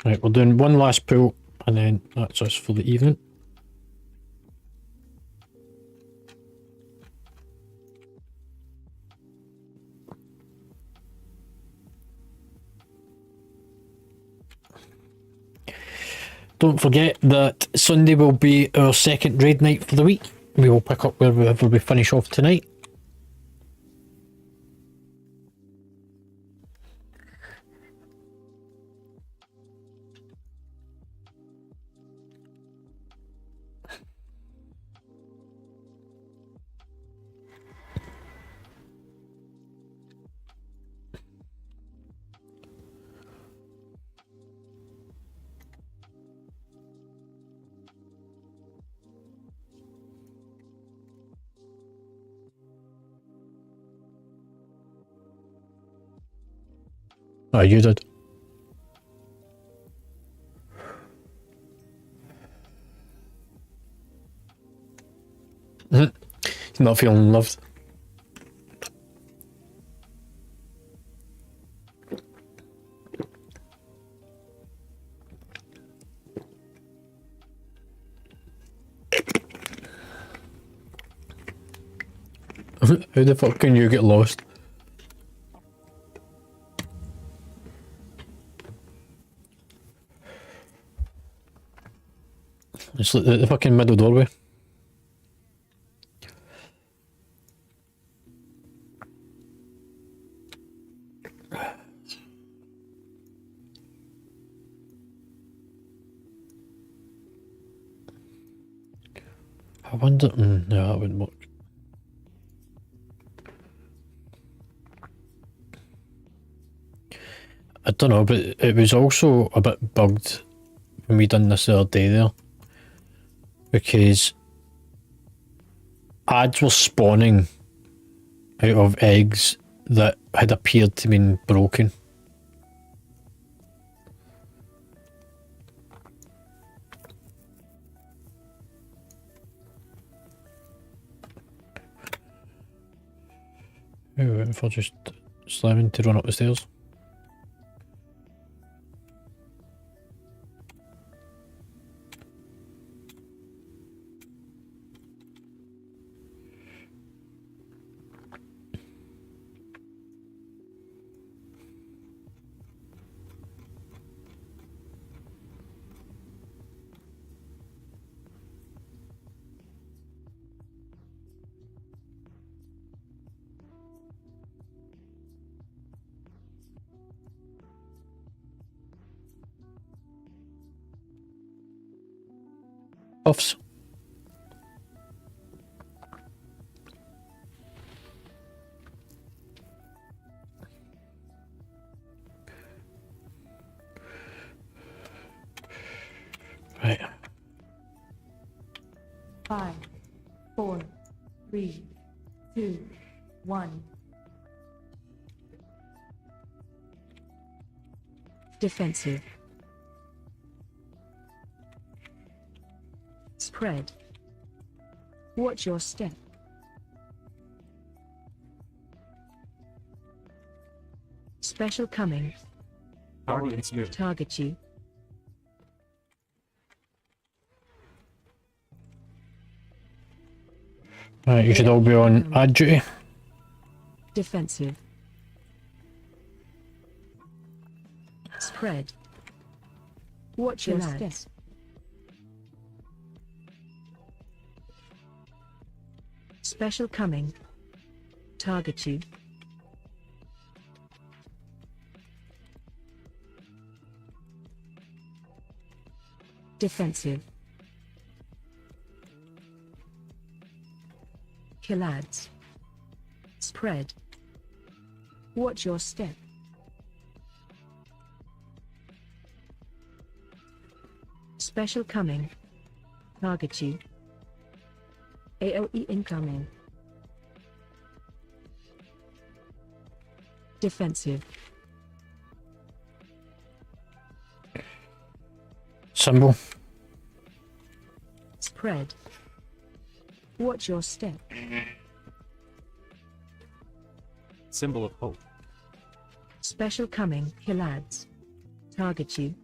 Speaker 1: Right, we're doing one last pull and then that's us for the evening. Don't forget that Sunday will be our second raid night for the week. We will pick up wherever we finish off tonight. Oh, you did. Not feeling loved. How the fuck can you get lost? It's like the fucking middle doorway. I wonder. No, that wouldn't work. I don't know, but it was also a bit bugged when we done this the other day there, because ads were spawning out of eggs that had appeared to be broken. Oh, what if I just slamming to run up the stairs? Puffs. Right.
Speaker 4: 5, 4, 3, 2, 1.
Speaker 2: Defensive. Spread. Watch your step. Special coming.
Speaker 3: Guardian Spirit.
Speaker 2: Target you.
Speaker 1: Right, you should all be on ad duty.
Speaker 2: Defensive. Spread. Watch your step. Special coming. Target you. Defensive. Kill ads. Spread. Watch your step. Special coming. Target you. AOE incoming. Defensive.
Speaker 1: Symbol.
Speaker 2: Spread. Watch your step.
Speaker 3: Symbol of hope.
Speaker 2: Special coming. Kill ads. Target you.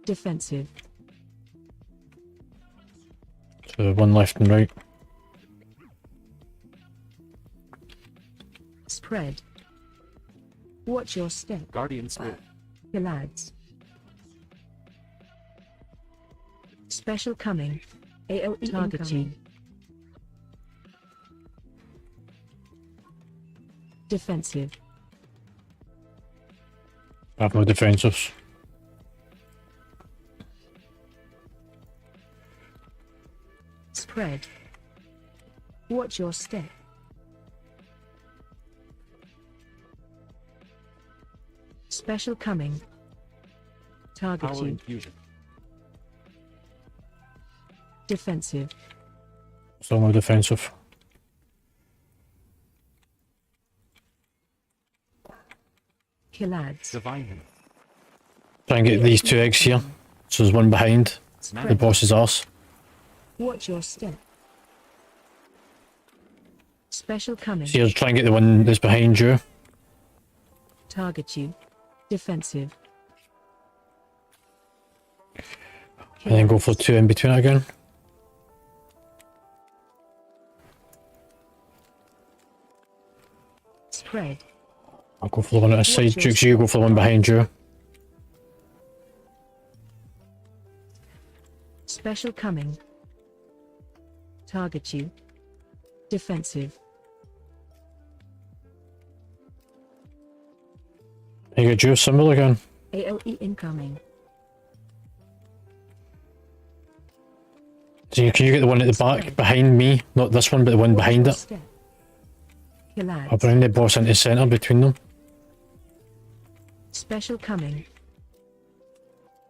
Speaker 2: Defensive.
Speaker 1: So one left and right.
Speaker 2: Spread. Watch your step.
Speaker 3: Guardian Spirit.
Speaker 2: Kill ads. Special coming.
Speaker 4: AOE
Speaker 2: Target you.
Speaker 4: incoming.
Speaker 2: Defensive.
Speaker 1: I have no defensives.
Speaker 2: Spread. Watch your step. Special coming. Target
Speaker 3: Power
Speaker 2: you.
Speaker 3: infusion.
Speaker 2: Defensive.
Speaker 1: Still no defensive.
Speaker 2: Kill ads.
Speaker 3: Divine Hymn.
Speaker 1: Try and get these two eggs here. So there's one behind the
Speaker 2: Spread.
Speaker 1: boss's arse.
Speaker 2: Watch your step. Special coming.
Speaker 1: So try and get the one that's behind you.
Speaker 2: Target you. Defensive.
Speaker 1: And then go for two in between again.
Speaker 2: Spread.
Speaker 1: I'll go for the one at the side.
Speaker 2: Watch your
Speaker 1: Jukes, you go for the one behind you.
Speaker 2: Special coming. Target you. Defensive.
Speaker 1: You got Juice symbol again.
Speaker 2: AOE incoming.
Speaker 1: So can you get the one at the back behind me? Not this one, but the one behind it.
Speaker 2: Step. Kill
Speaker 1: I'll
Speaker 2: ads.
Speaker 1: bring the boss into the centre between them.
Speaker 2: Special coming.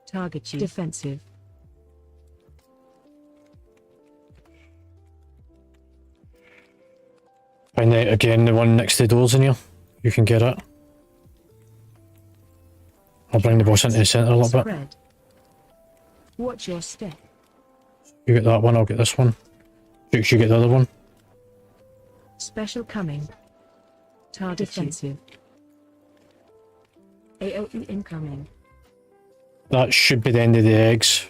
Speaker 2: Target you. Defensive.
Speaker 1: Find out again the one next to the doors in here. You can get it. I'll bring the boss into the centre a little bit.
Speaker 2: Spread. Watch your step.
Speaker 1: You get that one, I'll get this one. Jukes, you get the other one.
Speaker 2: Special coming. Target defensive. AOE incoming.
Speaker 1: That should be the end of the eggs.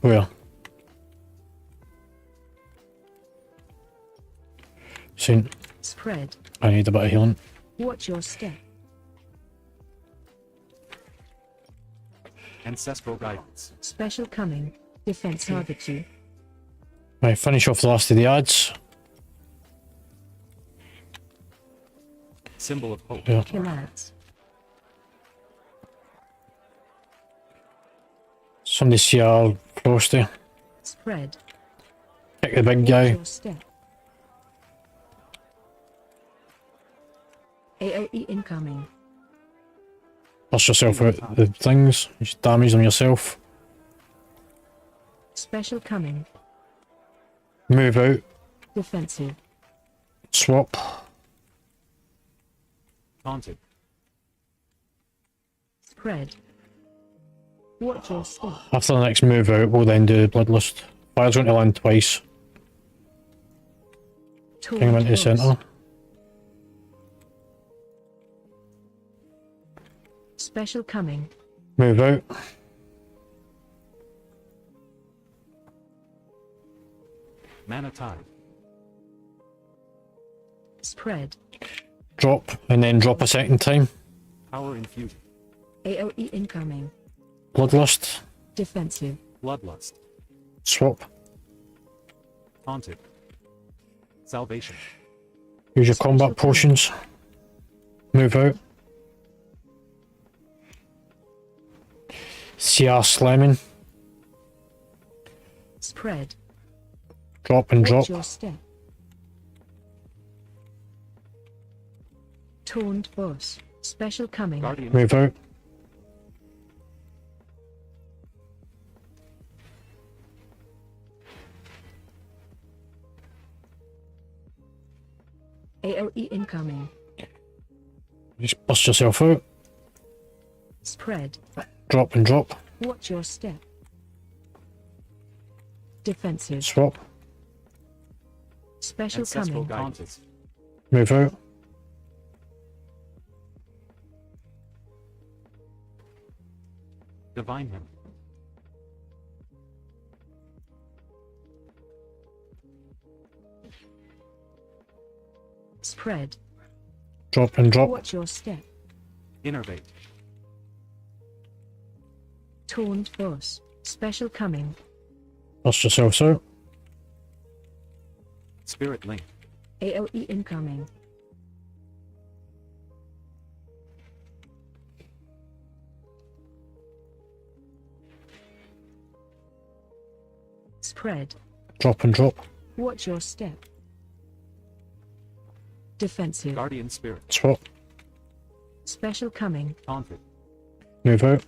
Speaker 1: Where? Soon.
Speaker 2: Spread.
Speaker 1: I need a bit of healing.
Speaker 2: Watch your step.
Speaker 3: Ancestral guidance.
Speaker 2: Special coming. Defensive. Target you.
Speaker 1: Right, finish off the last of the ads.
Speaker 3: Symbol of hope.
Speaker 1: Yeah.
Speaker 2: Kill ads.
Speaker 1: Somebody see our Frosty.
Speaker 2: Spread.
Speaker 1: Pick the big
Speaker 2: Watch
Speaker 1: guy.
Speaker 2: your step. AOE incoming.
Speaker 1: Bust yourself out the things. You just damage them yourself.
Speaker 2: Special coming.
Speaker 1: Move out.
Speaker 2: Defensive.
Speaker 1: Swap.
Speaker 3: Taunted.
Speaker 2: Spread. Watch your step.
Speaker 1: After the next move out, we'll then do the Bloodlust. Fire's going to land twice. Bring him into the centre.
Speaker 2: Special coming.
Speaker 1: Move out.
Speaker 3: Mana tide.
Speaker 2: Spread.
Speaker 1: Drop. And then drop a second time.
Speaker 3: Power infusion.
Speaker 2: AOE incoming.
Speaker 1: Bloodlust.
Speaker 2: Defensive.
Speaker 3: Bloodlust.
Speaker 1: Swap.
Speaker 3: Taunted. Salvation.
Speaker 1: Use your combat potions. Move out. CR slamming.
Speaker 2: Spread.
Speaker 1: Drop and drop.
Speaker 2: Watch your step. Taunt boss. Special coming.
Speaker 3: Guardian.
Speaker 1: Move out.
Speaker 2: AOE incoming.
Speaker 1: Just bust yourself out.
Speaker 2: Spread.
Speaker 1: Drop and drop.
Speaker 2: Watch your step. Defensive.
Speaker 1: Swap.
Speaker 2: Special
Speaker 3: Ancestral
Speaker 2: coming.
Speaker 3: guidance.
Speaker 1: Move out.
Speaker 3: Divine him.
Speaker 2: Spread.
Speaker 1: Drop and drop.
Speaker 2: Watch your step.
Speaker 3: Innervate.
Speaker 2: Taunt boss. Special coming.
Speaker 1: Bust yourself out.
Speaker 3: Spirit link.
Speaker 2: AOE incoming. Spread.
Speaker 1: Drop and drop.
Speaker 2: Watch your step. Defensive.
Speaker 3: Guardian spirit.
Speaker 1: Swap.
Speaker 2: Special coming.
Speaker 3: Taunted.
Speaker 1: Move out.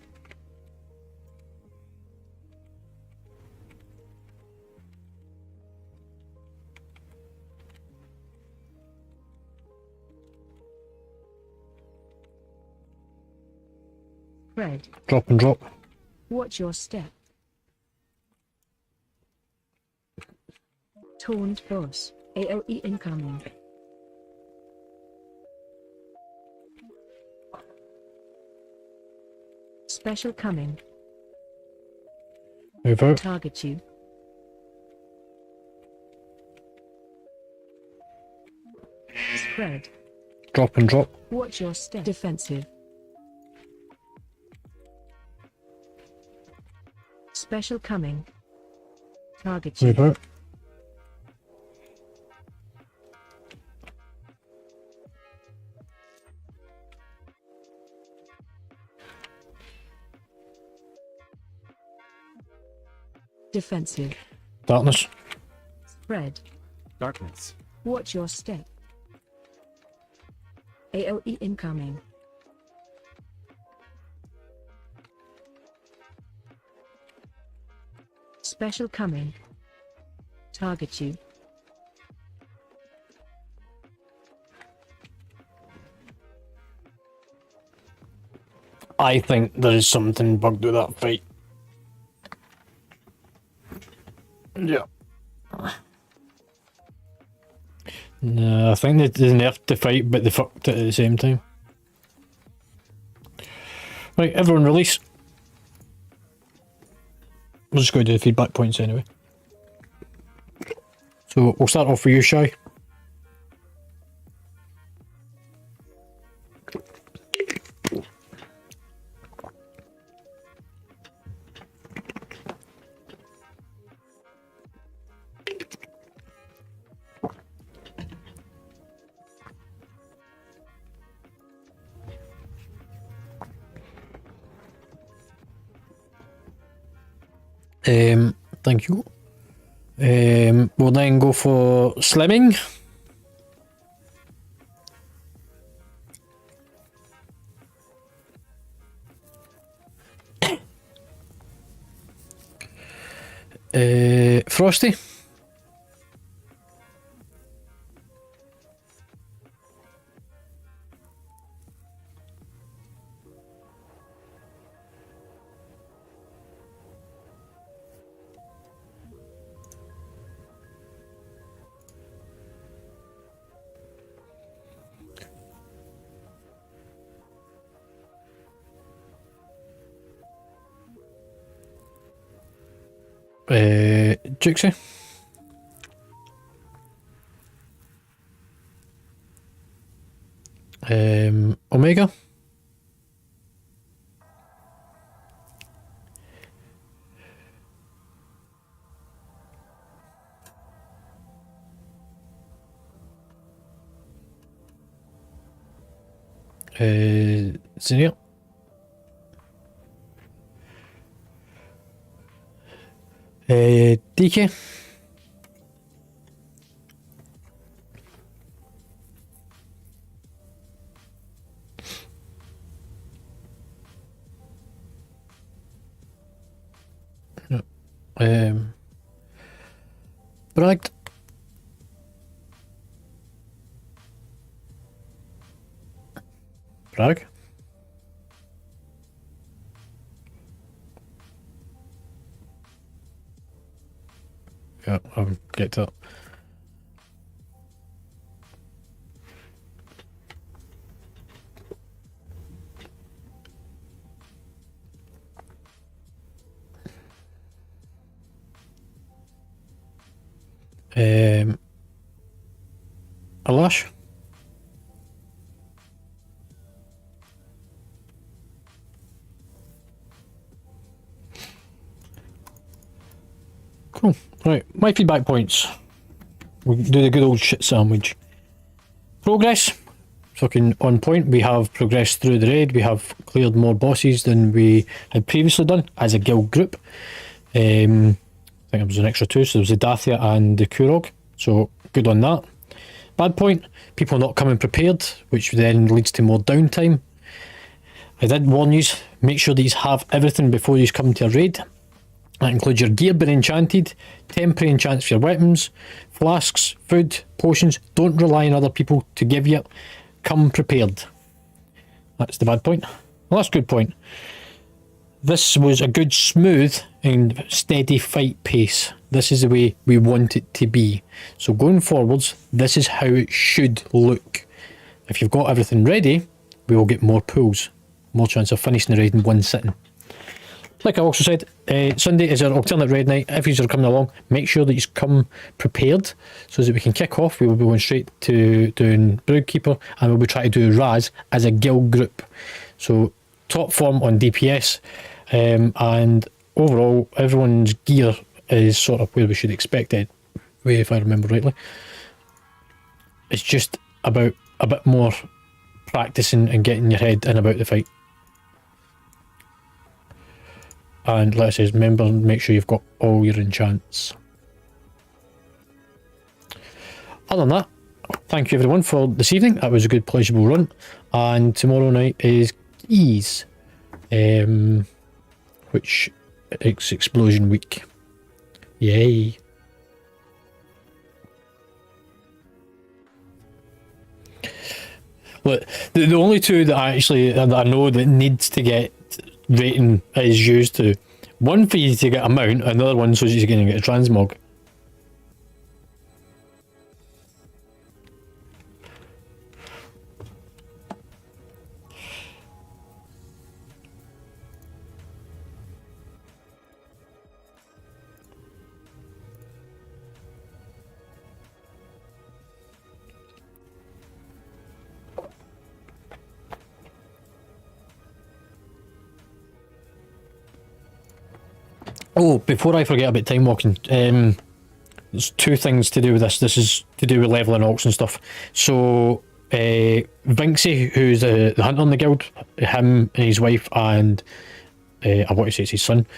Speaker 2: Spread.
Speaker 1: Drop and drop.
Speaker 2: Watch your step. Taunt boss. AOE incoming. Special coming.
Speaker 1: Move out.
Speaker 2: Target you. Spread.
Speaker 1: Drop and drop.
Speaker 2: Watch your step. Defensive. Special coming. Target you.
Speaker 1: Move out.
Speaker 2: Defensive.
Speaker 1: Darkness.
Speaker 2: Spread.
Speaker 3: Darkness.
Speaker 2: Watch your step. AOE incoming. Special coming. Target you.
Speaker 1: I think there is something bugged with that fight. Yeah. No, I think they nerfed the fight, but they fucked it at the same time. Right, everyone release. We're just going to do the feedback points anyway. So we'll start off with you, Shy. Thank you. We'll then go for slimming. Frosty. Jixie. Omega. Zinnia. DK. Bragged. Bragg. Yeah, I'll get to that. Alash. Cool. Right, my feedback points. We do the good old shit sandwich. Progress. Fucking on point. We have progressed through the raid. We have cleared more bosses than we had previously done as a guild group. I think it was an extra two, so there was the Dathia and the Kurog. So good on that. Bad point, people not coming prepared, which then leads to more downtime. I did warn you, make sure that you have everything before you come to a raid. That includes your gear being enchanted, temporary enchants for your weapons, flasks, food, potions. Don't rely on other people to give you. Come prepared. That's the bad point. Well, that's a good point. This was a good, smooth and steady fight pace. This is the way we want it to be. So going forwards, this is how it should look. If you've got everything ready, we will get more pulls. More chance of finishing the raid in one sitting. like I also said, Sunday is our alternate raid night. If you are coming along, make sure that you come prepared so that we can kick off. We will be going straight to doing Broodkeeper, and we'll be trying to do Raz as a guild group. So top form on DPS, and overall everyone's gear is sort of where we should expect it, if I remember rightly. It's just about a bit more practicing and getting your head in about the fight. And like I said, remember, make sure you've got all your enchants. Other than that, thank you everyone for this evening. That was a good pleasurable run. And tomorrow night is Keys, which it's Explosion Week. Yay. Look, the only two that that I know that needs to get rating is used to. One for you to get a mount, another one so you're going to get a transmog. Oh, before I forget about time walking, there's two things to do with this. This is to do with leveling orcs and stuff. So, Vinxie, who's the hunter in the guild, him and his wife and I want to say it's his son,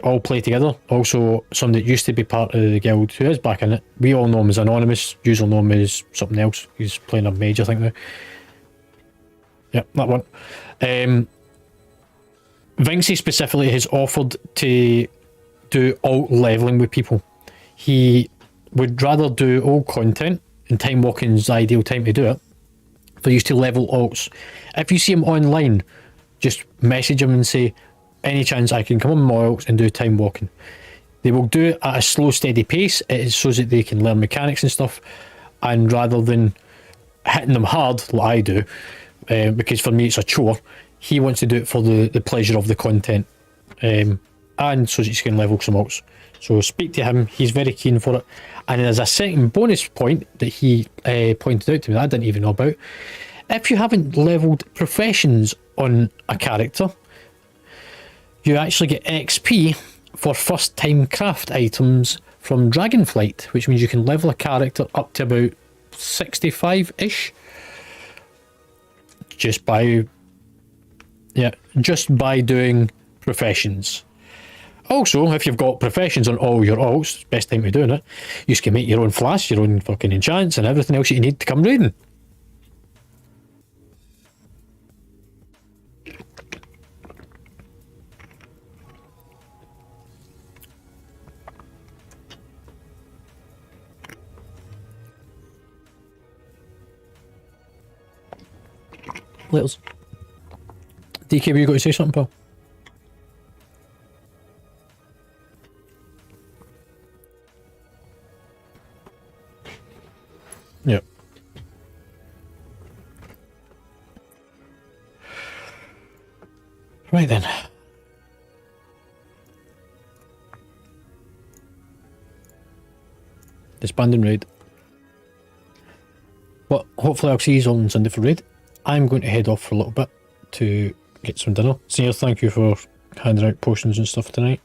Speaker 1: all play together. Also, somebody that used to be part of the guild who is back in it. We all know him as Anonymous, usually know him as something else. He's playing a mage, I think now. Yep, that one. Vinxie specifically has offered to do alt leveling with people. He would rather do old content, and time walking's the ideal time to do it, for you to level alts. If you see him online, just message him and say, any chance I can come on my alts and do time walking. They will do it at a slow, steady pace. It is so that they can learn mechanics and stuff, and rather than hitting them hard like I do, because for me it's a chore, he wants to do it for the pleasure of the content, and so that you can level some alts. So speak to him, he's very keen for it. And there's a second bonus point that he pointed out to me that I didn't even know about. If you haven't leveled professions on a character, you actually get XP for first time craft items from Dragonflight, which means you can level a character up to about 65-ish just by doing professions. Also, if you've got professions on all your alts, best time to doing it, you can make your own flash, your own fucking enchants, and everything else you need to come raiding. Littles. DK, were you going to say something, pal? Yep. Right then. Disbanding raid. But hopefully I'll see you on Sunday for raid. I'm going to head off for a little bit to get some dinner. Senior, thank you for handing out potions and stuff tonight.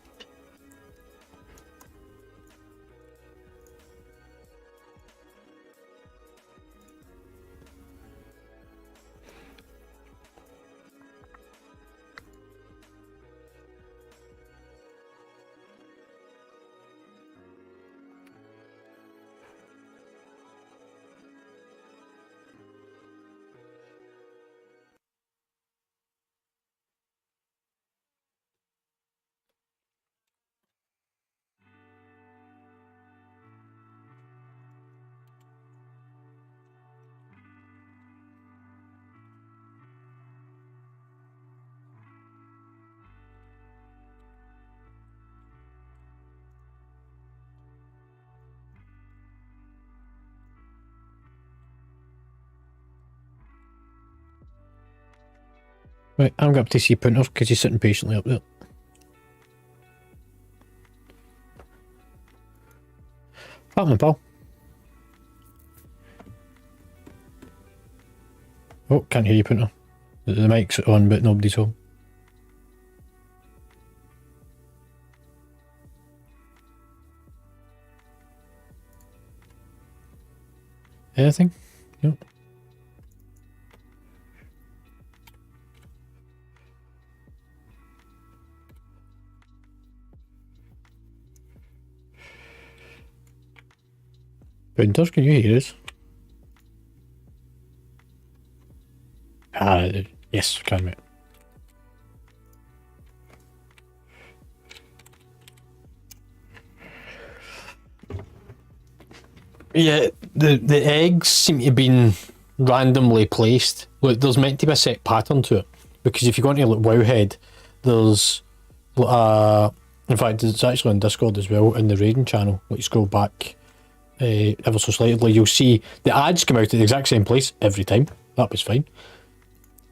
Speaker 1: Right, I'm going up to see Punter because he's sitting patiently up there. Happening, pal. Oh, can't hear you, Punter. The mic's on, but nobody's home. Anything? No. Punters, can you hear us? Yes, can, mate. Yeah, the eggs seem to have been randomly placed. Look, there's meant to be a set pattern to it. Because if you go into like Wowhead, there's in fact it's actually on Discord as well, in the raiding channel. Like you scroll back ever so slightly, you'll see the ads come out at the exact same place every time. That was fine.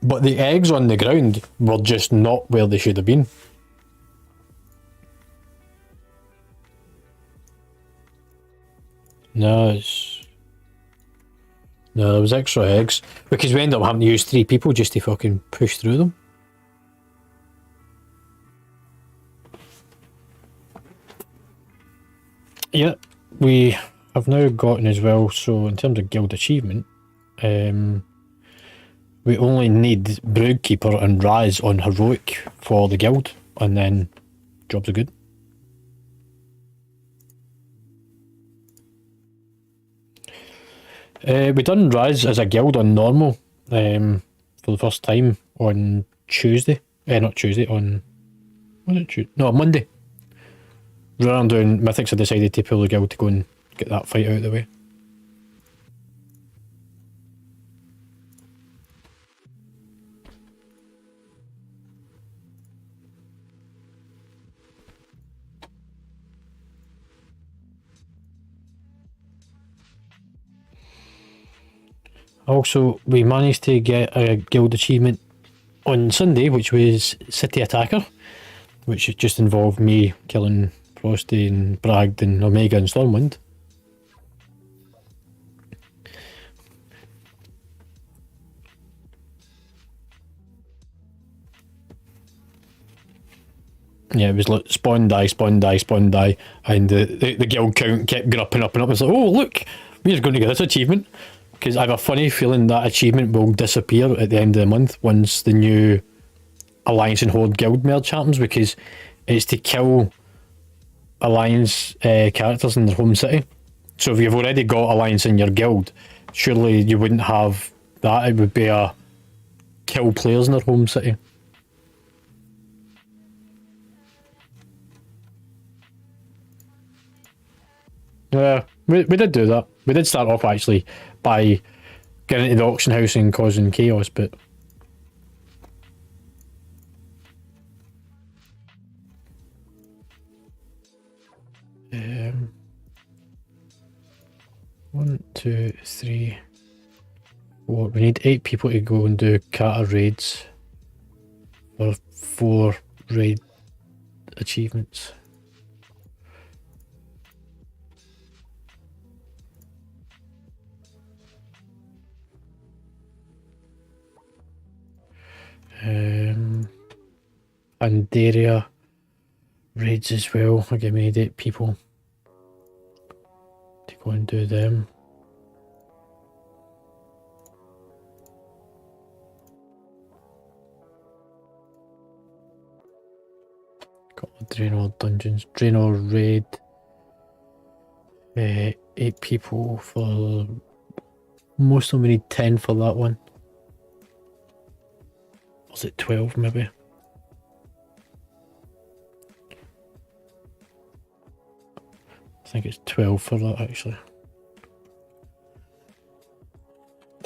Speaker 1: But the eggs on the ground were just not where they should have been. No, there was extra eggs. Because we ended up having to use 3 people just to fucking push through them. Yeah, we have now gotten as well, so in terms of guild achievement, we only need Broodkeeper and Raz on Heroic for the guild, and then jobs are good. We done Raz as a guild on normal for the first time on Tuesday. Not Tuesday, on... Was it Tuesday? No, Monday. Rather than doing Mythics, I decided to pull the guild to go and get that fight out of the way. Also, we managed to get a guild achievement on Sunday, which was City Attacker, which just involved me killing Frosty and Bragd and Omega and Stormwind. Yeah, it was like spawn die, spawn die, spawn die, and the guild count kept going up and up and up. It's like, oh look, we're going to get this achievement. Because I have a funny feeling that achievement will disappear at the end of the month once the new Alliance and Horde guild merge happens, because it's to kill Alliance characters in their home city. So if you've already got Alliance in your guild, surely you wouldn't have that. It would be a kill players in their home city. Yeah, we did do that. We did start off actually by getting into the auction house and causing chaos, but 1, 2, 3, 4. We need 8 people to go and do kata raids for 4 raid achievements. Pandaria raids as well. Again, we need 8 people to go and do them. Couple of Draenor dungeons. Draenor raid. 8 people for... Most of them we need 10 for that one. Was it 12 maybe? I think it's 12 for that actually.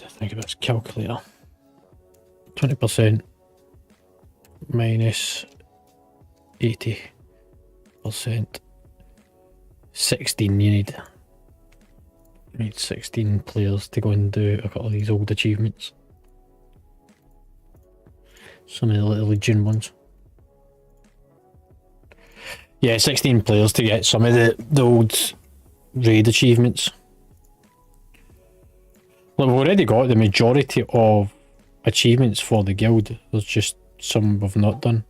Speaker 1: I think of its calculator. 20% minus 80%. 16 you need. You need 16 players to go and do a couple of these old achievements. Some of the little Legion ones. Yeah, 16 players to get some of the old raid achievements. Like, we've already got the majority of achievements for the guild. There's just some we've not done.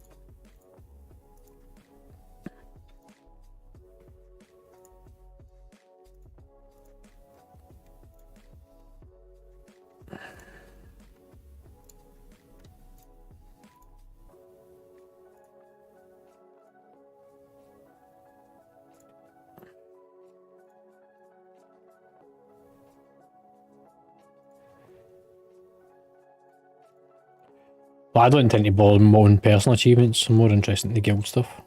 Speaker 1: But I don't intend to bother my own personal achievements. I'm more interested in the guild stuff.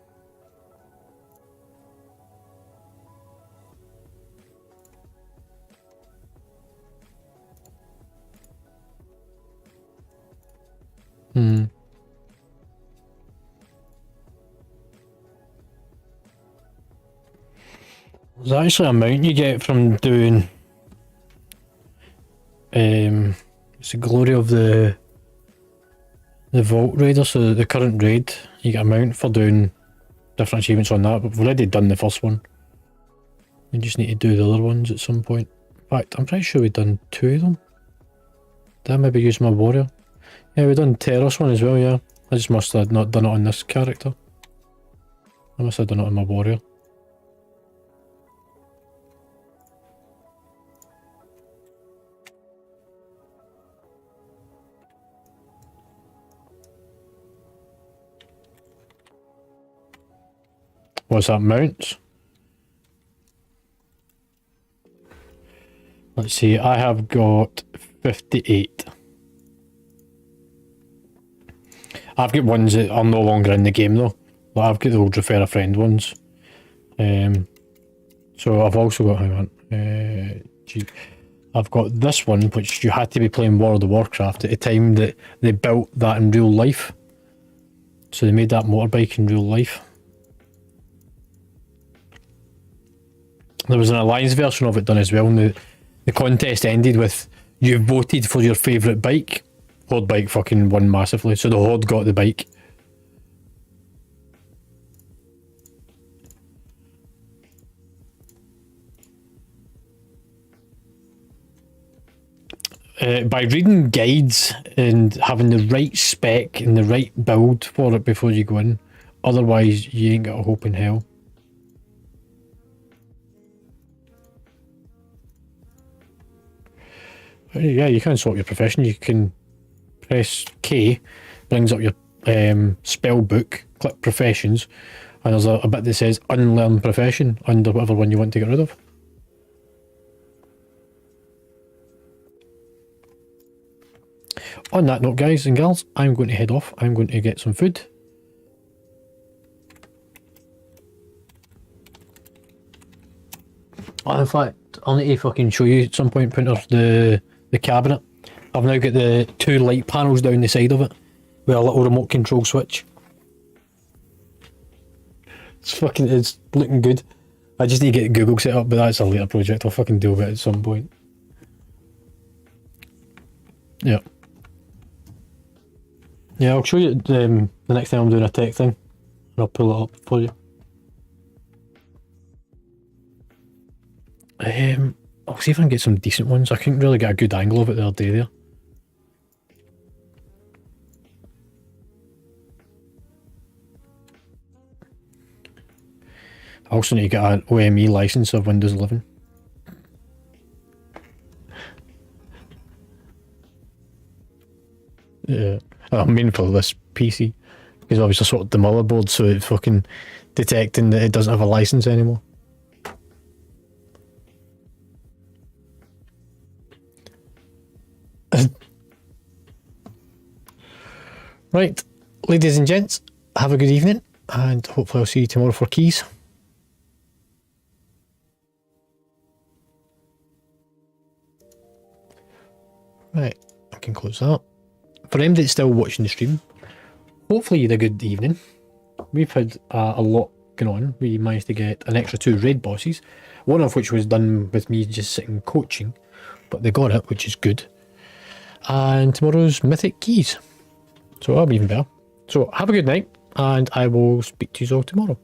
Speaker 1: There's actually a mount you get from doing it's the glory of the Vault Raider, so the current raid, you get a mount for doing different achievements on that, but we've already done the first one. We just need to do the other ones at some point. In fact, I'm pretty sure we've done 2 of them. Did I maybe use my warrior? Yeah, we've done Terrace one as well, yeah. I just must have not done it on this character. I must have done it on my warrior. What's that, mounts? Let's see, I have got 58. I've got ones that are no longer in the game though. But I've got the old refer a friend ones. So I've also got, hang on, I've got this one which you had to be playing World of Warcraft at the time that they built that in real life. So they made that motorbike in real life. There was an Alliance version of it done as well, and the contest ended with you voted for your favourite bike. Horde bike fucking won massively, so the Horde got the bike. By reading guides and having the right spec and the right build for it before you go in, otherwise you ain't got a hope in hell. Yeah, you can sort your profession. You can press K, brings up your spell book, click professions, and there's a bit that says unlearn profession under whatever one you want to get rid of. On that note, guys and girls, I'm going to head off. I'm going to get some food. Oh, in fact, I'll need to fucking show you at some point, Printer, the cabinet. I've now got the 2 light panels down the side of it with a little remote control switch. It's looking good. I just need to get Google set up, but that's a later project. I'll fucking deal with it at some point. Yeah. Yeah, I'll show you the next time I'm doing a tech thing. And I'll pull it up for you. I'll see if I can get some decent ones. I couldn't really get a good angle of it the other day there. I also need to get an OME license of Windows 11. Yeah, I mean for this PC. Because obviously I sorted the motherboard so it's fucking detecting that it doesn't have a license anymore. Right, ladies and gents, have a good evening, and hopefully I'll see you tomorrow for keys. Right, I can close that. For them that's still watching the stream, hopefully you had a good evening. We've had a lot going on. We managed to get an extra 2 raid bosses, one of which was done with me just sitting coaching, but they got it, which is good. And tomorrow's mythic keys. So that'll be even better. So have a good night, and I will speak to you all tomorrow.